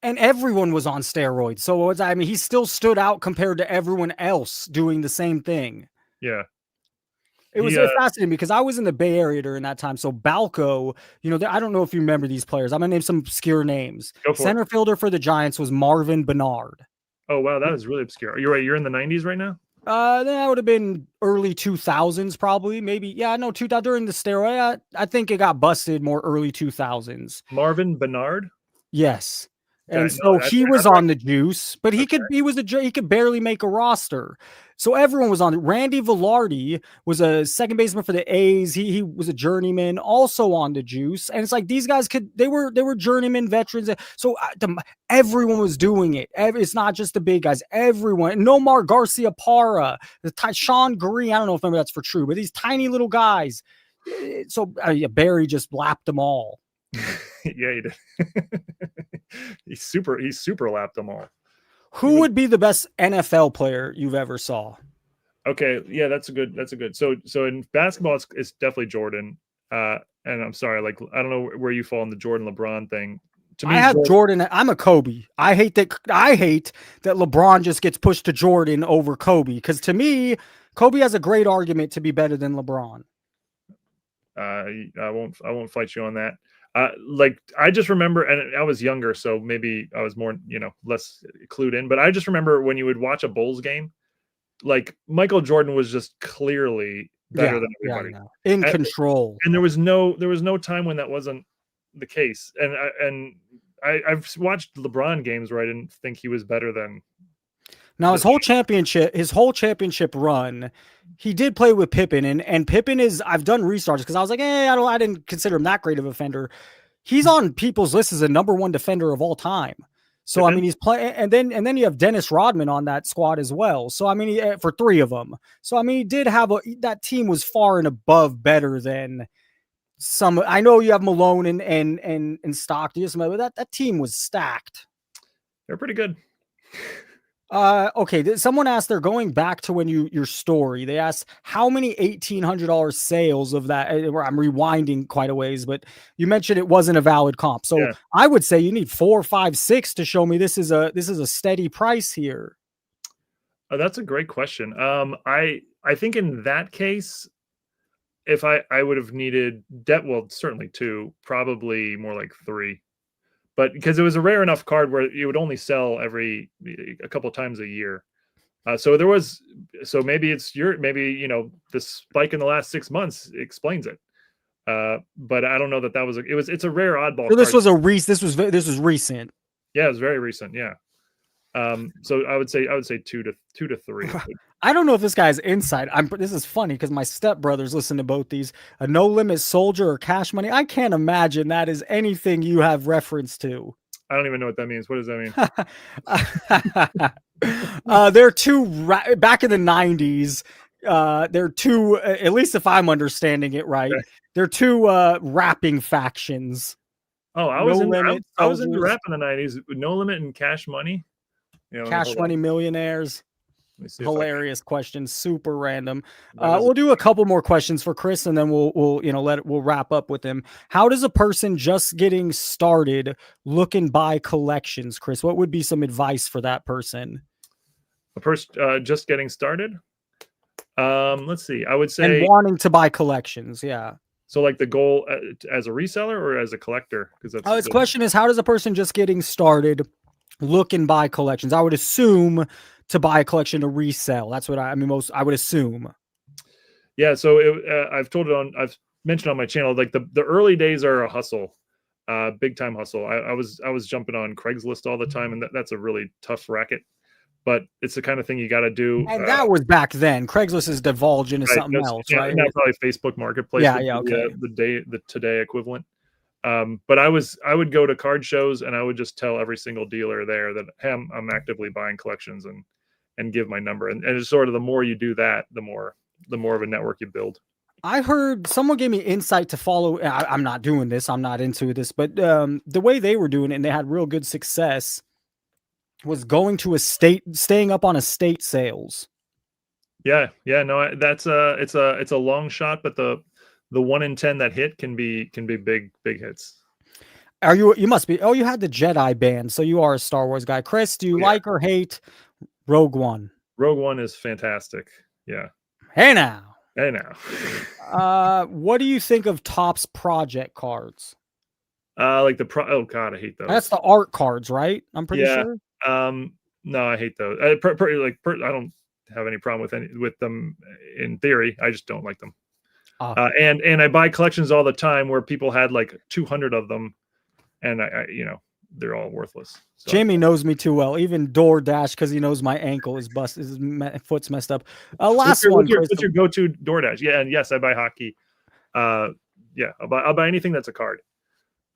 And everyone was on steroids. So he still stood out compared to everyone else doing the same thing. Yeah. It was fascinating because I was in the Bay Area during that time. So Balco, I don't know if you remember these players. I'm going to name some obscure names. Center fielder for the Giants was Marvin Bernard. Oh, wow. That is really obscure. You're right. You're in the 90s right now? That would have been early 2000s probably. Maybe. Yeah, no, 2000 during the steroid. I think it got busted more early 2000s. Marvin Bernard? Yes. And so he was on the juice, but he could barely make a roster. So everyone was on it. Randy Velarde was a second baseman for the A's. He was a journeyman, also on the juice. And it's like these guys they were journeyman veterans. So everyone was doing it. It's not just the big guys. Everyone. Nomar Garcia Parra, Sean Green. I don't know if that's for true, but these tiny little guys. So Barry just lapped them all. Yeah, he did. He super lapped them all. Who would be the best NFL player you've ever saw? Okay, yeah, that's a good. So in basketball, it's definitely Jordan. And I'm sorry, like I don't know where you fall in the Jordan LeBron thing. To me, I have Jordan. I'm a Kobe. I hate that LeBron just gets pushed to Jordan over Kobe, because to me, Kobe has a great argument to be better than LeBron. I won't fight you on that. Like I just remember, and I was younger, so maybe I was more, less clued in, but I just remember when you would watch a Bulls game, like Michael Jordan was just clearly better than everybody. In control. And there was no time when that wasn't the case. And I've watched LeBron games where I didn't think he was better than. Now his whole championship run, he did play with Pippen, and Pippen is, I've done restarts because I was like, I didn't consider him that great of a defender. He's on people's list as a number one defender of all time. So Pippen? I mean, he's playing, and then you have Dennis Rodman on that squad as well. So I mean, for three of them. So I mean, he did have that team was far and above better than some. I know you have Malone and Stockton, but that team was stacked. They're pretty good. Okay. Someone asked, they're going back to when your story. They asked how many $1,800 sales of that. I'm rewinding quite a ways, but you mentioned it wasn't a valid comp. So I would say you need 4, 5, 6 to show me this is a steady price here. Oh, that's a great question. I think in that case, if I would have needed certainly 2, probably more like 3. But because it was a rare enough card where it would only sell a couple times a year. So maybe the spike in the last 6 months explains it. But I don't know that was it's a rare oddball. So this card. This was recent. Yeah, it was very recent. Yeah. So I would say 2 to 3. I don't know if this guy's inside. This is funny because my stepbrothers listen to both these. A No Limit Soldier or Cash Money. I can't imagine that is anything you have reference to. I don't even know what that means. What does that mean? They're two back in the 90s. They're two, at least if I'm understanding it right. Okay. They're two rapping factions. Oh, I was into rap in the 90s. No Limit and Cash Money. Cash Money Millionaires. Hilarious question, super random. We'll do a couple more questions for Chris, and then we'll wrap up with him. How does a person just getting started look and buy collections, Chris? What would be some advice for that person? A person just getting started. Let's see. I would say and wanting to buy collections. Yeah. So like the goal as a reseller or as a collector? Because that's his question is, how does a person just getting started look and buy collections? I would assume to buy a collection to resell. That's what I would assume. Yeah. So I've mentioned on my channel, like the early days are a hustle, big time hustle. I was jumping on Craigslist all the time, and that's a really tough racket, but it's the kind of thing you got to do. And that was back then. Craigslist has divulged into something else, right? Now probably Facebook Marketplace. Yeah. Okay. The today equivalent. But I would go to card shows and I would just tell every single dealer there that, hey, I'm actively buying collections and give my number. And it's sort of, the more you do that, the more of a network you build. I heard someone gave me insight to follow. I'm not doing this. I'm not into this, but the way they were doing it and they had real good success was going to staying up on estate sales. Yeah. No, that's it's a long shot, but the 1 in 10 that hit can be big hits. You must be. Oh, you had the Jedi band, so you are a Star Wars guy. Chris, do you like or hate Rogue One? Rogue One is fantastic. Yeah. Hey now. What do you think of Topps project cards? Like oh God, I hate those. That's the art cards, right? I'm pretty sure. No, I hate those. I don't have any problem with them in theory. I just don't like them. And I buy collections all the time where people had like 200 of them, and they're all worthless. So, Jamie knows me too well. Even DoorDash, because he knows my ankle is busted, foot's messed up. Last one. What's your go-to DoorDash? Yeah, and yes, I buy hockey. Yeah, I'll buy anything that's a card.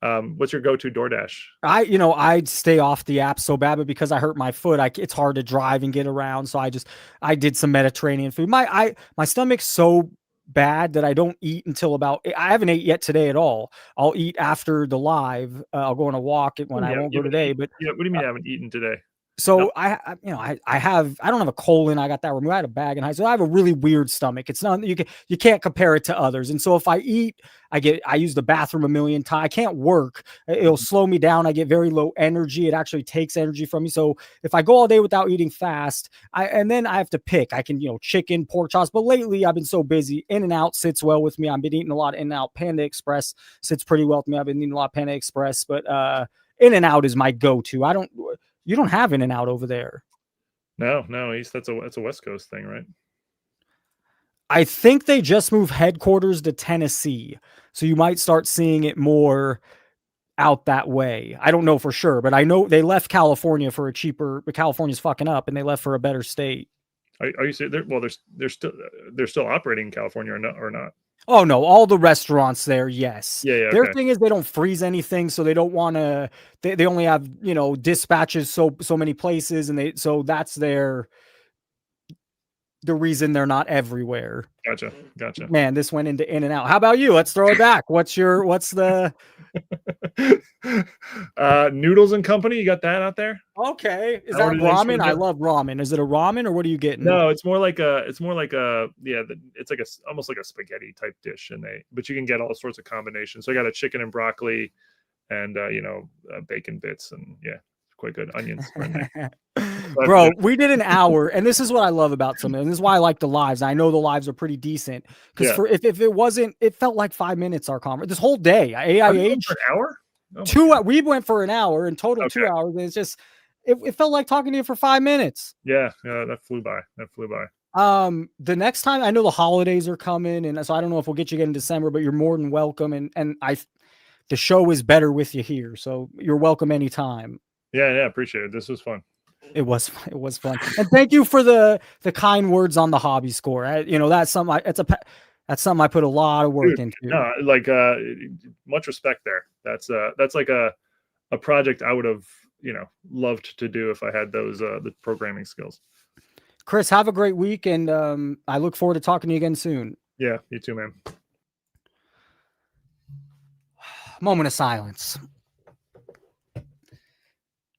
What's your go-to DoorDash? I stay off the app so bad, but because I hurt my foot, it's hard to drive and get around. So I did some Mediterranean food. My stomach's so bad that I don't eat until I haven't ate yet today at all. I'll eat after the live. I'll go on a walk when I won't go today. But what do you mean I haven't eaten today? So no. I don't have a colon. I got that removed. I had a bag in high school. So I have a really weird stomach. It's not, you can't compare it to others. And so if I eat, I use the bathroom a million times. I can't work. It'll slow me down. I get very low energy. It actually takes energy from me. So if I go all day without eating fast, and then I have to pick, I can, chicken, pork chops. But lately I've been so busy. In-N-Out sits well with me. I've been eating a lot of In-N-Out. Panda Express sits pretty well with me. I've been eating a lot of Panda Express, but In-N-Out is my go-to. You don't have In-N-Out over there. No, East. That's a West Coast thing, right? I think they just moved headquarters to Tennessee, so you might start seeing it more out that way. I don't know for sure, but I know they left California for a cheaper. But California's fucking up, and they left for a better state. Are you saying they're still operating in California or not? Oh no, all the restaurants there, yes. Yeah. Their thing is they don't freeze anything, so they don't want to. They only have dispatches so many places, and so that's the reason they're not everywhere. Gotcha. Man, this went into In-N-Out. How about you? Let's throw it back. What's the Noodles and Company? You got that out there? Okay. Is that ramen? I love ramen. Is it a ramen or what are you getting? No, it's more like it's almost like a spaghetti type dish, but you can get all sorts of combinations. So I got a chicken and broccoli and bacon bits and quite good onions. Bro, we did an hour, and this is what I love about something. And this is why I like the lives. I know the lives are pretty decent because if it wasn't, it felt like 5 minutes. Our conference this whole day, AIH for an hour. We went for an hour in total, 2 hours. And it's just it felt like talking to you for 5 minutes. Yeah, that flew by. The next time, I know the holidays are coming, and so I don't know if we'll get you again in December, but you're more than welcome. And the show is better with you here, so you're welcome anytime. Yeah, appreciate it. This was fun. It was fun, and thank you for the kind words on the hobby score. That's something. That's something I put a lot of work into. No, much respect there. That's like a project I would have loved to do if I had those the programming skills. Chris, have a great week, and I look forward to talking to you again soon. Yeah, you too, man. Moment of silence.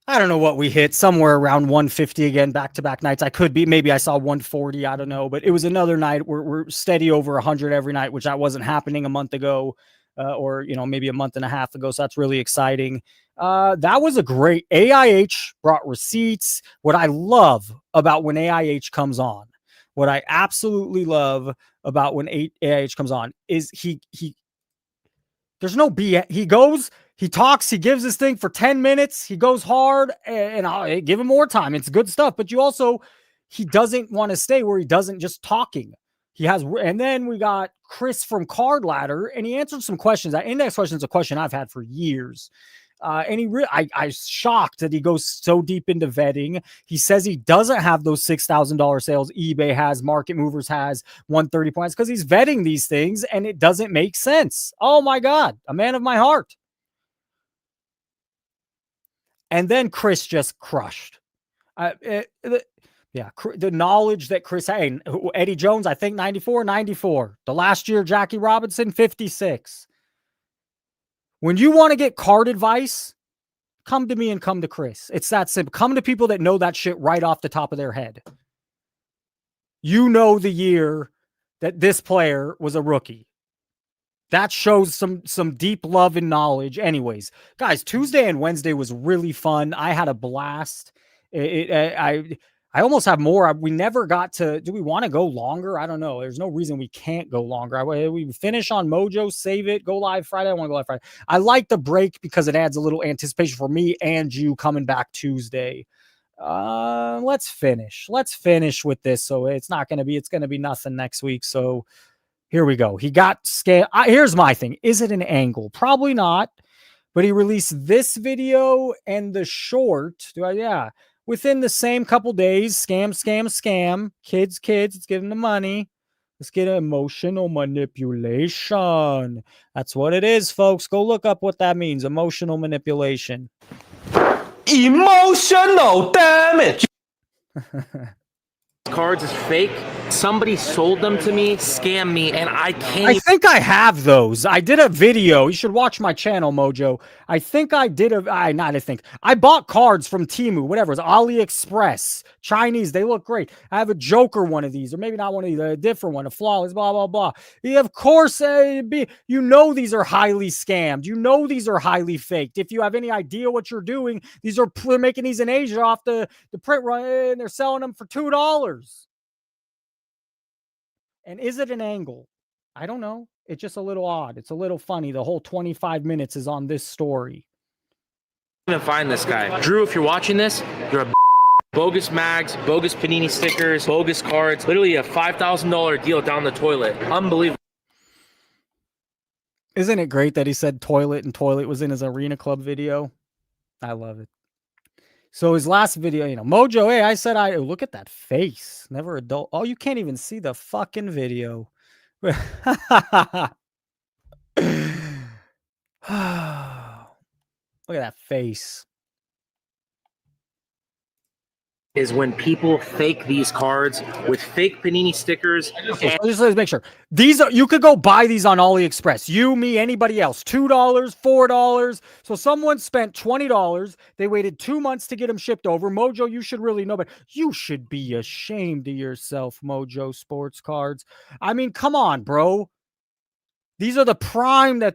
I don't know what we hit, somewhere around 150 again, back-to-back nights. Maybe I saw 140, I don't know, but it was another night. We're steady over 100 every night, which that wasn't happening a month ago, or maybe a month and a half ago. So that's really exciting. That was a great AIH brought receipts. What I love about when AIH comes on, what I absolutely love about when AIH comes on is there's no BS. He talks, he gives this thing for 10 minutes. He goes hard, and I'll give him more time. It's good stuff. But he doesn't want to stay where he doesn't just talking. And then we got Chris from Cardladder, and he answered some questions. That index question is a question I've had for years. And I shocked that he goes so deep into vetting. He says he doesn't have those $6,000 sales eBay has, Market Movers has, 130 points, because he's vetting these things, and it doesn't make sense. Oh, my God. A man of my heart. And then Chris just crushed. The knowledge that Chris had. Eddie Jones, I think 94. The last year, Jackie Robinson, 56. When you want to get card advice, come to me and come to Chris. It's that simple. Come to people that know that shit right off the top of their head. You know the year that this player was a rookie. That shows some deep love and knowledge. Anyways, guys, Tuesday and Wednesday was really fun. I had a blast. I almost have more. We never got to. Do we want to go longer? I don't know. There's no reason we can't go longer. We finish on Mojo, save it, go live Friday. I want to go live Friday. I like the break because it adds a little anticipation for me and you coming back Tuesday. Let's finish. Let's finish with this. So it's going to be nothing next week. So here we go. He got scanned. Here's my thing. Is it an angle? Probably not. But he released this video and the short. Within the same couple days. Scam. Kids. Let's give them the money. Let's get emotional manipulation. That's what it is, folks. Go look up what that means. Emotional manipulation. Emotional damage. Cards is fake. Somebody sold them to me, scammed me, and I can't. I think I have those. I did a video. You should watch my channel, Mojo. I think I did I bought cards from Temu, whatever. It's AliExpress, Chinese. They look great. I have a Joker one of these, or maybe not one of these, a different one, a flawless, blah, blah, blah. Yeah, of course, you know these are highly scammed. You know these are highly faked. If you have any idea what you're doing, they're making these in Asia off the print run, and they're selling them for $2. And is it an angle? I don't know. It's just a little odd. It's a little funny. The whole 25 minutes is on this story. Even find this guy. Drew, if you're watching this, you're a bogus mags, bogus Panini stickers, bogus cards. Literally a $5,000 deal down the toilet. Unbelievable. Isn't it great that he said toilet and toilet was in his Arena Club video? I love it. So his last video, Mojo, hey, I said, look at that face. Never adult. Oh, you can't even see the fucking video. Look at that face. Is when people fake these cards with fake Panini stickers. Okay, so just let's make sure. You could go buy these on AliExpress. You, me, anybody else. $2, $4. So someone spent $20. They waited 2 months to get them shipped over. Mojo, you should really know, but you should be ashamed of yourself, Mojo Sports Cards. I mean, come on, bro. These are the prime and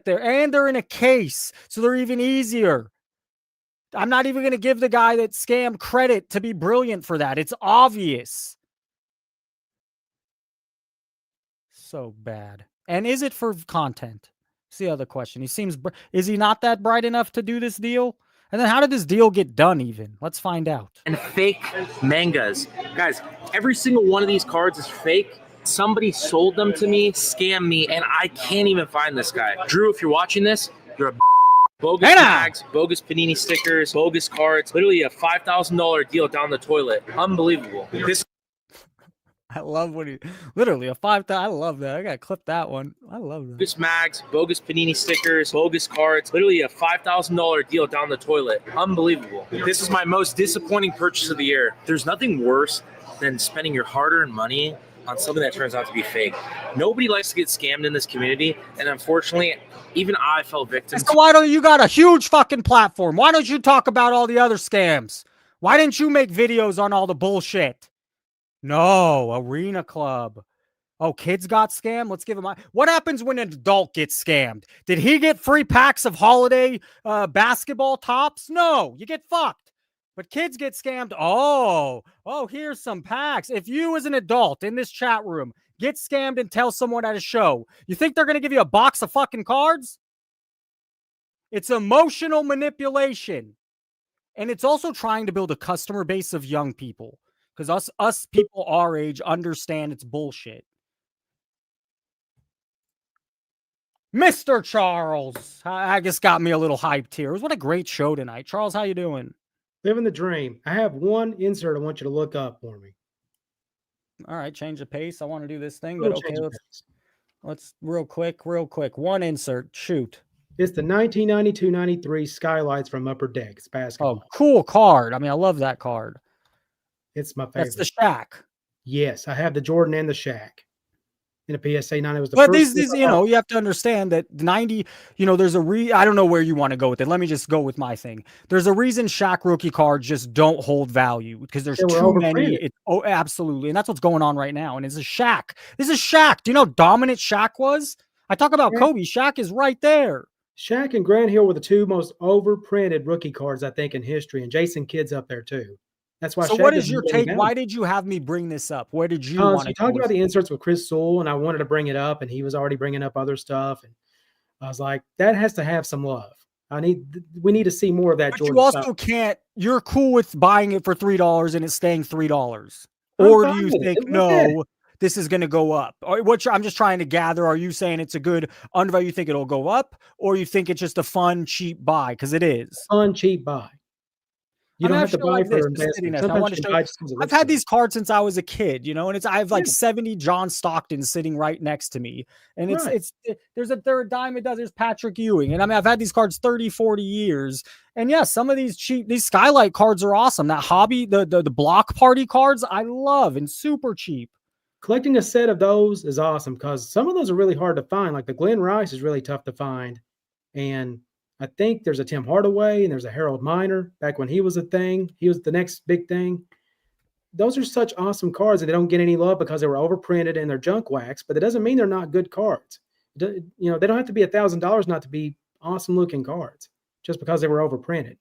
they're in a case, so they're even easier. I'm not even going to give the guy that scammed credit to be brilliant for that. It's obvious. So bad. And is it for content? That's the other question. Is he not that bright enough to do this deal? And then how did this deal get done even? Let's find out. And fake mangas. Guys, every single one of these cards is fake. Somebody sold them to me, scammed me, and I can't even find this guy. Drew, if you're watching this, you're a bogus bags, bogus Panini stickers, bogus cards. Literally a $5,000 deal down the toilet. Unbelievable. I love literally a $5,000. I love that. I gotta clip that one. I love that. Bogus mags, bogus Panini stickers, bogus cards. Literally a $5,000 deal down the toilet. Unbelievable. This is my most disappointing purchase of the year. There's nothing worse than spending your hard-earned money on something that turns out to be fake. Nobody likes to get scammed in this community, and unfortunately, even I fell victim. So why don't you got a huge fucking platform? Why don't you talk about all the other scams? Why didn't you make videos on all the bullshit? No, Arena Club. Oh, kids got scammed? Let's give him what happens when an adult gets scammed? Did he get free packs of holiday basketball tops? No, you get fucked. But kids get scammed. Oh, here's some packs. If you as an adult in this chat room get scammed and tell someone at a show, you think they're going to give you a box of fucking cards? It's emotional manipulation. And it's also trying to build a customer base of young people. Because us people our age understand it's bullshit. Mr. Charles. I just got me a little hyped here. What a great show tonight. Charles, how you doing? Living the dream. I have one insert I want you to look up for me. All right, change the pace. I want to do this thing, but okay, let's real quick. One insert. Shoot. It's the 1992-93 Skylights from Upper Deck. It's basketball. Oh, cool card. I mean, I love that card. It's my favorite. That's the Shaq. Yes, I have the Jordan and the Shaq. In a PSA 9, it was the but first. These, you have to understand that 90, there's I don't know where you want to go with it. Let me just go with my thing. There's a reason Shaq rookie cards just don't hold value because there's too many. Absolutely. And that's what's going on right now. And it's a Shaq. This is Shaq. Do you know how dominant Shaq was? I talk about Kobe. Shaq is right there. Shaq and Grant Hill were the two most overprinted rookie cards, I think, in history. And Jason Kidd's up there, too. That's why. So what is your take? Why did you have me bring this up? Where did you want to talk about the inserts with Chris Sewall, and I wanted to bring it up, and he was already bringing up other stuff, and I was like, that has to have some love. We need to see more of that. But Jordan you also stuff. can't. You're cool with buying it for $3 and it's staying $3, or do you think no? this is going to go up? Or I'm just trying to gather. Are you saying it's a good undervalue? You think it'll go up, or you think it's just a fun, cheap buy? Because it is. Fun, cheap buy. You don't have to buy for investment. Sometimes you buy just because it I've looks had good. these cards since I was a kid, and I have like 70 John Stockton sitting right next to me. And there's a dime a dozen, there's Patrick Ewing. And I mean, I've had these cards 30, 40 years. And yeah, some of these Skylight cards are awesome. That hobby, the block party cards, I love and super cheap. Collecting a set of those is awesome because some of those are really hard to find. Like the Glenn Rice is really tough to find. And I think there's a Tim Hardaway and there's a Harold Miner back when he was a thing. He was the next big thing. Those are such awesome cards and they don't get any love because they were overprinted and they're junk wax, but it doesn't mean they're not good cards. They don't have to be $1,000 not to be awesome looking cards just because they were overprinted.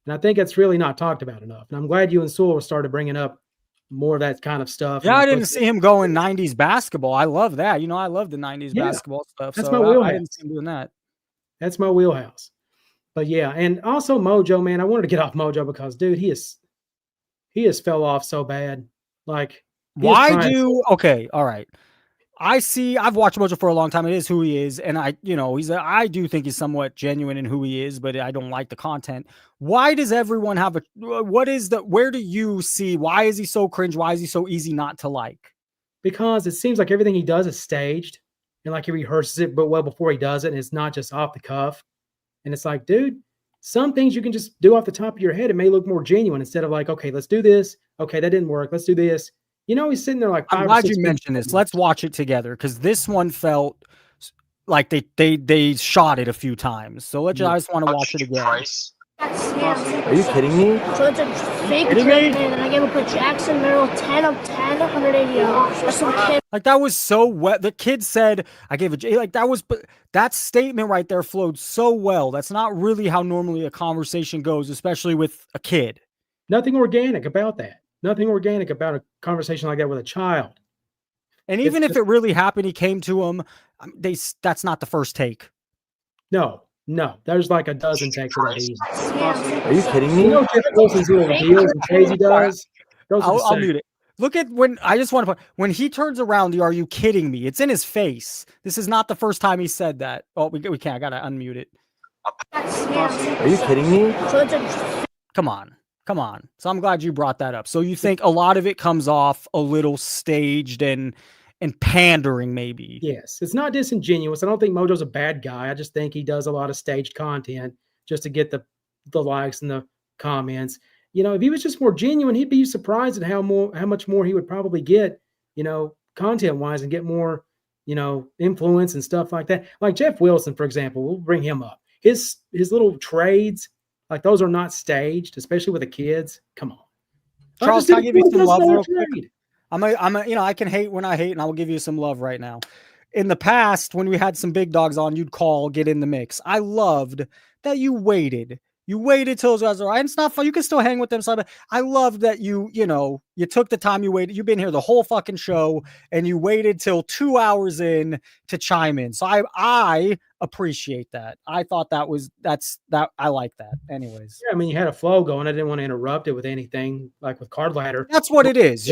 And I think it's really not talked about enough. And I'm glad you and Sewell started bringing up more of that kind of stuff. Yeah, I didn't see him going 90s basketball. I love that. I love the 90s basketball stuff. That's my wheelhouse. I didn't see him doing that. That's my wheelhouse. But yeah, and also Mojo, man, I wanted to get off Mojo because, dude, he has fell off so bad. Like, okay, all right. I've watched Mojo for a long time. It is who he is, and I do think he's somewhat genuine in who he is, but I don't like the content. Why does everyone have where do you see, why is he so cringe? Why is he so easy not to like? Because it seems like everything he does is staged, and like he rehearses it, but well before he does it, and it's not just off the cuff. And it's like, dude, some things you can just do off the top of your head. It may look more genuine instead of like, okay, let's do this. Okay, that didn't work. Let's do this. He's sitting there like, I'm glad you mentioned this. Let's watch it together because this one felt like they shot it a few times. So I just want to watch it again. Are you kidding me? So it's a fake trade, and I gave up a Jackson Merrill 10 of 10, $180. Or some kid. Like that was so wet. The kid said, I gave that statement right there flowed so well. That's not really how normally a conversation goes, especially with a kid. Nothing organic about that. Nothing organic about a conversation like that with a child. And even if it really happened, he came to him. That's not the first take. No. There's like a dozen takes of that easy. Are you kidding me? Jeff Wilson's little deals and crazy does. I'll mute it. Look at when he turns around, are you kidding me? It's in his face. This is not the first time he said that. Oh, we can't. I gotta unmute it. Are you kidding me? Come on. So I'm glad you brought that up. So you think a lot of it comes off a little staged and pandering, maybe? Yes, it's not disingenuous. I don't think Mojo's a bad guy. I just think he does a lot of staged content just to get the likes and the comments. If he was just more genuine, he'd be surprised at how much more he would probably get, content wise, and get more, influence and stuff like that. Like Jeff Wilson, for example, we'll bring him up. His little trades, like those are not staged, especially with the kids. Come on, Charles, can I give you some love real quick? I can hate when I hate, and I will give you some love right now. In the past, when we had some big dogs on, you'd call, get in the mix. I loved that you waited. You waited till those guys are right. And it's not fun. You can still hang with them. So I love that you took the time, you waited. You've been here the whole fucking show and you waited till 2 hours in to chime in. So I appreciate that. I thought I like that. Anyways. Yeah, I mean, you had a flow going. I didn't want to interrupt it with anything like with Cardladder. That's what it is.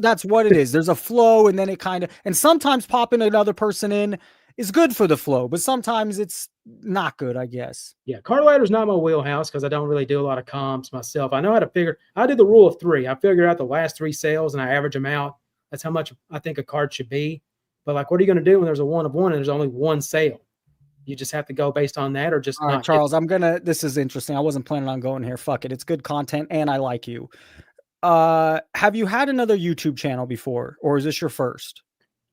That's what it is. There's a flow, and then and sometimes popping another person in is good for the flow, but sometimes it's not good, I guess. Yeah, Cardladder's not my wheelhouse because I don't really do a lot of comps myself. I know how to figure. I did the rule of 3. I figure out the last 3 sales and I average them out. That's how much I think a card should be. But like, what are you going to do when there's a 1 of 1 and there's only 1 sale? You just have to go based on that, or just all right, Charles. This is interesting. I wasn't planning on going here. Fuck it. It's good content, and I like you. Have you had another YouTube channel before, or is this your first?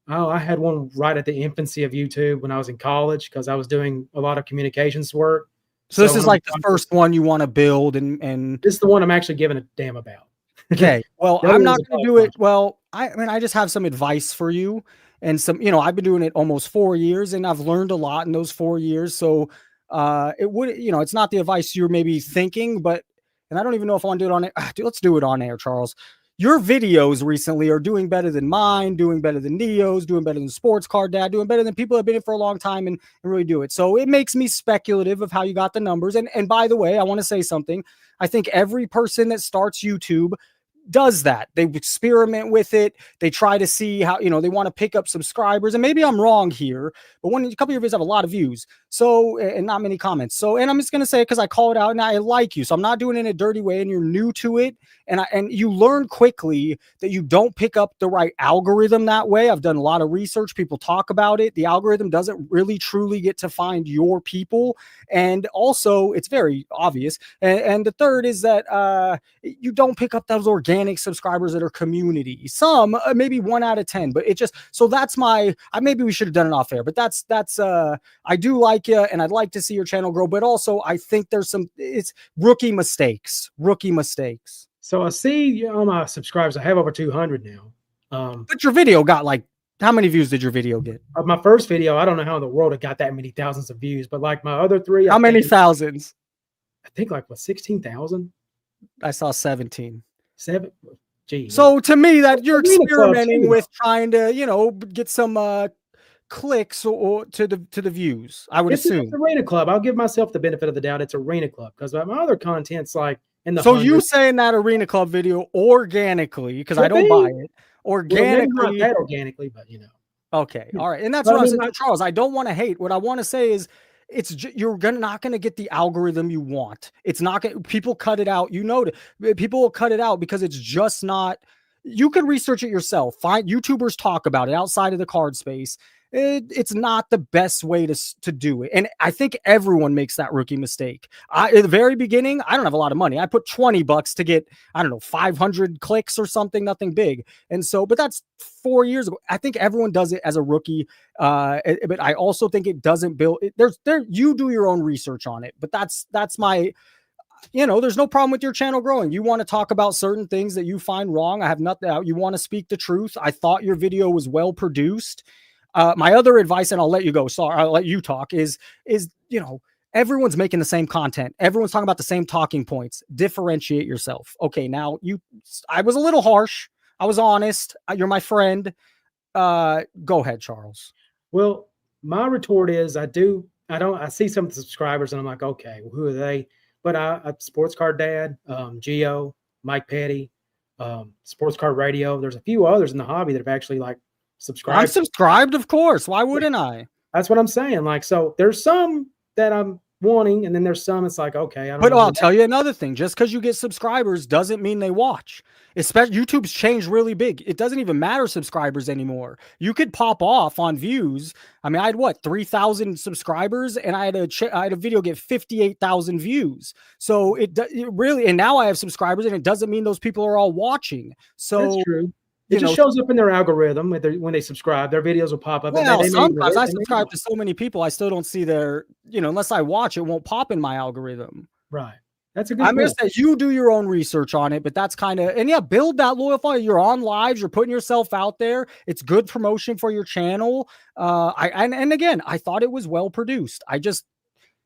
Oh, I had one right at the infancy of YouTube when I was in college because I was doing a lot of communications work. So this is like the first one you want to build, and this is the one I'm actually giving a damn about. Okay. Well, I'm not going to do it. Well, I just have some advice for you, and some, I've been doing it almost 4 years, and I've learned a lot in those 4 years. So it's not the advice you're maybe thinking, and I don't even know if I want to do it on it. Let's do it on air, Charles. Your videos recently are doing better than mine, doing better than Neo's, doing better than Sports Card Dad, doing better than people that have been in for a long time and really do it. So it makes me speculative of how you got the numbers. And by the way, I want to say something. I think every person that starts YouTube does that. They experiment with it. They try to see how, they want to pick up subscribers. And maybe I'm wrong here, but when a couple of your videos have a lot of views, so, and not many comments. So, and I'm just going to say, because I call it out and I like you. So I'm not doing it in a dirty way and you're new to it. And you learn quickly that you don't pick up the right algorithm that way. I've done a lot of research. People talk about it. The algorithm doesn't really truly get to find your people. And also it's very obvious. And the third is that you don't pick up those organic subscribers that are community. Some, maybe 1 out of 10, but it just, so that's maybe we should have done it off air, but that's I do like you and I'd like to see your channel grow, but also I think it's rookie mistakes. So I see all my subscribers. I have over 200 now. But your video got how many views did your video get? My first video, I don't know how in the world it got that many thousands of views, but like my other three. How many thousands? I think 16,000. I saw 17. Geez. So to me, that you're experimenting with trying to, get some clicks or to the views. I would assume. It's Arena Club. I'll give myself the benefit of the doubt. It's Arena Club because my other content's like in the. So you saying that Arena Club video organically, because I don't buy it organically. Well, not that organically, but Okay, all right, and that's what I'm saying, Charles. I don't want to hate. What I want to say is, you're not going to get the algorithm you want. It's not going. People cut it out. People will cut it out because it's just not. You can research it yourself. Find YouTubers talk about it outside of the card space. It's not the best way to do it. And I think everyone makes that rookie mistake. At the very beginning, I don't have a lot of money. I put $20 to get, 500 clicks or something, nothing big. And so, but that's 4 years ago. I think everyone does it as a rookie. But I also think it doesn't build you do your own research on it, but that's my, there's no problem with your channel growing. You want to talk about certain things that you find wrong. I have nothing out. You want to speak the truth. I thought your video was well produced. My other advice, and I'll let you go. Sorry, I'll let you talk. Is everyone's making the same content. Everyone's talking about the same talking points. Differentiate yourself. Okay, now I was a little harsh. I was honest. You're my friend. Go ahead, Charles. Well, my retort is I see some of the subscribers and I'm like, okay, well, who are they? But I Sports Card Dad, Geo, Mike Petty, Sports Card Radio. There's a few others in the hobby that have actually subscribed. I'm subscribed, of course. Why wouldn't I? That's what I'm saying. So there's some that I'm wanting, and then there's some it's like, okay, I don't know. But I'll tell you another thing. Just because you get subscribers doesn't mean they watch. Especially YouTube's changed really big. It doesn't even matter subscribers anymore. You could pop off on views. I mean, I had 3,000 subscribers, and I had a video get 58,000 views. So it really, and now I have subscribers, and it doesn't mean those people are all watching. So that's true. It just shows up in their algorithm when they subscribe. Their videos will pop up. Well, sometimes I subscribe to so many people, I still don't see their, unless I watch, it won't pop in my algorithm. Right. That's a good. I'm going to say you do your own research on it, but that's kind of, and yeah, build that loyal following. You're on lives, you're putting yourself out there. It's good promotion for your channel. And again, I thought it was well produced.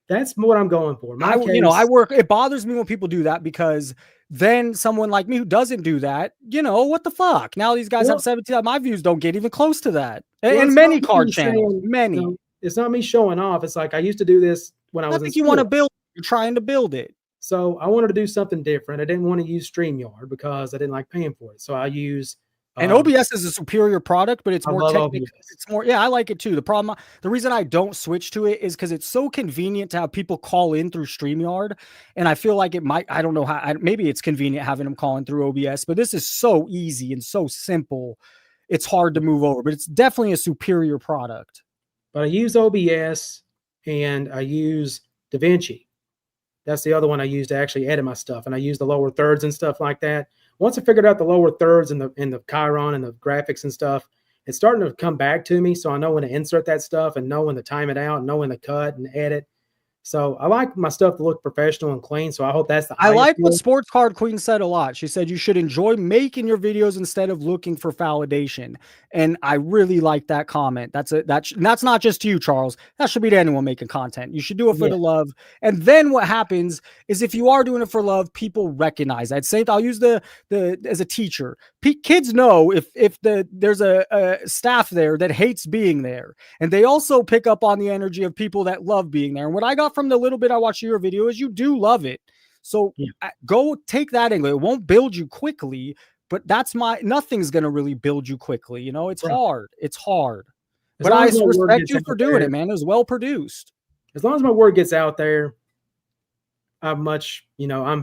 That's what I'm going for. It bothers me when people do that because then someone like me who doesn't do that, what the fuck? Now these guys have 17. My views don't get even close to that. And many card channels, many. It's not me showing off. It's like I used to do this when I was. I think you want to build. You're trying to build it. So I wanted to do something different. I didn't want to use StreamYard because I didn't like paying for it. So I use. And OBS is a superior product, but it's more technical. It's more, I like it too. The reason I don't switch to it is because it's so convenient to have people call in through StreamYard. And I feel like I don't know how, maybe it's convenient having them calling through OBS, but this is so easy and so simple. It's hard to move over, but it's definitely a superior product. But I use OBS and I use DaVinci. That's the other one I use to actually edit my stuff. And I use the lower thirds and stuff like that. Once I figured out the lower thirds and the Chiron and the graphics and stuff, it's starting to come back to me. So I know when to insert that stuff and know when to time it out and know when to cut and edit. So I like my stuff to look professional and clean. So I hope that's I like what Sports Card Queen said a lot. She said you should enjoy making your videos instead of looking for validation. And I really like that comment. That's not just to you, Charles. That should be to anyone making content. You should do it for the love. And then what happens is if you are doing it for love, people recognize that. Same, I'll use the as a teacher. Kids know if there's a staff there that hates being there, and they also pick up on the energy of people that love being there. And what I got from the little bit I watched your video is you do love it. So go take that angle. It won't build you quickly, but nothing's going to really build you quickly. You know, it's hard. It's hard. But I respect you for doing it, man. It was well produced. As long as my word gets out there, I'm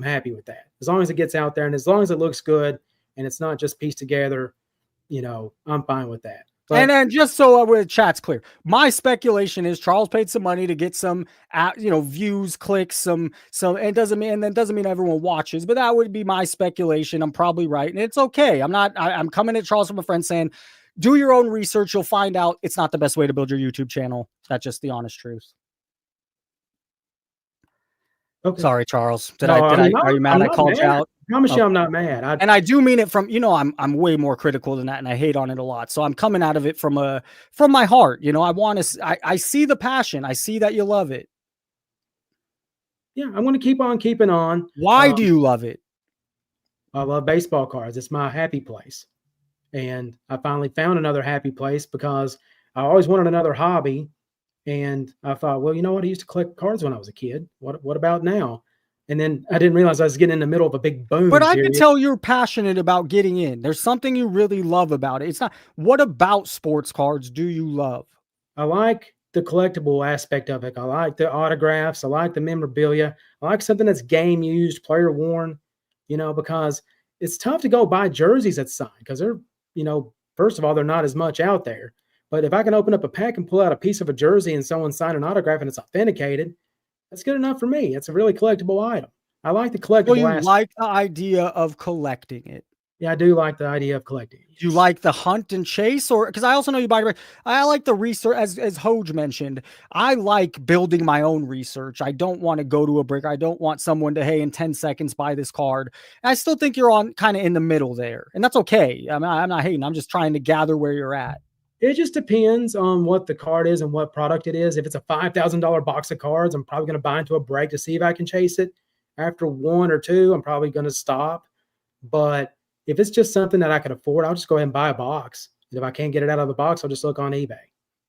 happy with that. As long as it gets out there and as long as it looks good and it's not just pieced together, I'm fine with that. But, and then just so the chat's clear, my speculation is Charles paid some money to get some, views, clicks, some. It doesn't mean everyone watches, but that would be my speculation. I'm probably right, and it's okay. I'm coming at Charles from a friend saying, do your own research. You'll find out it's not the best way to build your YouTube channel. That's just the honest truth. Okay. Sorry, Charles. Are you mad I called you out? I promise you I'm not mad. I do mean it from, I'm way more critical than that and I hate on it a lot. So I'm coming out of it from my heart. I see the passion. I see that you love it. Yeah, I'm going to keep on keeping on. Why do you love it? I love baseball cards. It's my happy place. And I finally found another happy place because I always wanted another hobby. And I thought, well, you know what? I used to collect cards when I was a kid. What about now? And then I didn't realize I was getting in the middle of a big boom. But I can tell you're passionate about getting in. There's something you really love about it. It's not, what about sports cards do you love? I like the collectible aspect of it. I like the autographs. I like the memorabilia. I like something that's game used, player worn, because it's tough to go buy jerseys that's signed because they're, first of all, they're not as much out there. But if I can open up a pack and pull out a piece of a jersey and someone sign an autograph and it's authenticated, that's good enough for me. It's a really collectible item. I like the collectible. Well, you like the idea of collecting it. Yeah, I do like the idea of collecting it. Do you like the hunt and chase, or because I also know you buy. I like the research, as HOJ mentioned. I like building my own research. I don't want to go to a brick. I don't want someone to, hey, in 10 seconds buy this card. And I still think you're on kind of in the middle there, and that's okay. I'm not hating. I'm just trying to gather where you're at. It just depends on what the card is and what product it is. If it's a $5,000 box of cards, I'm probably going to buy into a break to see if I can chase it. After one or two, I'm probably going to stop. But if it's just something that I can afford, I'll just go ahead and buy a box. And if I can't get it out of the box, I'll just look on eBay.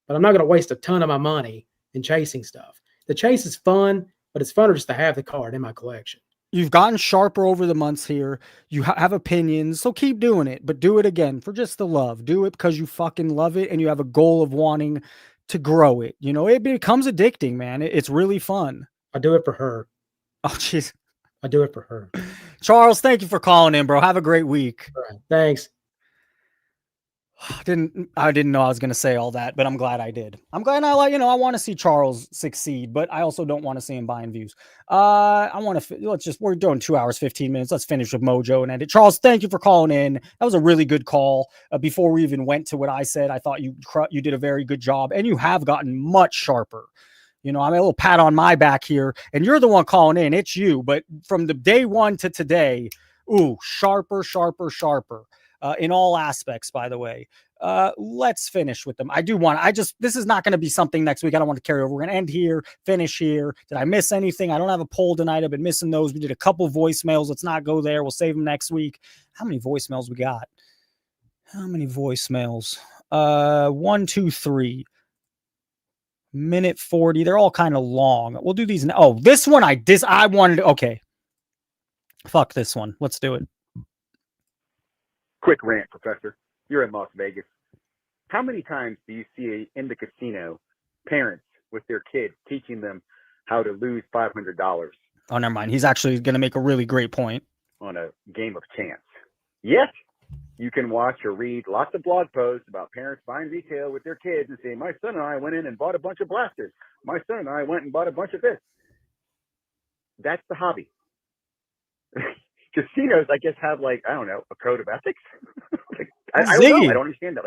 But I'm not going to waste a ton of my money in chasing stuff. The chase is fun, but it's funner just to have the card in my collection. You've gotten sharper over the months here. You have opinions, so keep doing it, but do it again for just the love. Do it because you fucking love it and you have a goal of wanting to grow it. It becomes addicting, man. It's really fun. I do it for her. Oh, jeez. I do it for her. Charles, thank you for calling in, bro. Have a great week. All right. Thanks. I didn't know I was going to say all that, but I'm glad I did. I'm glad I want to see Charles succeed, but I also don't want to see him buying views. We're doing 2 hours, 15 minutes. Let's finish with Mojo and end it. Charles, thank you for calling in. That was a really good call. Before we even went to what I said, I thought you did a very good job, and you have gotten much sharper. I'm a little pat on my back here, and you're the one calling in. It's you, but from the day one to today, sharper. In all aspects, by the way. Let's finish with them. This is not going to be something next week. I don't want to carry over. We're going to end here, finish here. Did I miss anything? I don't have a poll tonight. I've been missing those. We did a couple voicemails. Let's not go there. We'll save them next week. How many voicemails we got? How many voicemails? 1, 2, 3. Minute 40. They're all kind of long. We'll do these. This one I wanted. Okay. Fuck this one. Let's do it. Quick rant, Professor. You're in Las Vegas. How many times do you see in the casino parents with their kids teaching them how to lose $500? Oh, never mind. He's actually going to make a really great point. On a game of chance. Yet, you can watch or read lots of blog posts about parents buying retail with their kids and saying, my son and I went in and bought a bunch of blasters. My son and I went and bought a bunch of this. That's the hobby. Casinos, I guess, have a code of ethics. I don't know. I don't understand that.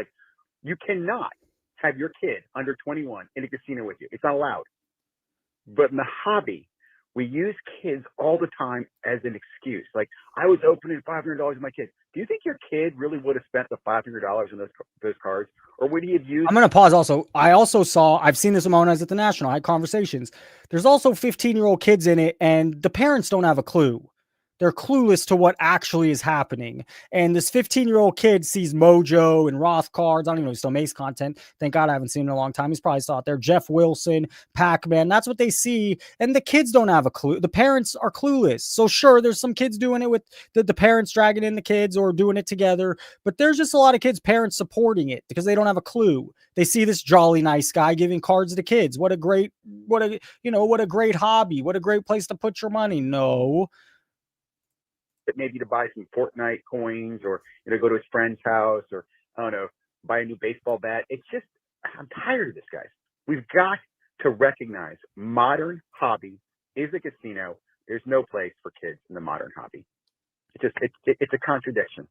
You cannot have your kid under 21 in a casino with you. It's not allowed. But in the hobby, we use kids all the time as an excuse. I was opening $500 with my kid. Do you think your kid really would have spent the $500 on those cards? Or would he have used... I'm going to pause also. I've seen this amount as at the National. I had conversations. There's also 15-year-old kids in it, and the parents don't have a clue. They're clueless to what actually is happening. And this 15-year-old kid sees Mojo and Roth cards. I don't even know if he still makes content. Thank God I haven't seen him in a long time. He's probably saw it there. Jeff Wilson, Pac-Man. That's what they see. And the kids don't have a clue. The parents are clueless. So sure, there's some kids doing it with the parents dragging in the kids or doing it together. But there's just a lot of kids' parents supporting it because they don't have a clue. They see this jolly nice guy giving cards to kids. What a great hobby. What a great place to put your money. No. Maybe to buy some Fortnite coins or, go to his friend's house or, I don't know, buy a new baseball bat. It's just, I'm tired of this, guys. We've got to recognize modern hobby is a casino. There's no place for kids in the modern hobby. It's a contradiction.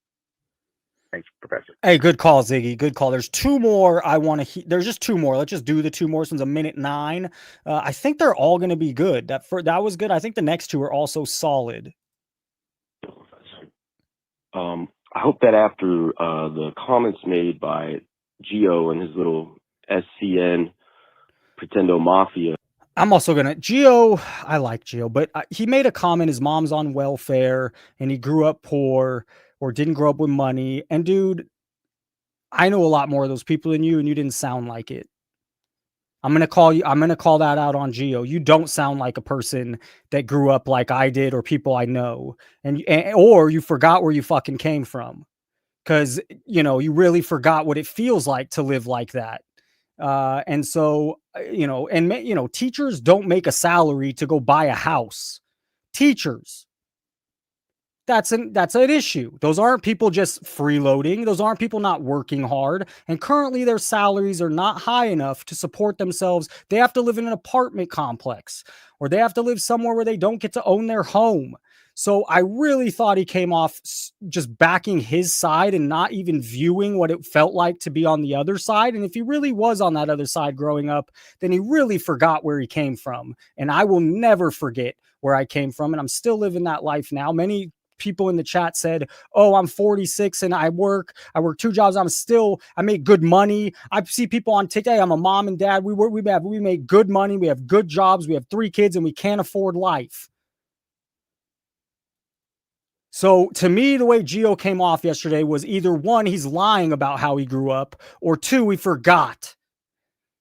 Thanks, Professor. Hey, good call, Ziggy. Good call. There's two more I want to there's just two more. Let's just do the two more since 1:09. I think they're all going to be good. That was good. I think the next two are also solid. I hope that after the comments made by Gio and his little SCN Pretendo Mafia. I'm also going to Gio. I like Gio, but he made a comment. His mom's on welfare and he grew up poor or didn't grow up with money. And dude, I know a lot more of those people than you, and you didn't sound like it. I'm going to call that out on Gio. You don't sound like a person that grew up like I did or people I know. Or you forgot where you fucking came from. Cause you really forgot what it feels like to live like that. And so, teachers don't make a salary to go buy a house. Teachers. That's an issue. Those aren't people just freeloading. Those aren't people not working hard. And currently their salaries are not high enough to support themselves. They have to live in an apartment complex or they have to live somewhere where they don't get to own their home. So I really thought he came off just backing his side and not even viewing what it felt like to be on the other side. And if he really was on that other side growing up, then he really forgot where he came from. And I will never forget where I came from. And I'm still living that life now. Many people in the chat said, oh, I'm 46 and I work 2 jobs. I make good money. I see people on TikTok. I'm a mom and dad. We make good money. We have good jobs. We have 3 kids and we can't afford life. So to me, the way Gio came off yesterday was either 1, he's lying about how he grew up, or 2, he forgot.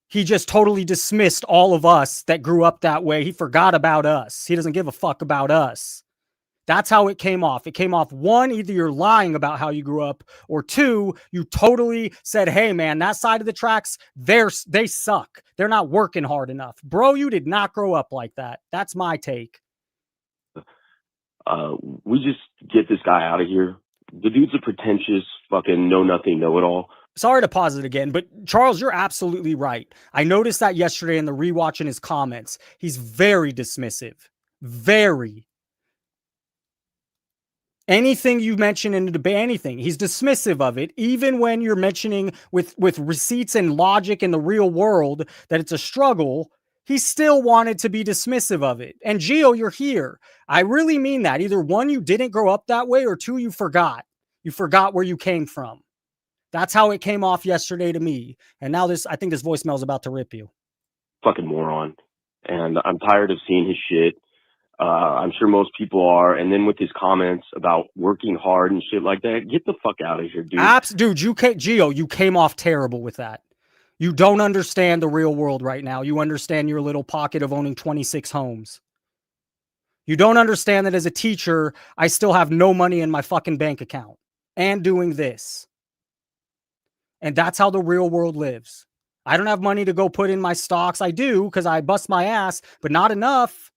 He just totally dismissed all of us that grew up that way. He forgot about us. He doesn't give a fuck about us. That's how it came off. It came off 1, either you're lying about how you grew up, or 2, you totally said, hey man, that side of the tracks, they suck. They're not working hard enough. Bro, you did not grow up like that. That's my take. We just get this guy out of here. The dude's a pretentious fucking know-nothing-know-it-all. Sorry to pause it again, but Charles, you're absolutely right. I noticed that yesterday in the rewatch in his comments. He's very dismissive. Very. Anything you mention in the debate, anything, he's dismissive of it. Even when you're mentioning with receipts and logic in the real world that it's a struggle, he still wanted to be dismissive of it. And Gio, you're here. I really mean that. Either 1, you didn't grow up that way, or 2, you forgot. You forgot where you came from. That's how it came off yesterday to me. And now I think this voicemail is about to rip you. Fucking moron. And I'm tired of seeing his shit. I'm sure most people are. And then with his comments about working hard and shit like that, get the fuck out of here, dude. Dude, Gio, you came off terrible with that. You don't understand the real world right now. You understand your little pocket of owning 26 homes. You don't understand that as a teacher, I still have no money in my fucking bank account and doing this. And that's how the real world lives. I don't have money to go put in my stocks. I do because I bust my ass, but not enough.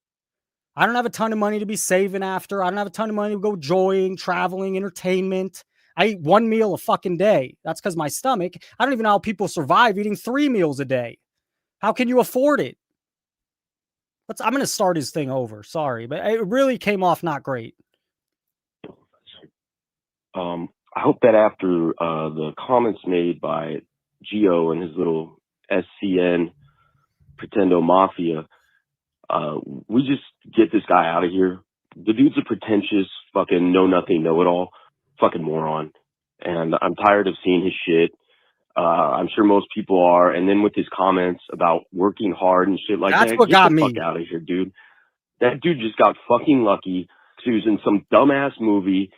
I don't have a ton of money to be saving after. I don't have a ton of money to go enjoying, traveling, entertainment. I eat 1 meal a fucking day. That's because my stomach. I don't even know how people survive eating 3 meals a day. How can you afford it? I'm going to start his thing over. Sorry, but it really came off not great. I hope that after the comments made by Gio and his little SCN Pretendo Mafia, we just get this guy out of here. The dude's a pretentious fucking know-nothing-know-it-all. Fucking moron. And I'm tired of seeing his shit. I'm sure most people are. And then with his comments about working hard and shit like that, that's what got me. Fuck out of here, dude. That dude just got fucking lucky. who's in some dumbass movie.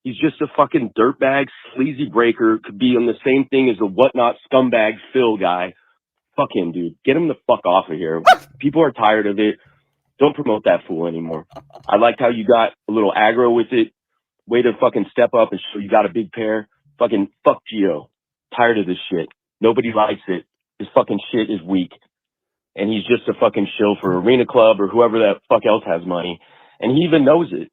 He's just a fucking dirtbag, sleazy breaker, could be on the same thing as a whatnot scumbag Phil guy. Fuck him, dude. Get him the fuck off of here. People are tired of it. Don't promote that fool anymore. I liked how you got a little aggro with it. Way to fucking step up and show you got a big pair. Fucking fuck Gio. Tired of this shit. Nobody likes it. His fucking shit is weak. And he's just a fucking shill for Arena Club or whoever that fuck else has money. And he even knows it.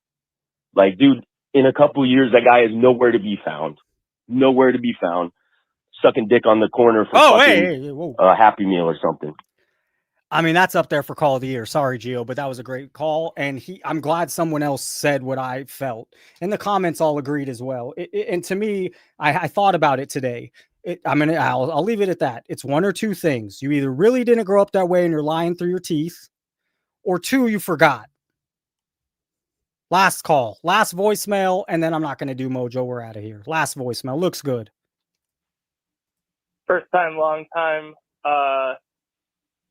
Like, dude, in a couple of years, that guy is nowhere to be found. Nowhere to be found. Sucking dick on the corner for a Happy Meal or something. I mean, that's up there for call of the year. Sorry, Gio, but that was a great call. And I'm glad someone else said what I felt. And the comments all agreed as well. And to me, I thought about it today. I'll leave it at that. It's one or two things. You either really didn't grow up that way and you're lying through your teeth, or two, you forgot. Last call, last voicemail, and then I'm not going to do Mojo. We're out of here. Last voicemail. Looks good. First time, long time.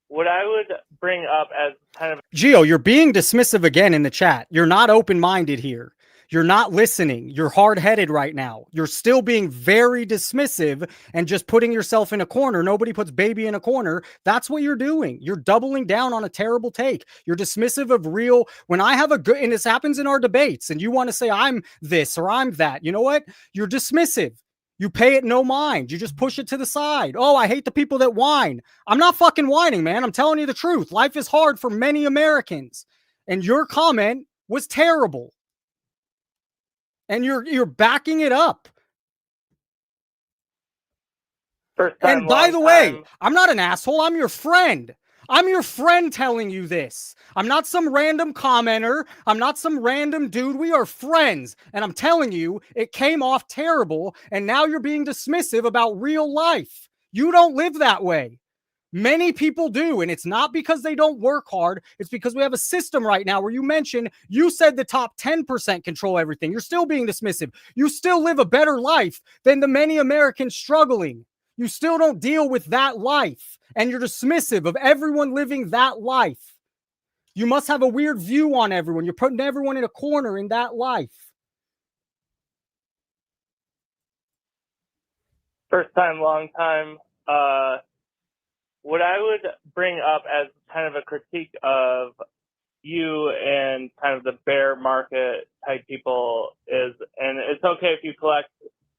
What I would bring up as kind of... Gio, you're being dismissive again in the chat. You're not open-minded here. You're not listening. You're hard-headed right now. You're still being very dismissive and just putting yourself in a corner. Nobody puts baby in a corner. That's what you're doing. You're doubling down on a terrible take. You're dismissive of real... When I have a good... And this happens in our debates, and you want to say, I'm this or I'm that. You know what? You're dismissive. You pay it no mind. You just push it to the side. Oh, I hate the people that whine. I'm not fucking whining, man. I'm telling you the truth. Life is hard for many Americans. And your comment was terrible. And you're backing it up. And by the way, I'm not an asshole. I'm your friend. I'm your friend telling you this. I'm not some random commenter. I'm not some random dude. We are friends. And I'm telling you, it came off terrible. And now you're being dismissive about real life. You don't live that way. Many people do. And it's not because they don't work hard. It's because we have a system right now where you said the top 10% control everything. You're still being dismissive. You still live a better life than the many Americans struggling. You still don't deal with that life. And you're dismissive of everyone living that life. You must have a weird view on everyone. You're putting everyone in a corner in that life. First time, long time. What I would bring up as kind of a critique of you and kind of the bear market type people is, and it's okay if you collect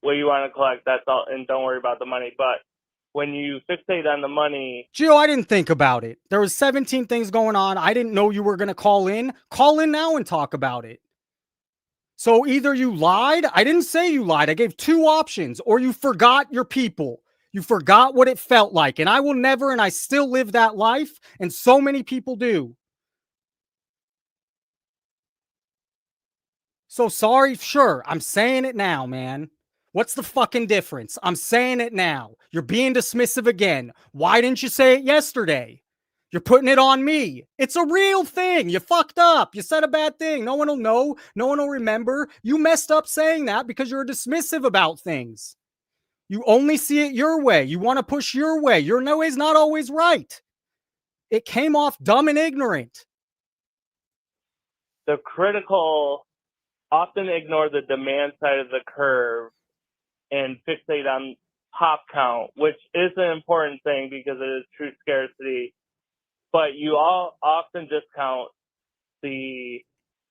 what you want to collect, that's all, and don't worry about the money, but when you fixate on the money... Gio, I didn't think about it. There was 17 things going on. I didn't know you were going to call in. Call in now and talk about it. So either you lied. I didn't say you lied. I gave two options. Or you forgot your people. You forgot what it felt like. And I will never, and I still live that life. And so many people do. So sorry. Sure. I'm saying it now, man. What's the fucking difference? I'm saying it now. You're being dismissive again. Why didn't you say it yesterday? You're putting it on me. It's a real thing. You fucked up. You said a bad thing. No one will know. No one will remember. You messed up saying that because you're dismissive about things. You only see it your way. You want to push your way. Your way is not always right. It came off dumb and ignorant. The critical often ignore the demand side of the curve and fixate on pop count, which is an important thing because it is true scarcity. But you all often discount the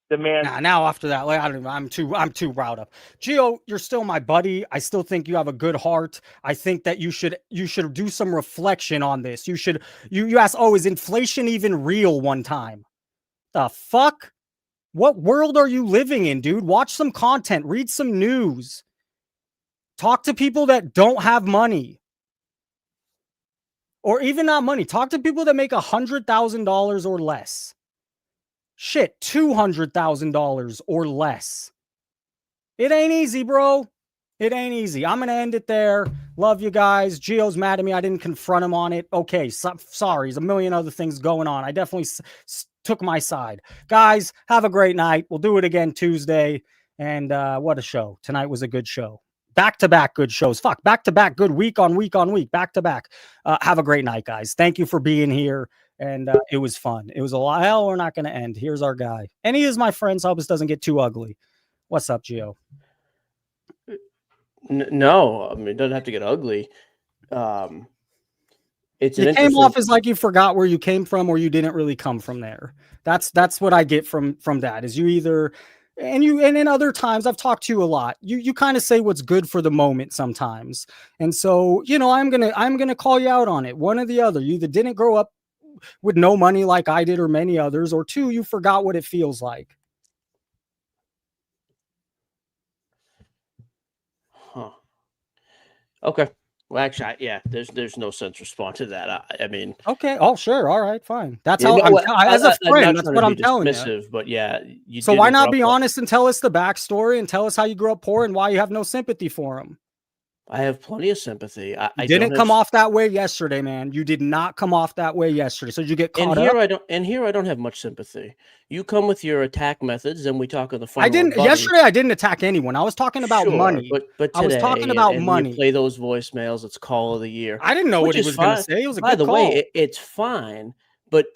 demand. Now after that, like, I don't know, I'm too riled up. Gio, you're still my buddy. I still think you have a good heart. I think that you should do some reflection on this. You asked, oh, is inflation even real one time? The fuck? What world are you living in, dude? Watch some content, read some news. Talk to people that don't have money. Or even not money. Talk to people that make $100,000 or less. Shit, $200,000 or less. It ain't easy, bro. It ain't easy. I'm going to end it there. Love you guys. Gio's mad at me. I didn't confront him on it. Okay, sorry. There's a million other things going on. I definitely took my side. Guys, have a great night. We'll do it again Tuesday. And what a show. Tonight was a good show. Back-to-back good shows. Back-to-back good week on week on week. Back-to-back. Have a great night, guys. Thank you for being here. and it was fun. It was a lot. Hell, we're not going to end. Here's our guy, and he is my friend. So I hope this doesn't get too ugly. What's up, Gio? No, I mean, it doesn't have to get ugly. It came off as like you forgot where you came from, or you didn't really come from there. That's what I get from that. Is you either, and in other times I've talked to you a lot. You kind of say what's good for the moment sometimes, and so I'm gonna call you out on it. One or the other. You either didn't grow up with no money like I did, or many others, or two, you forgot what it feels like. Huh. Okay. Well, actually, there's no sense respond to that. I mean, okay. Oh, sure. All right, fine. That's how as a friend, that's what I'm telling you. But yeah, so why not be honest and tell us the backstory and tell us how you grew up poor and why you have no sympathy for him? I have plenty of sympathy. I didn't come off that way yesterday, man. You did not come off that way yesterday. So you get caught up. Here I don't have much sympathy. You come with your attack methods, and we talk on the phone. Yesterday I didn't attack anyone. I was talking about money. But today, I was talking about money. You play those voicemails. It's call of the year. I didn't know what he was going to say. It was a good call. By the way, it's fine, but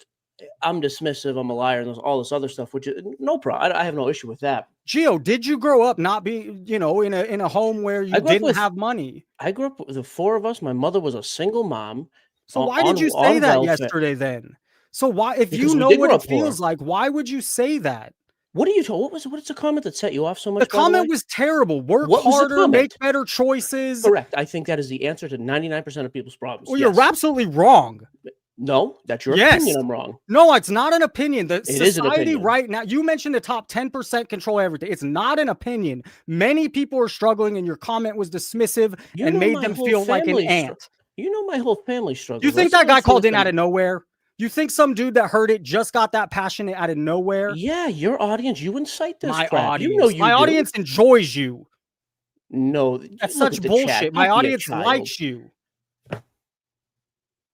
I'm dismissive. I'm a liar, and all this other stuff. Which is no problem. I have no issue with that. Gio, did you grow up not be, in a home where you didn't have money? I grew up with the four of us. My mother was a single mom. So why did you say that yesterday then? So why, if you know what it feels like, why would you say that? What are you told? What's the comment that set you off so much? The comment was terrible. Work harder, make better choices. Correct. I think that is the answer to 99% of people's problems. Well, you're absolutely wrong. No, that's your opinion. I'm wrong. No, it's not an opinion. The society is an opinion. Right now, you mentioned the top 10% control everything. It's not an opinion. Many people are struggling, and your comment was dismissive and made them feel like an ant. You know my whole family struggles. You think that guy called in out of nowhere? You think some dude that heard it just got that passionate out of nowhere? Yeah, your audience, you incite this my crap. Audience. My audience enjoys you. No, that's such bullshit. My audience likes you.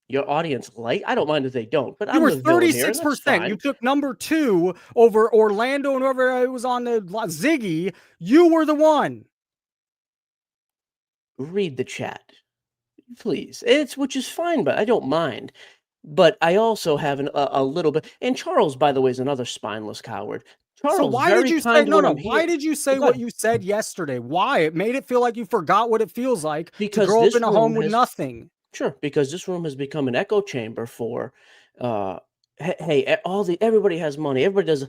Your audience I don't mind if they don't, but you were 36%. You took number 2 over Orlando and whoever was on the Ziggy. You were the one. Read the chat, please. Which is fine, but I don't mind. But I also have a little bit. And Charles, by the way, is another spineless coward. Charles, so why did you say Why did you say what you said yesterday? Why? It made it feel like you forgot what it feels like to grow up in a home with nothing. Sure, because this room has become an echo chamber for, hey, everybody has money. Everybody does.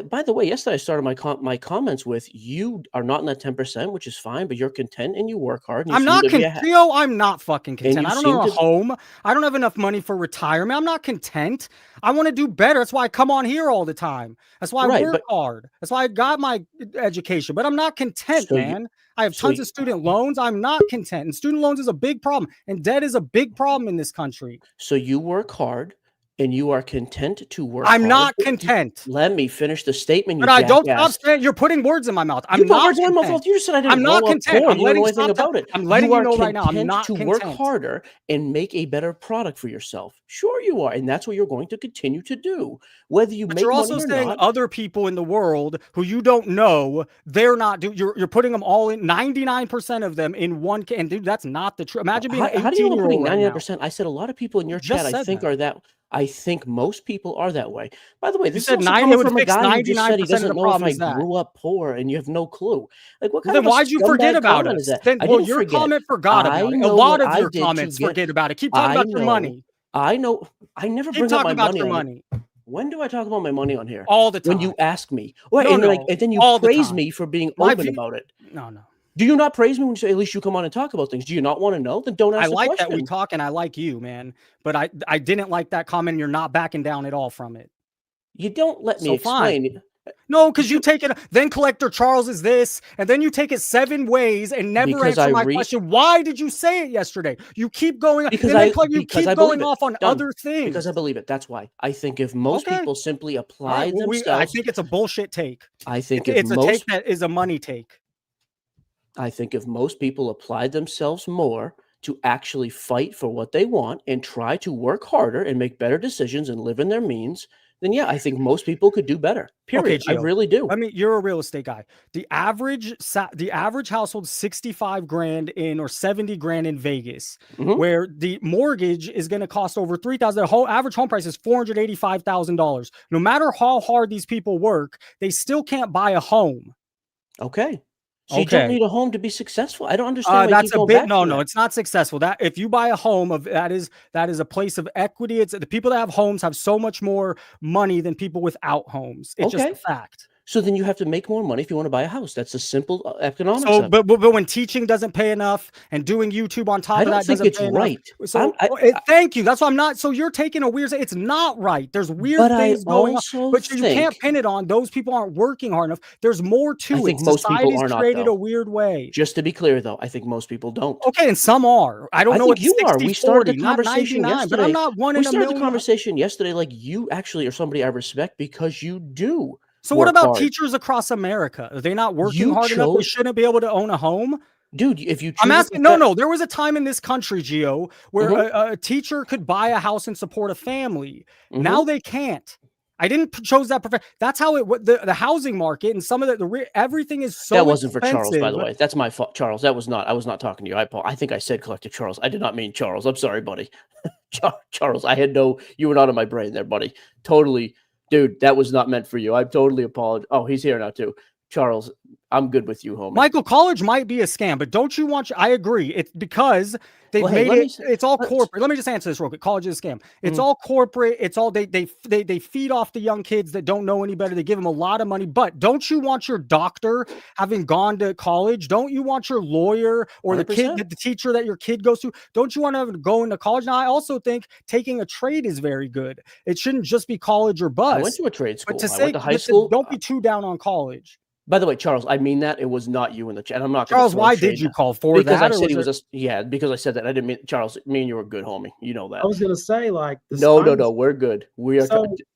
By the way, yesterday I started my comments with, you are not in that 10%, which is fine, but you're content and you work hard. And I'm not content. I'm not fucking content. I don't own a home. I don't have enough money for retirement. I'm not content. I want to do better. That's why I come on here all the time. That's why I work hard. That's why I got my education. But I'm not content, man. I have tons of student loans. I'm not content. And student loans is a big problem. And debt is a big problem in this country. So you work hard and you are content to work I'm hard. not content. Let me finish the statement. But I don't stop saying you're putting words in my mouth. I'm not content. You just said I didn't. I'm not content. I'm letting you know anything about it. I'm letting you know right now. I'm not content to work harder and make a better product for yourself. Sure, you are, and that's what you're going to continue to do. Whether you make you're also money or saying not, other people in the world who you don't know, they're not doing. You're putting them all in. 99% of them in one. And dude, that's not the truth. Imagine being an 18-year-old. How do you know putting 99%? I said a lot of people in your chat. I think are that. I think most people are that way. By the way, this said is also coming from a guy who 99% just said he doesn't know if I that. grew up poor, and you have no clue. Like, what kind then of why'd you forget about us? Then, well, your comment forgot about it. A lot of your comments forget about it. Keep talking about your money. I know. I never bring up my money. When do I talk about my money on here? All the time. When you ask me. And then you praise me for being open about it. No. Do you not praise me when you say, at least you come on and talk about things? Do you not want to know? Then don't ask the question. I like that we talk, and I like you, man. But I didn't like that comment. And you're not backing down at all from it. You don't let me explain. Fine. No, because you take it. Then Collector Charles is this, and then you take it 7 ways and never answer my question. Why did you say it yesterday? You keep going. Because you keep going off on other things. Because I believe it. That's why. I think if most people simply apply themselves, I think it's a bullshit take. I think it's a take that is a money take. I think if most people applied themselves more to actually fight for what they want and try to work harder and make better decisions and live in their means, then yeah, I think most people could do better. Period. I Gio, really do. I mean, you're a real estate guy. The average household 65 grand in or 70 grand in Vegas, where the mortgage is going to cost over 3,000. The whole average home price is $485,000. No matter how hard these people work, they still can't buy a home. Okay. So you don't need a home to be successful. I don't understand. Why That's you a bit. No, it's not successful. That if you buy a home that is a place of equity. It's the people that have homes have so much more money than people without homes. It's just a fact. So then you have to make more money if you want to buy a house. That's a simple economics. So, but when teaching doesn't pay enough and doing YouTube on top of that doesn't pay enough. So thank you. That's why I'm not. So you're taking a weird. It's not right. There's weird things going on, but you can't pin it on those people aren't working hard enough. There's more to it. I think most people are not. Created a weird way. Just to be clear, though, I think most people don't. Okay, and some are. I don't know what you 60, are. We started the conversation yesterday. But I'm not one in a million. We started the conversation yesterday like you actually are somebody I respect because you do. So what about teachers across America? Are they not working hard enough? They shouldn't be able to own a home? Dude, if you I'm asking, no. There was a time in this country, Gio, where a teacher could buy a house and support a family. Now they can't. I didn't chose that profession. That's how the housing market and some of everything is so. That wasn't for expensive. Charles, by the way. That's my fault, Charles. That was not. I was not talking to you. I think I said collective Charles. I did not mean Charles. I'm sorry, buddy. Charles, you were not in my brain there, buddy. Totally. Dude, that was not meant for you. I totally apologize. Oh, he's here now too. Charles, I'm good with you, homie. Michael, college might be a scam, but don't you want? I agree. It's because they've made it. It's all corporate. Let me just answer this real quick. College is a scam. It's all corporate. It's all they feed off the young kids that don't know any better. They give them a lot of money. But don't you want your doctor having gone to college? Don't you want your lawyer or 100%. the teacher that your kid goes to? Don't you want to go into college? Now, I also think taking a trade is very good. It shouldn't just be college or bust. I went to a trade school. But I went to high school. Don't be too down on college. By the way, Charles, I mean that. It was not you in the chat. I'm not. Charles, why did you call for because that? I said he was because I said that. I didn't mean Charles. Me and you were good, homie. You know that. I was gonna say like no. We're good. We are.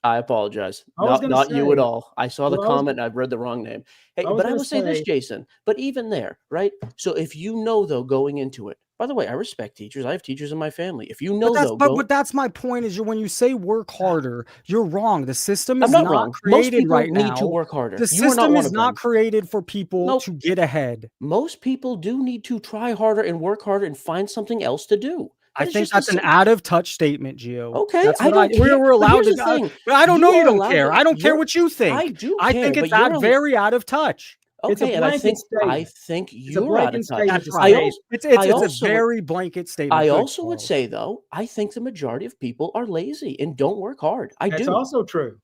I apologize. Not you at all. I saw the comment and I've read the wrong name. Hey, but I will say this, Jason. But even there, right? So if you know though going into it. By the way, I respect teachers. I have teachers in my family. If you know, but that's my point. Is when you say work harder, you're wrong. The system is not created right now. Most people need to work harder. The system is not created for people to get ahead. Most people do need to try harder and work harder and find something else to do. I think that's an out of touch statement, Gio. Okay, we're allowed to. But I don't know. You don't care. I don't care what you think. I do. I think it's very out of touch. Okay, and I think you're out of touch. That's right. It's a very blanket statement. I also would say though, I think the majority of people are lazy and don't work hard. That's also true.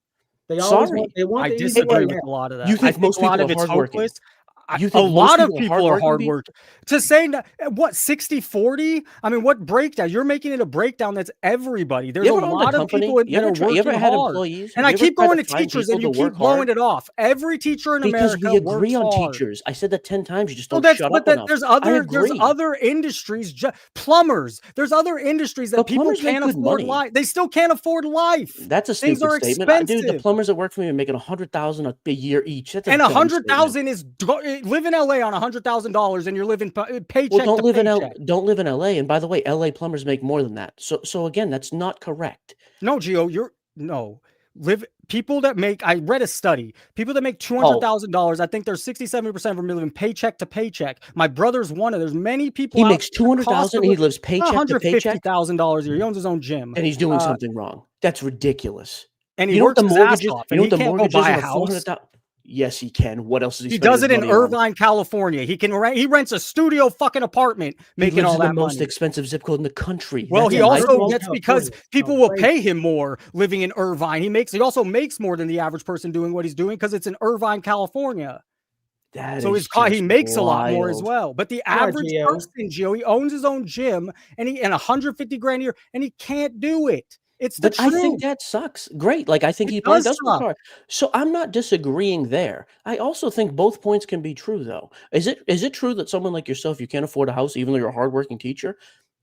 They I disagree with a lot of that. You think most people are hardworking? A lot of people are hard work. To say what 60-40? I mean, what breakdown? You're making it a breakdown that's everybody. There's a lot of people that are working hard. And I keep going to teachers and you keep blowing it off. Every teacher in America because we agree on teachers. I said that 10 times. You just don't shut up enough. There's other industries, plumbers. There's other industries that people can't afford life. They still can't afford life. That's a stupid statement. Dude, the plumbers that work for me are making $100,000 a year each. And $100,000 is live in LA on $100,000 and you're living paycheck don't to live paycheck. Don't live in LA. And by the way, LA plumbers make more than that. So again, that's not correct. No, Gio, people that make. I read a study. People that make $200,000. I think there's 67% of them living paycheck to paycheck. My brother's one of. There's many people. He makes $200,000 and he lives paycheck to paycheck. $150,000 a year. He owns his own gym, and he's doing something wrong. That's ridiculous. And he works his ass off. And he can't go buy a house. Yes, he can. What else is he? He does it in Irvine, California. He rents a studio fucking apartment, making all that money. The most expensive zip code in the country. Well, he also gets because people will pay him more living in Irvine. He also makes more than the average person doing what he's doing because it's in Irvine, California. He makes a lot more as well. But the average person, Gio, he owns his own gym and $150,000 a year, and he can't do it. But I think that sucks. Great. Like, I think he probably does work hard. So I'm not disagreeing there. I also think both points can be true, though. Is it true that someone like yourself, you can't afford a house, even though you're a hardworking teacher?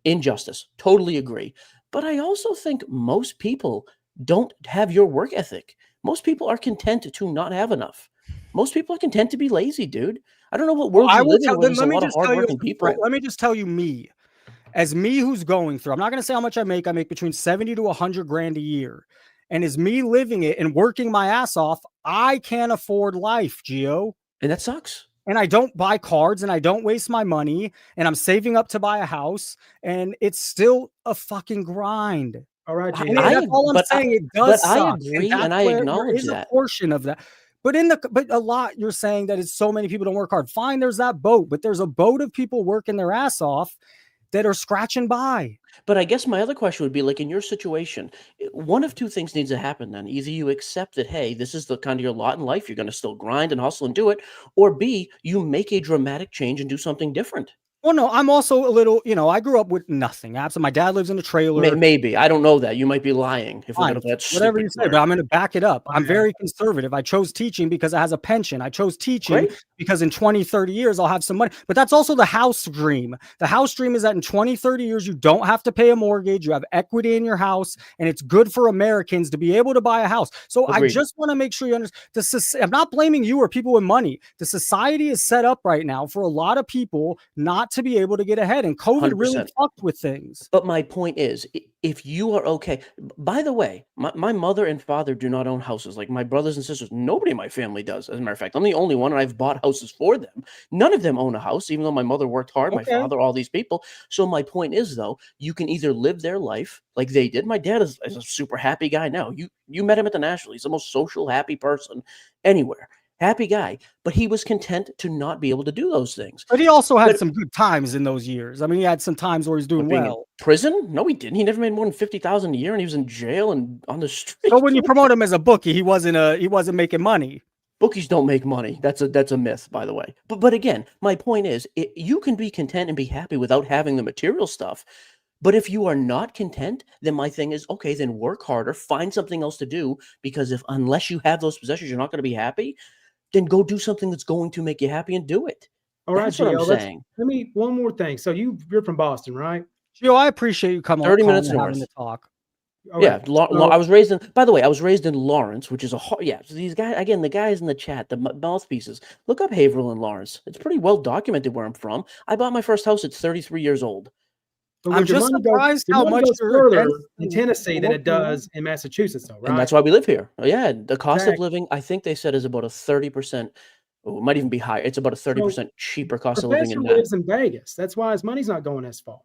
Injustice. Totally agree. But I also think most people don't have your work ethic. Most people are content to not have enough. Most people are content to be lazy, dude. I don't know what world you live in where there's a lot of hardworking people. Let me just tell you me. As me who's going through, I'm not going to say how much I make. I make between 70 to 100 grand a year. and is me living it and working my ass off, I can't afford life, Gio. And that sucks. And I don't buy cards and I don't waste my money and I'm saving up to buy a house and it's still a fucking grind. All right, Gio. That's all I'm saying. It does suck. I agree and I acknowledge that. A portion of that. But a lot, you're saying that it's so many people don't work hard. Fine, there's that boat, but there's a boat of people working their ass off that are scratching by. But I guess my other question would be, like, in your situation, one of two things needs to happen then. Either you accept that, hey, this is the kind of your lot in life, you're going to still grind and hustle and do it, or B, you make a dramatic change and do something different. Well, no, I'm also a little, I grew up with nothing. Absolutely. My dad lives in a trailer. Maybe. I don't know that. You might be lying. If we're whatever you say, but I'm going to back it up. I'm very conservative. I chose teaching because it has a pension. I chose teaching because in 20, 30 years, I'll have some money. But that's also the house dream. The house dream is that in 20, 30 years, you don't have to pay a mortgage. You have equity in your house, and it's good for Americans to be able to buy a house. So I just want to make sure you understand. I'm not blaming you or people with money. The society is set up right now for a lot of people not to be able to get ahead, and COVID 100%. really fucked with things. But my point is, if you are okay, by the way, my mother and father do not own houses. Like my brothers and sisters, nobody in my family does. As a matter of fact, I'm the only one, and I've bought houses for them. None of them own a house, even though my mother worked hard, my father, all these people. So my point is, though, you can either live their life like they did. My dad is a super happy guy now. You met him at the National. He's the most social, happy person anywhere. Happy guy, but he was content to not be able to do those things. But he also had some good times in those years. I mean, he had some times where he's doing well. Prison? No, he didn't. He never made more than $50,000 a year, and he was in jail and on the street. So when you promote him as a bookie, he wasn't making money. Bookies don't make money. That's a myth, by the way. But again, my point is, you can be content and be happy without having the material stuff. But if you are not content, then my thing is, okay, then work harder, find something else to do, because unless you have those possessions, you're not going to be happy. Then go do something that's going to make you happy and do it. All right, that's what I'm saying. Let me one more thing. So you're from Boston, right? Gio, I appreciate you coming 30 on minutes and north. having the talk. Okay. Yeah, I was raised in. By the way, I was raised in Lawrence, which is so these guys again. The guys in the chat, the mouthpieces. Look up Haverhill and Lawrence. It's pretty well documented where I'm from. I bought my first house at 33 years old. I'm just surprised how much further in Tennessee than it does in Massachusetts, though, right? And that's why we live here. Oh, yeah, the cost of living, I think they said, is about a 30%. Oh, it might even be higher. It's about a 30% cheaper cost of living in that. Lives in Vegas. That's why his money's not going as far.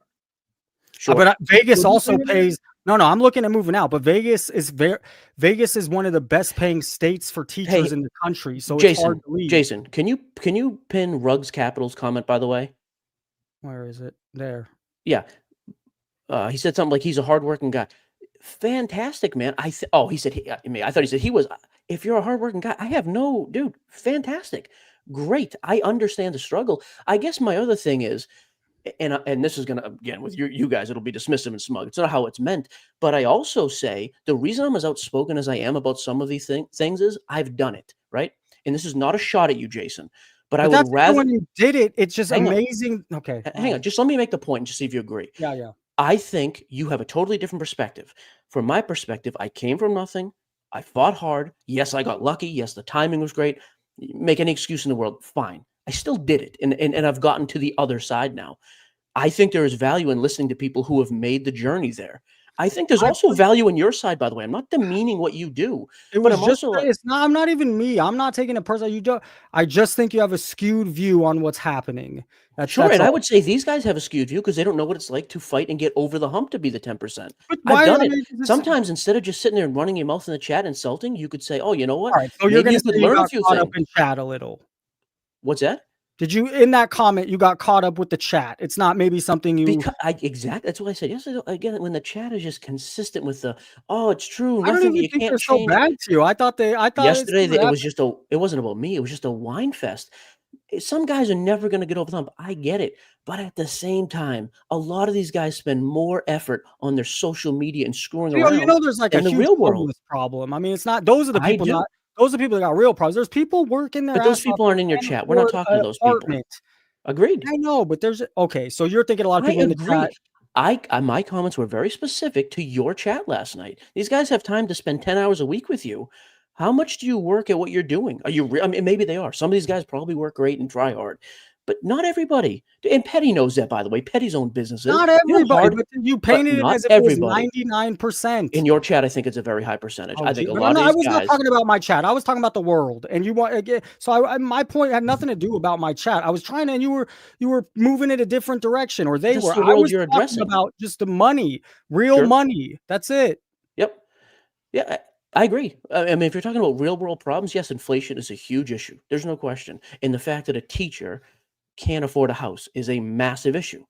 Sure. But Vegas also pays. No, I'm looking at moving out. But Vegas is one of the best paying states for teachers in the country. So it's hard to leave. Jason, can you pin Ruggs Capital's comment, by the way? Where is it? There. Yeah. He said something like he's a hardworking guy. Fantastic, man. I thought he said he was. If you're a hardworking guy, dude. Fantastic, great. I understand the struggle. I guess my other thing is, and this is gonna again with you guys, it'll be dismissive and smug. It's not how it's meant. But I also say the reason I'm as outspoken as I am about some of these things is I've done it, right? And this is not a shot at you, Jason. But I would rather when you did it. It's just amazing. Okay, hang on. Just let me make the point and just see if you agree. Yeah. I think you have a totally different perspective. From my perspective, I came from nothing. I fought hard. Yes, I got lucky. Yes, the timing was great. Make any excuse in the world, fine. I still did it, and I've gotten to the other side now. I think there is value in listening to people who have made the journey there. I think there's also value in your side, by the way. I'm not demeaning what you do. But I'm not even me. I'm not taking it personally. I just think you have a skewed view on what's happening. I would say these guys have a skewed view because they don't know what it's like to fight and get over the hump to be the 10%. I've done it. Sometimes instead of just sitting there and running your mouth in the chat insulting, you could say, "Oh, you know what? All right, so you're going to learn a few things." Up in chat a little. What's that? Did you in that comment you got caught up with the chat? It's not maybe something you exactly. That's what I said yesterday. Again, when the chat is just consistent with the it's true. I don't even think they're so bad to you. I thought yesterday it wasn't about me. It was just a whine fest. Some guys are never going to get over the hump. I get it. But at the same time, a lot of these guys spend more effort on their social media and screwing around. There's like a huge real world problem. I mean, it's not those are the people those are people that got real problems. There's people working there. But those people aren't in your chat. We're not talking to those people. Agreed. I know, but there's okay. So you're thinking a lot of people in the chat. My comments were very specific to your chat last night. These guys have time to spend 10 hours a week with you. How much do you work at what you're doing? Are you? I mean, maybe they are. Some of these guys probably work great and try hard. But not everybody. And Petty knows that, by the way. Petty's own businesses. Not They're everybody, hard, but you but painted it not as if it was everybody. 99%. In your chat, I think it's a very high percentage. Oh, I think a but lot of I these was not guys. talking about my chat. I was talking about the world. And you want again. So my point had nothing to do about my chat. I was trying to, and you were moving it a different direction, or they That's were. the I world was you're talking addressing. about just the money, real Sure. money. That's it. Yep. Yeah, I agree. I mean, if you're talking about real world problems, yes, inflation is a huge issue. There's no question. And the fact that a teacher can't afford a house is a massive issue.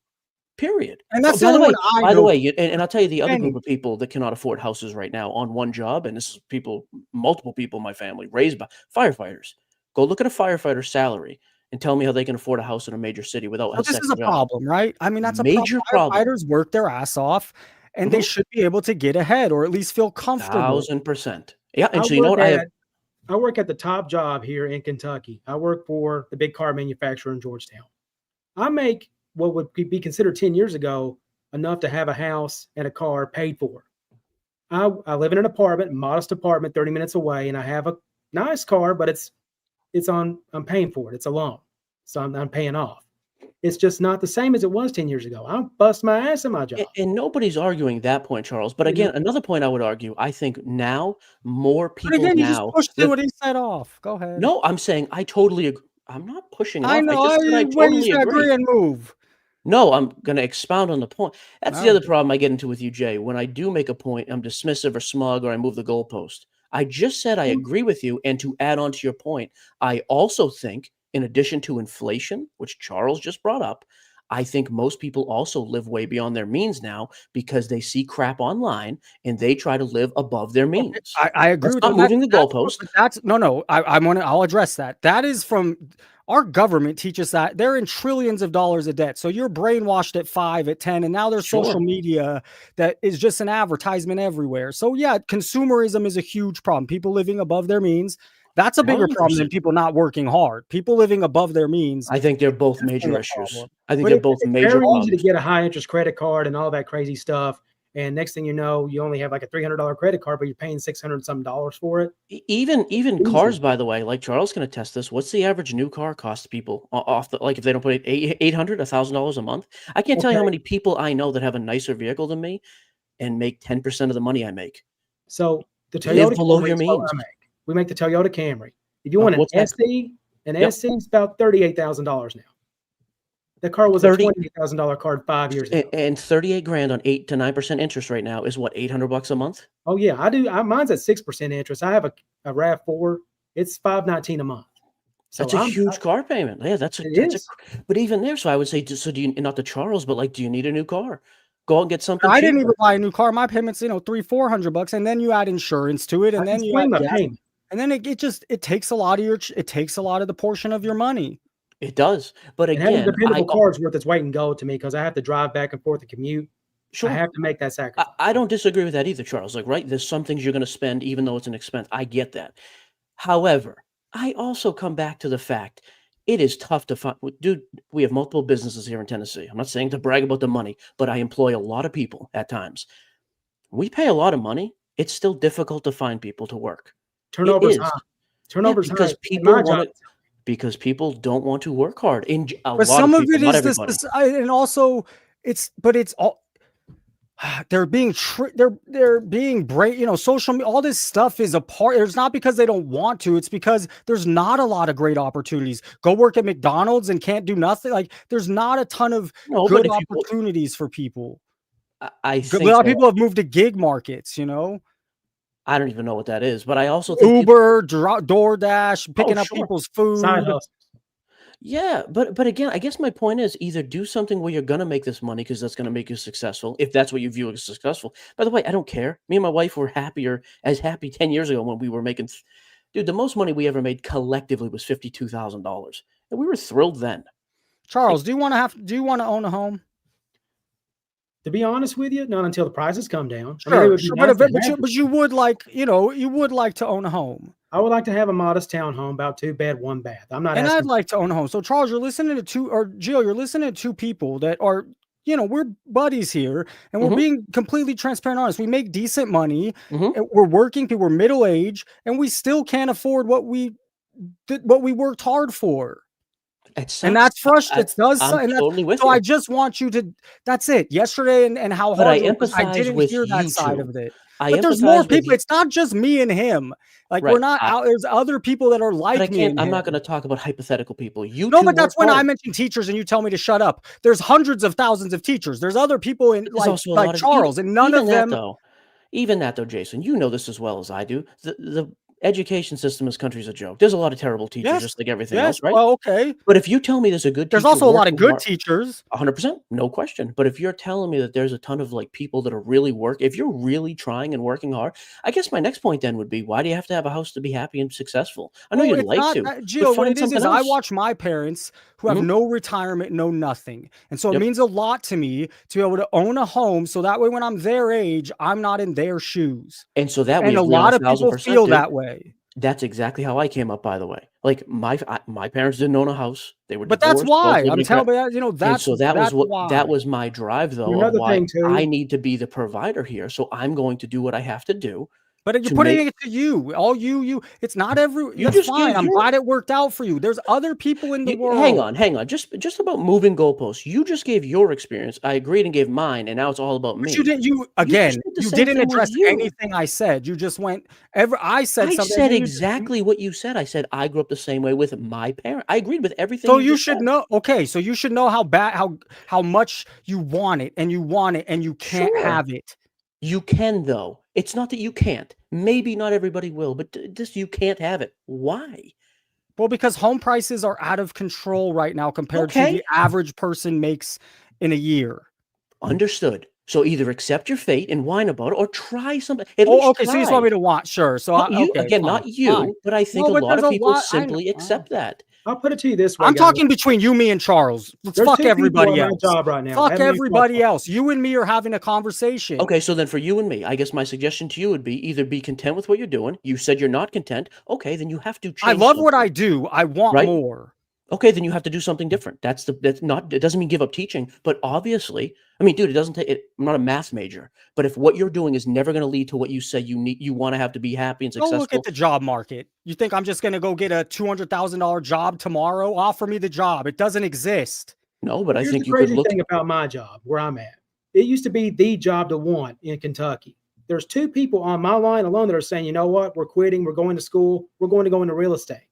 Period. And that's By the the only way, one I know. and I'll tell you the other Penny. group of people that cannot afford houses right now on one job, and this is people, multiple people in my family raised by firefighters. Go look at a firefighter's salary and tell me how they can afford a house in a major city without So a this is second a job. problem, right? I mean, that's a Major problem. Firefighters work their ass off, and they should be able to get ahead, or at least feel comfortable. 1000%. Yeah, and so you know what? I work at the top job here in Kentucky. I work for the big car manufacturer in Georgetown. I make what would be considered 10 years ago enough to have a house and a car paid for. I live in an apartment, modest apartment, 30 minutes away, and I have a nice car, but I'm paying for it. It's a loan. So I'm paying off. It's just not the same as it was 10 years ago. I bust my ass in my job. And nobody's arguing that point, Charles. But again, another point I would argue, I think now more people But again, you just now. pushed what he said off. Go ahead. No, I'm saying I totally agree. I'm not pushing it I off. know. I just said I When you totally say agree. agree and move. No, I'm going to expound on the point. That's the Oh. other problem I get into with you, Jay. When I do make a point, I'm dismissive or smug or I move the goalpost. I just said I agree with you. And to add on to your point, I also think, in addition to inflation, which Charles just brought up, I think most people also live way beyond their means now because they see crap online and they try to live above their means. I agree with not that. moving the goalpost. I'm I'll address that. That is from our government teaches that they're in trillions of dollars of debt. So you're brainwashed at 5, at 10, and now there's social media that is just an advertisement everywhere. So yeah, consumerism is a huge problem. People living above their means. That's a bigger problem than people not working hard. People living above their means. I think they're both major issues. I think But they're both it's major very problems. easy to get a high interest credit card and all that crazy stuff. And next thing you know, you only have like a $300 credit card, but you're paying $600 some for it. Even cars, by the way, like Charles can attest this. What's the average new car cost people off the, like if they don't put $800, $1,000 a month? I can't tell you how many people I know that have a nicer vehicle than me and make 10% of the money I make. So the Live Toyota below Camry your is what means. I make. We make the Toyota Camry. If you want an what's that? SC, an Yep. SC is about $38,000 now. The car was a $28,000 car 5 years ago. And 38 grand on 8 to 9% interest right now is what, $800 a month? Oh yeah, I do. Mine's at 6% interest. I have a RAV4. It's $519 a month. So That's a huge car payment. Yeah, that's but even there, so I would say, so do you, not the Charles, but like, do you need a new car? Go out and get something. I didn't cheaper. even buy a new car. My payments, $300-$400, and then you add insurance to it, and then you add gas, and then it takes a lot of the portion of your money. It does, but And having again, a dependable car is worth its weight in gold to me because I have to drive back and forth and commute. Sure. I have to make that sacrifice. I don't disagree with that either, Charles. Like, right, there's some things you're going to spend, even though it's an expense. I get that. However, I also come back to the fact it is tough to find. Dude, we have multiple businesses here in Tennessee. I'm not saying to brag about the money, but I employ a lot of people at times. We pay a lot of money. It's still difficult to find people to work. Turnover's high. Turnover's high. Because people want it. Because people don't want to work hard. But some of it is this, and also it's all they're being social media, all this stuff is a part. It's not because they don't want to, it's because there's not a lot of great opportunities. Go work at McDonald's and can't do nothing. Like there's not a ton of good opportunities for people. I think a lot of people have moved to gig markets, I don't even know what that is, but I also think Uber, DoorDash, picking up people's food. Yeah, but again, I guess my point is either do something where you're gonna make this money because that's gonna make you successful, if that's what you view as successful. By the way, I don't care. Me and my wife were as happy 10 years ago when we were making. Dude, the most money we ever made collectively was $52,000, and we were thrilled then. Charles, do you want to own a home? To be honest with you, not until the prices come down. Sure, but you would like, you would like to own a home. I would like to have a modest townhome, about 2 bed, 1 bath. I'm not. And I'd like to own a home. So Charles, you're listening to Jill, you're listening to 2 people that are, we're buddies here, and we're being completely transparent, honest. We make decent money. And we're working people. We're middle age, and we still can't afford what we worked hard for. And that's frustrating. It does. I'm And totally with so you. I just want you to. That's it. Yesterday and how But hard I it was, I empathize didn't with hear that you side two. of it. I But there's more empathize with people. you. It's not just me and him. Like we're Right. not out. There's other people that are But like I me and can't. I'm him. not going to talk about hypothetical people. You No, two but that's work when I hard. mention teachers and you tell me to shut up. There's hundreds of thousands of teachers. There's other people in There's also a like lot of Charles, and none even of that them. though. Even that though, Jason, you know this as well as I do. The education system in this country is a joke. There's a lot of terrible teachers, Yes. just like everything Yes. else, right? Well, okay. But if you tell me there's a good There's teacher also a lot of working good hard, teachers. 100%, no question. But if you're telling me that there's a ton of like people that are really if you're really trying and working hard, I guess my next point then would be, why do you have to have a house to be happy and successful? I know Well, you'd it's like not to, that, but Gio. What find it is something I else. watch my parents who have Mhm. no retirement, no nothing, and so it Yep. means a lot to me to be able to own a home, so that way when I'm their age, I'm not in their shoes. And so that we And a agree on lot of people 1000%, feel dude. that way. That's exactly how I came up, by the way. Like my parents didn't own a house; they were But that's divorced. Both why lived I'm in telling cra- you. And That's so that was why. that was my drive, though, of Another why thing too. I need to be the provider here. So I'm going to do what I have to do. But you're to putting make- it to you. All you. It's not every. You That's just fine. gave I'm your- glad it worked out for you. There's other people in the world. Hang on. Just about moving goalposts. You just gave your experience. I agreed and gave mine, and now it's all about me. But you didn't. You just again. did the You same didn't thing with address you. anything I said. You just went. I said I something. said and you just- exactly what you said. I said I grew up the same way with my parents. I agreed with everything. So you just should said. know. Okay, so you should know how much you want it, and you want it, and you can't Sure. have it. You can, though. It's not that you can't. Maybe not everybody will, but just you can't have it. Why? Well, because home prices are out of control right now compared to Okay. the average person makes in a year. Understood. So either accept your fate and whine about it, or try something. At Oh, least okay. So you just want try. me to want? Sure. So Not you, okay, again, fine, not you, fine. but I think No, a but lot there's of a people lot- I know. simply accept that. I'll put it to you this way. I'm guys. talking between you, me, and Charles. Let's There's fuck two people everybody on my else. job right now. Fuck Having a everybody fuck. else. You and me are having a conversation. Okay, so then for you and me, I guess my suggestion to you would be either be content with what you're doing. You said you're not content. Okay, then you have to change. I love what something. I do. I want Right? more. Okay, then you have to do something different. That's not. It doesn't mean give up teaching, but obviously, I mean, dude, it doesn't take. I'm not a math major, but if what you're doing is never going to lead to what you say you want to have to be happy and Go successful. look at the job market. You think I'm just going to go get a $200,000 job tomorrow? Offer me the job. It doesn't exist. No, but I Here's think the you could crazy look. thing about my job, where I'm at. It used to be the job to want in Kentucky. There's two people on my line alone that are saying, you know what, we're quitting, we're going to school, we're going to go into real estate.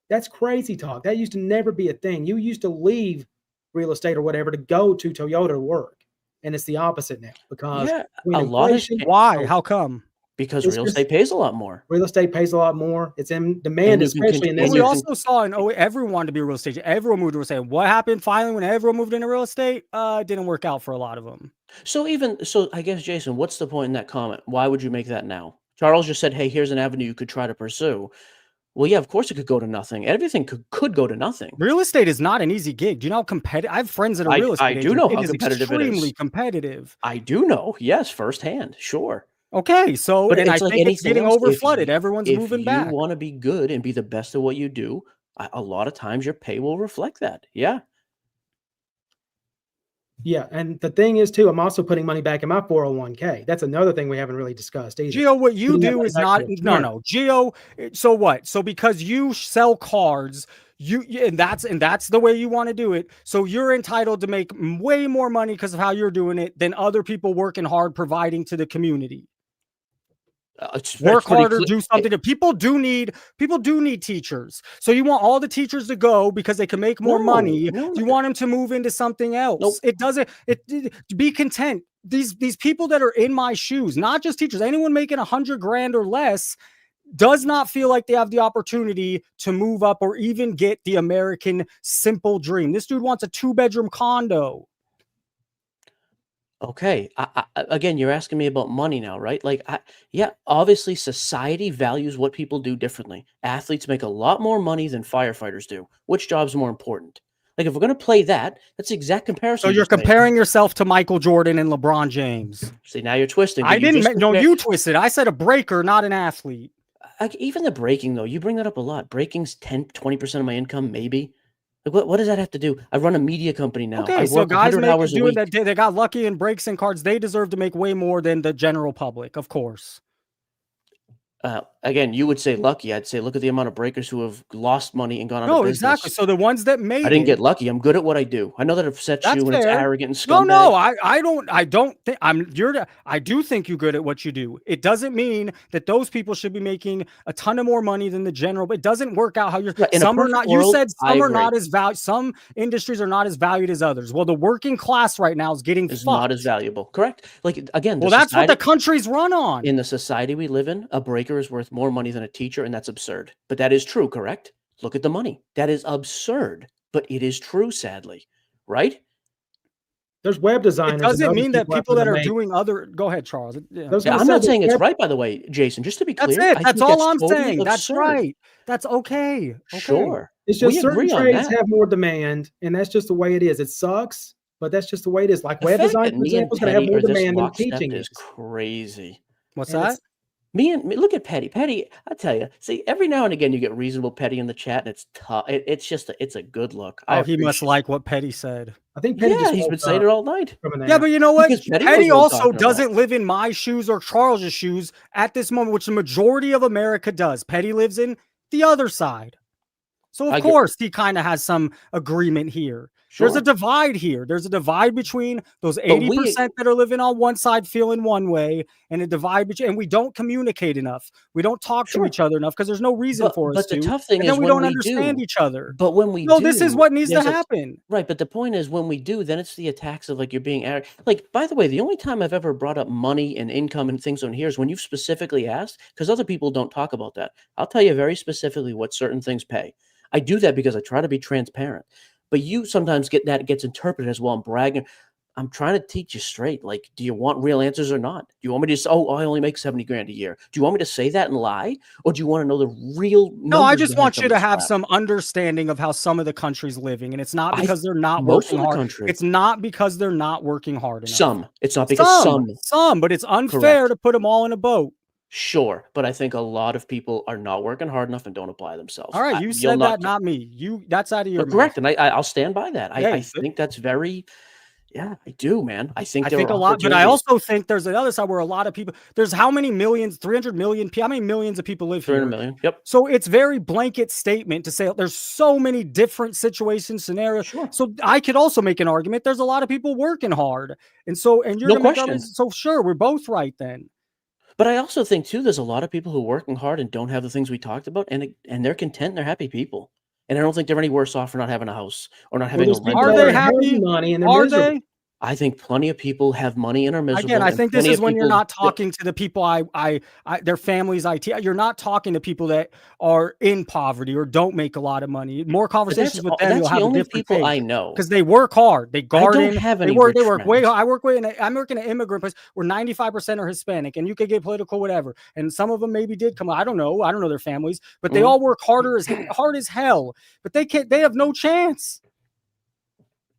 That's crazy talk. That used to never be a thing. You used to leave real estate or whatever to go to Toyota to work. And it's the opposite now because Yeah, when a lot of inflation- Why? How come? because It's real just- estate pays a lot more. real estate pays a lot more. It's in demand, And you can especially in con- this. and We you area. also saw everyone wanted to be real estate. Everyone moved to real estate. What happened finally when everyone moved into real estate? It didn't work out for a lot of them. So I guess Jason, what's the point in that comment? Why would you make that now? Charles just said, "Hey, here's an avenue you could try to pursue." Well, yeah, of course it could go to nothing. Everything could go to nothing. Real estate is not an easy gig. Do you know how competitive? I have friends that are real estate I do agents. know It how is competitive it is. extremely competitive. I do know, yes, firsthand, sure. Okay, so But and I it's like think it's anything getting else. over flooded. Everyone's If moving you back. want to be good and be the best at what you do, a lot of times your pay will reflect that. Yeah. Yeah, and the thing is too, I'm also putting money back in my 401k. That's another thing we haven't really discussed either. Gio, what you Putting that do money is back not to the no parent. Gio. So what? So because you sell cards, and that's the way you want to do it. So you're entitled to make way more money because of how you're doing it than other people working hard providing to the community. Work harder, do something. People do need teachers. So you want all the teachers to go because they can make more money. You want them to move into something else. It doesn't. Be content. These people that are in my shoes, not just teachers, anyone making $100,000 or less, does not feel like they have the opportunity to move up or even get the American simple dream. This dude wants a 2-bedroom condo. Okay. Again, you're asking me about money now, right? Like, yeah, obviously society values what people do differently. Athletes make a lot more money than firefighters do. Which job's more important? Like, if we're going to play that, that's the exact comparison. So you're comparing yourself to Michael Jordan and LeBron James. See, now you're twisting. I didn't. No, you twisted. I said a breaker, not an athlete. Even the breaking, though, you bring that up a lot. Breaking's 10-20% of my income, maybe. Like, what does that have to do? I run a media company now. Okay, I so work guys 100 hours a doing week. that, they got lucky in breaks and cards. They deserve to make way more than the general public, of course. Again, you would say lucky. I'd say look at the amount of breakers who have lost money and gone out of No, business. exactly. So the ones that made I didn't it, get lucky. I'm good at what I do. I know that upsets that's you and it's fair. arrogant and No, scumbag. I don't think I do think you're good at what you do. It doesn't mean that those people should be making a ton of more money than the general, but it doesn't work out how you're Right, in a some are perfect not you world, said I some are agree. not as valued, some industries are not as valued as others. Well, the working class right now is getting Is fucked. not as valuable. Correct. Like again, Well, that's what the country's run on. In the society we live in, a breaker is worth more money than a teacher, and that's absurd. But that is true, correct? Look at the money. That is absurd, but it is true, sadly. Right? There's web designers. It doesn't and mean that people that are make, doing other. Go ahead, Charles. Yeah, I'm not saying it's right, by the way, Jason. Just to be clear, That's it. I That's think all I'm totally saying. That's absurd. right. That's okay. Sure. It's just We certain agree on trades that. have more demand, and that's just the way it is. It sucks, but that's just the way it is. Like The web fact design, that for me and example, is going to have Petty more are this demand than lockstep teaching is is. crazy. What's And that? it's- Me and look at Petty. Petty, I tell you, see, every now and again you get reasonable Petty in the chat, and it's tough. It's just it's a good look. Oh, he must like what Petty said. I think Petty he's been saying it all night. Yeah, but you know what? Because Petty Petty knows what I'm also talking about. doesn't live in my shoes or Charles's shoes at this moment, which the majority of America does. Petty lives in the other side. So of course he kind of has some agreement here. There's a Sure. divide here. There's a divide between those But 80% that are living on one side feeling one way, and a divide between, and we don't communicate enough. We don't talk to each other enough because there's no reason for us But the to. tough thing and then is we when don't we understand do. each other. But when we No, do, this is what needs to there's a- happen. Right, but the point is when we do, then it's the attacks of like you're being like. By the way, the only time I've ever brought up money and income and things on here is when you've specifically asked, because other people don't talk about that. I'll tell you very specifically what certain things pay. I do that because I try to be transparent. But you sometimes gets interpreted as, well, I'm bragging. I'm trying to teach you straight. Like, do you want real answers or not? Do you want me to say, oh, I only make 70 grand a year? Do you want me to say that and lie? Or do you want to know the real No, I numbers just behind want some you of to this have crap? some understanding of how some of the country's living, and it's not because they're not most working of the hard. country. It's not because they're not working hard enough. Some. It's not because some. But it's unfair Correct. to put them all in a boat. Sure, but I think a lot of people are not working hard enough and don't apply themselves. All right, you said that, not me. That's out of your mouth. Correct, and I'll stand by that. Yeah, I think that's very, yeah, I do, man. I think I there think are a lot, but I opportunities. also think there's another side where a lot of people. There's how many millions? 300 million. How many millions of people live here? 300 million. Yep. So it's very blanket statement to say there's so many different situations, scenarios. Sure. So I could also make an argument. There's a lot of people working hard, and you're No gonna make question. arguments. So sure, we're both right then. But I also think too, there's a lot of people who are working hard and don't have the things we talked about, and they're content, and they're happy people. And I don't think they're any worse off for not having a house or not having a there's rent. people that are having money and they're Are miserable. they? I think plenty of people have money and are miserable. Again, I and think this plenty is of when you're people not talking to the people their families You're not talking to people that are in poverty or don't make a lot of money. More conversations with them, that's you'll the have a only different people take. I know. Because they work hard. They garden. have They any work. They rich work way. friends. I'm working in an immigrant place where 95% are Hispanic, and you could get political, whatever. And some of them maybe did come. I don't know. I don't know their families, but they Mhm. all work hard as hell. But they can't. They have no chance.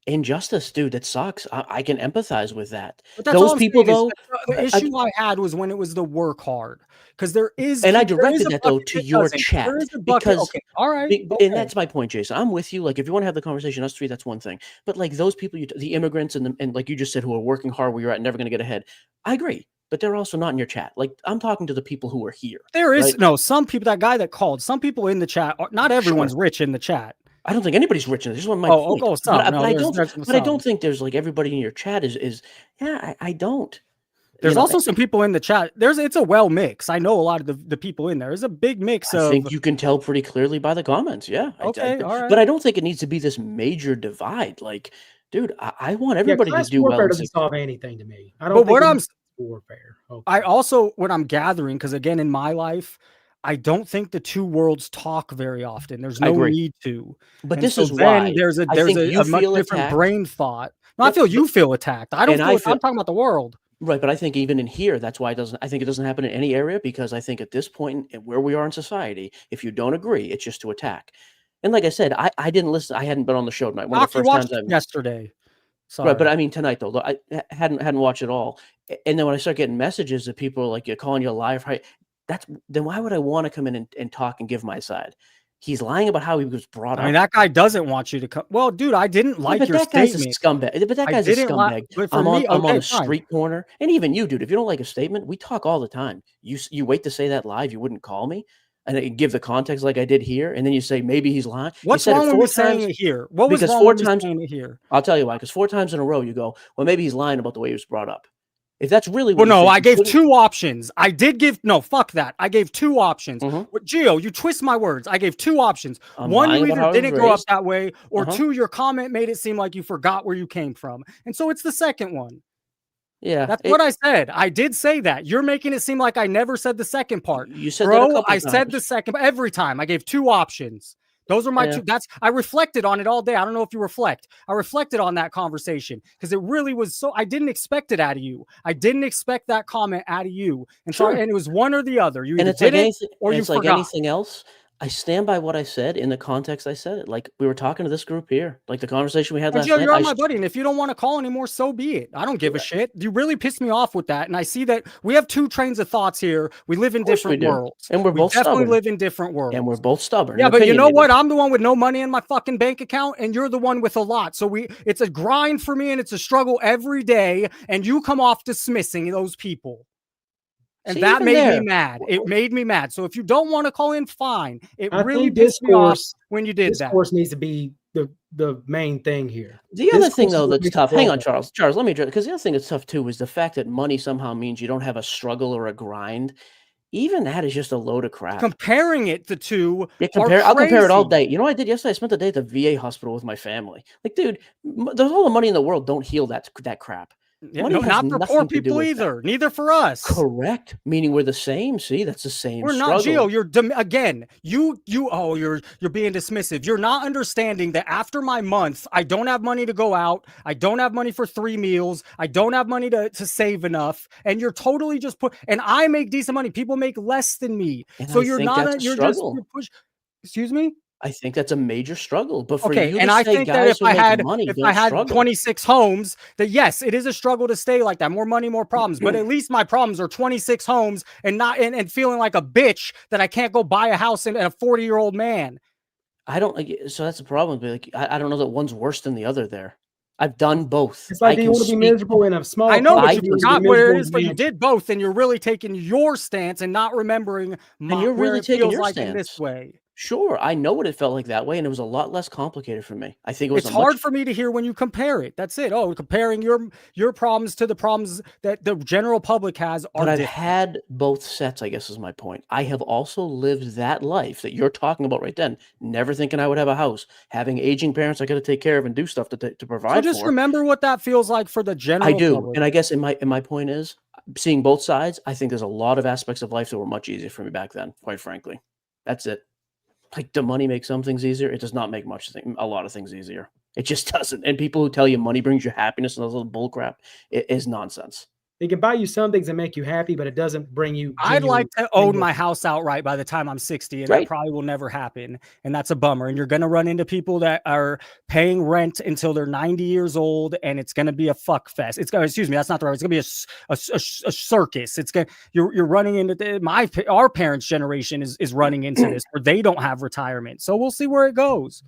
Injustice, dude, that sucks. I can empathize with that. But that's all Those I'm people, saying is though, the issue I had was when it was the work hard, because there is. and I there is directed a that though bucket to that your doesn't. chat There is a bucket. because, Okay, all right, and that's my point, Jason. I'm with you. Like, if you want to have the conversation, us three, that's one thing. But like those people, the immigrants, and like you just said, who are working hard where you're at, never going to get ahead. I agree, but they're also not in your chat. Like, I'm talking to the people who are here. There is right? no some people. That guy that called. Some people in the chat. Not everyone's rich in the chat. I don't think anybody's rich in this. This is one of my point. Some. But, No, but I there's don't. But I some. don't think there's like everybody in your chat is. Yeah, I don't. There's You know, also some people in the chat. It's a well mix. I know a lot of the people in there. There's a big mix I of. think you can tell pretty clearly by the comments. Yeah. Okay, all right. But I don't think it needs to be this major divide. Like, dude, I want everybody to class do well. warfare and doesn't solve anything to me. I don't. But think what it I'm needs warfare. Okay. I also what I'm gathering, because again in my life, I don't think the two worlds talk very often. There's I no agree. need to. But And this so is then why there's a I think you much feel different attacked. brain thought. No, I Yep, feel but- you feel attacked. I don't and feel, I I'm feel- talking about the world. Right, but I think even in here, that's why I think it doesn't happen in any area, because I think at this point in where we are in society, if you don't agree, it's just to attack. And like I said, I didn't listen. I hadn't been on the show tonight. One of Rocky the first watched times it yesterday. Sorry. Right, but I mean tonight though, I hadn't watched it all. And then when I start getting messages that people are like, you're calling you a liar, right? Then why would I want to come in and talk and give my side? He's lying about how he was brought up. I mean, that guy doesn't want you to come. Well, dude, I didn't like but your that guy's a statement. scumbag. But that guy's a scumbag. I'm on a street corner, and even you, dude. If you don't like a statement, we talk all the time. You wait to say that live. You wouldn't call me and give the context like I did here, and then you say maybe he's lying. What's wrong with me saying it here? What was wrong with me saying it here? I'll tell you why. Because 4 times in a row, you go, well, maybe he's lying about the way he was brought up. If that's really what I gave 2 options. I did give fuck that. I gave 2 options. Gio, you twist my words. I gave 2 options. One, you either didn't grow up that way, or 2, your comment made it seem like you forgot where you came from. And so it's the second one. Yeah. That's what I said. I did say that. You're making it seem like I never said the second part. You said that a couple I times. said the second every time. I gave 2 options. Those are my 2. I reflected on it all day. I don't know if you reflect. I reflected on that conversation because it really was so. I didn't expect it out of you. I didn't expect that comment out of you. And so, and it was one or the other. You either did it or you forgot. Like anything else. I stand by what I said in the context I said it. Like we were talking to this group here, like the conversation we had last night. You're on my buddy, and if you don't want to call anymore, so be it. I don't give a shit. You really pissed me off with that, and I see that we have 2 trains of thoughts here. We live in different worlds, and we're both definitely stubborn. live in different worlds, and we're both stubborn. Yeah, but you know what? I'm the one with no money in my fucking bank account, and you're the one with a lot. So it's a grind for me, and it's a struggle every day. And you come off dismissing those people. And that made me mad. It made me mad. So if you don't want to call in, fine. It really pissed me off when you did that. Discourse needs to be the main thing here. The other thing, though, that's tough. Hang on, Charles. Charles, let me address, because the other thing that's tough, too, is the fact that money somehow means you don't have a struggle or a grind. Even that is just a load of crap. Comparing it to 2, I'll compare it all day. You know what I did yesterday? I spent the day at the VA hospital with my family. Like, dude, there's all the money in the world. Don't heal that crap. Yeah, no, not for poor people either. Neither for us. Correct. Meaning we're the same. See, that's the same. We're not, Gio. You're again. You're being dismissive. You're not understanding that after my month, I don't have money to go out. I don't have money for 3 meals. I don't have money to save enough. And you're totally just and I make decent money. People make less than me. And so I you're think not. that's a You're struggle. just push. Excuse me. I think that's a major struggle. But for okay, you and to I say think that guys if who I make had money if don't I had struggle. 26 homes, that yes, it is a struggle to stay like that. More money, more problems. But at least my problems are 26 homes and not and feeling like a bitch that I can't go buy a house and a 40-year-old man. I don't. So that's the problem. But like, I don't know that one's worse than the other. There, I've done both. It's like you want to be miserable in a small. I know, but you apartment, forgot be where it miserable is, but you in- did both, and you're really taking your stance and not remembering. And you're where really it taking feels your like in stance this way. Sure, I know what it felt like that way, and it was a lot less complicated for me. I think it was. It's hard for me to hear when you compare it. That's it. Oh, comparing your problems to the problems that the general public has are But I've different. had both sets, I guess is my point. I have also lived that life that you're talking about right then, never thinking I would have a house, having aging parents I got to take care of and do stuff to provide So just for. remember what that feels like for the general I do. public. And I guess in my point is, seeing both sides, I think there's a lot of aspects of life that were much easier for me back then, quite frankly. That's it. Like, the money makes some things easier. It does not make a lot of things easier. It just doesn't. And people who tell you money brings you happiness and those little bull crap, it is nonsense. It can buy you some things and make you happy, but it doesn't bring you. I'd like to own my house outright by the time I'm 60, and that Right. probably will never happen. And that's a bummer. And you're going to run into people that are paying rent until they're 90 years old, and it's going to be a fuck fest. It's going to, excuse me, that's not the right. It's going to be a circus. It's going. You're running into our parents' generation is running into this where they don't have retirement. So we'll see where it goes.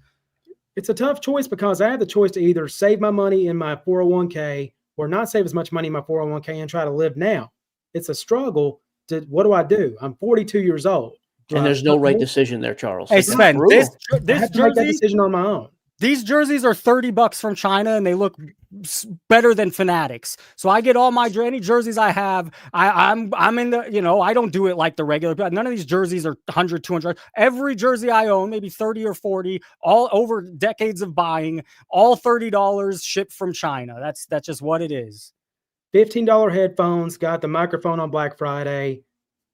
It's a tough choice because I have the choice to either save my money in my 401k or not save as much money in my 401k and try to live now. It's a struggle. What do? I'm 42 years old. And there's no right decision there, Charles. Hey, It's Sven, brutal. I have to make that decision on my own. These jerseys are $30 from China, and they look better than Fanatics. So I get all my any jerseys I have. I'm in the, I don't do it like the regular. None of these jerseys are 100, 200. Every jersey I own, maybe 30 or 40, all over decades of buying, all $30 shipped from China. That's just what it is. $15 headphones, got the microphone on Black Friday,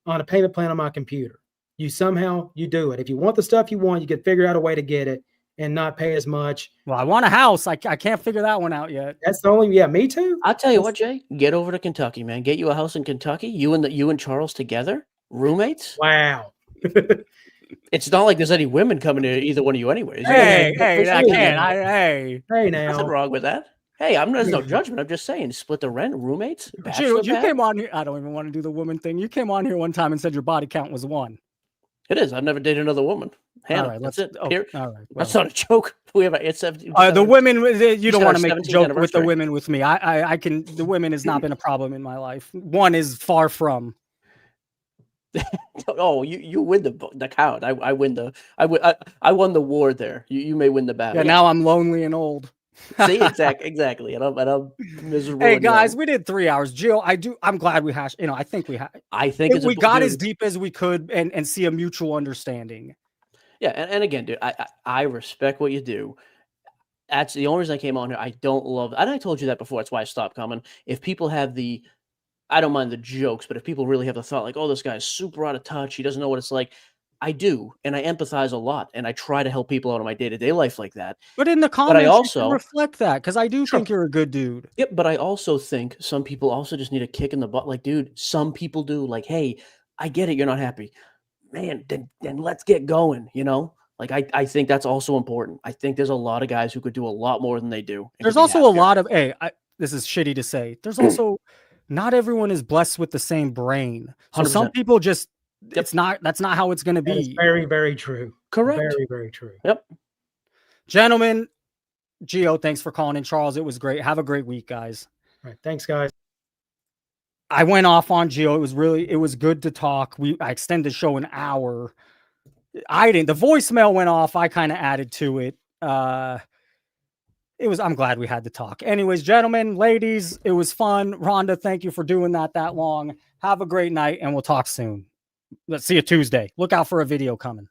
on a payment plan on my computer. You do it. If you want the stuff you want, you can figure out a way to get it and not pay as much. Well, I want a house. I can't figure that one out yet. That's the only, me too. I'll tell you what, Jay, get over to Kentucky, man. Get you a house in Kentucky. You and Charles together, roommates. Wow. It's not like there's any women coming to either one of you anyways. Hey, I can't. Hey, now. Nothing wrong with that. Hey, there's no judgment. I'm just saying, split the rent, roommates. You came on here. I don't even want to do the woman thing. You came on here one time and said your body count was 1. It is. I've never dated another woman. Hannah, All right, that's let's. it. Oh, Here. all right. That's well. not a joke. We have it's The women, you don't want to make a 17th joke with the anniversary. women with me. I can. The women has not been a problem in my life. One is far from. Oh, you win the count. I win the I won the war there. You may win the battle. Yeah, now I'm lonely and old. See, exactly, and I'm miserable. Hey and guys, young. we did 3 hours. Gio, I'm glad we hashed. I think we had. I think we got as dude. deep as we could and see a mutual understanding. Yeah, and again, dude, I respect what you do. That's the only reason I came on here. I don't love, and I told you that before. That's why I stopped coming. If people have I don't mind the jokes, but if people really have the thought like, oh, this guy's super out of touch, he doesn't know what it's like. I do, and I empathize a lot, and I try to help people out in my day-to-day life like that. But in the comments, you can reflect that because I do think you're a good dude. Yep, but I also think some people also just need a kick in the butt. Like, dude, some people do. Like, hey, I get it, you're not happy, man. Then let's get going. Like I think that's also important. I think there's a lot of guys who could do a lot more than they do. There's also a lot of this is shitty to say. There's also not everyone is blessed with the same brain. So 100%. some people just that's not how it's going to be. Very, very true. Correct. Very, very true. Yep. Gentlemen, Gio, thanks for calling in. Charles, it was great. Have a great week, guys. All right. Thanks, guys. I went off on Gio. It was good to talk. I extended the show an hour. I didn't. The voicemail went off. I kind of added to it. I'm glad we had to talk. Anyways, gentlemen, ladies, it was fun. Rhonda, thank you for doing that long. Have a great night, and we'll talk soon. Let's see you Tuesday. Look out for a video coming.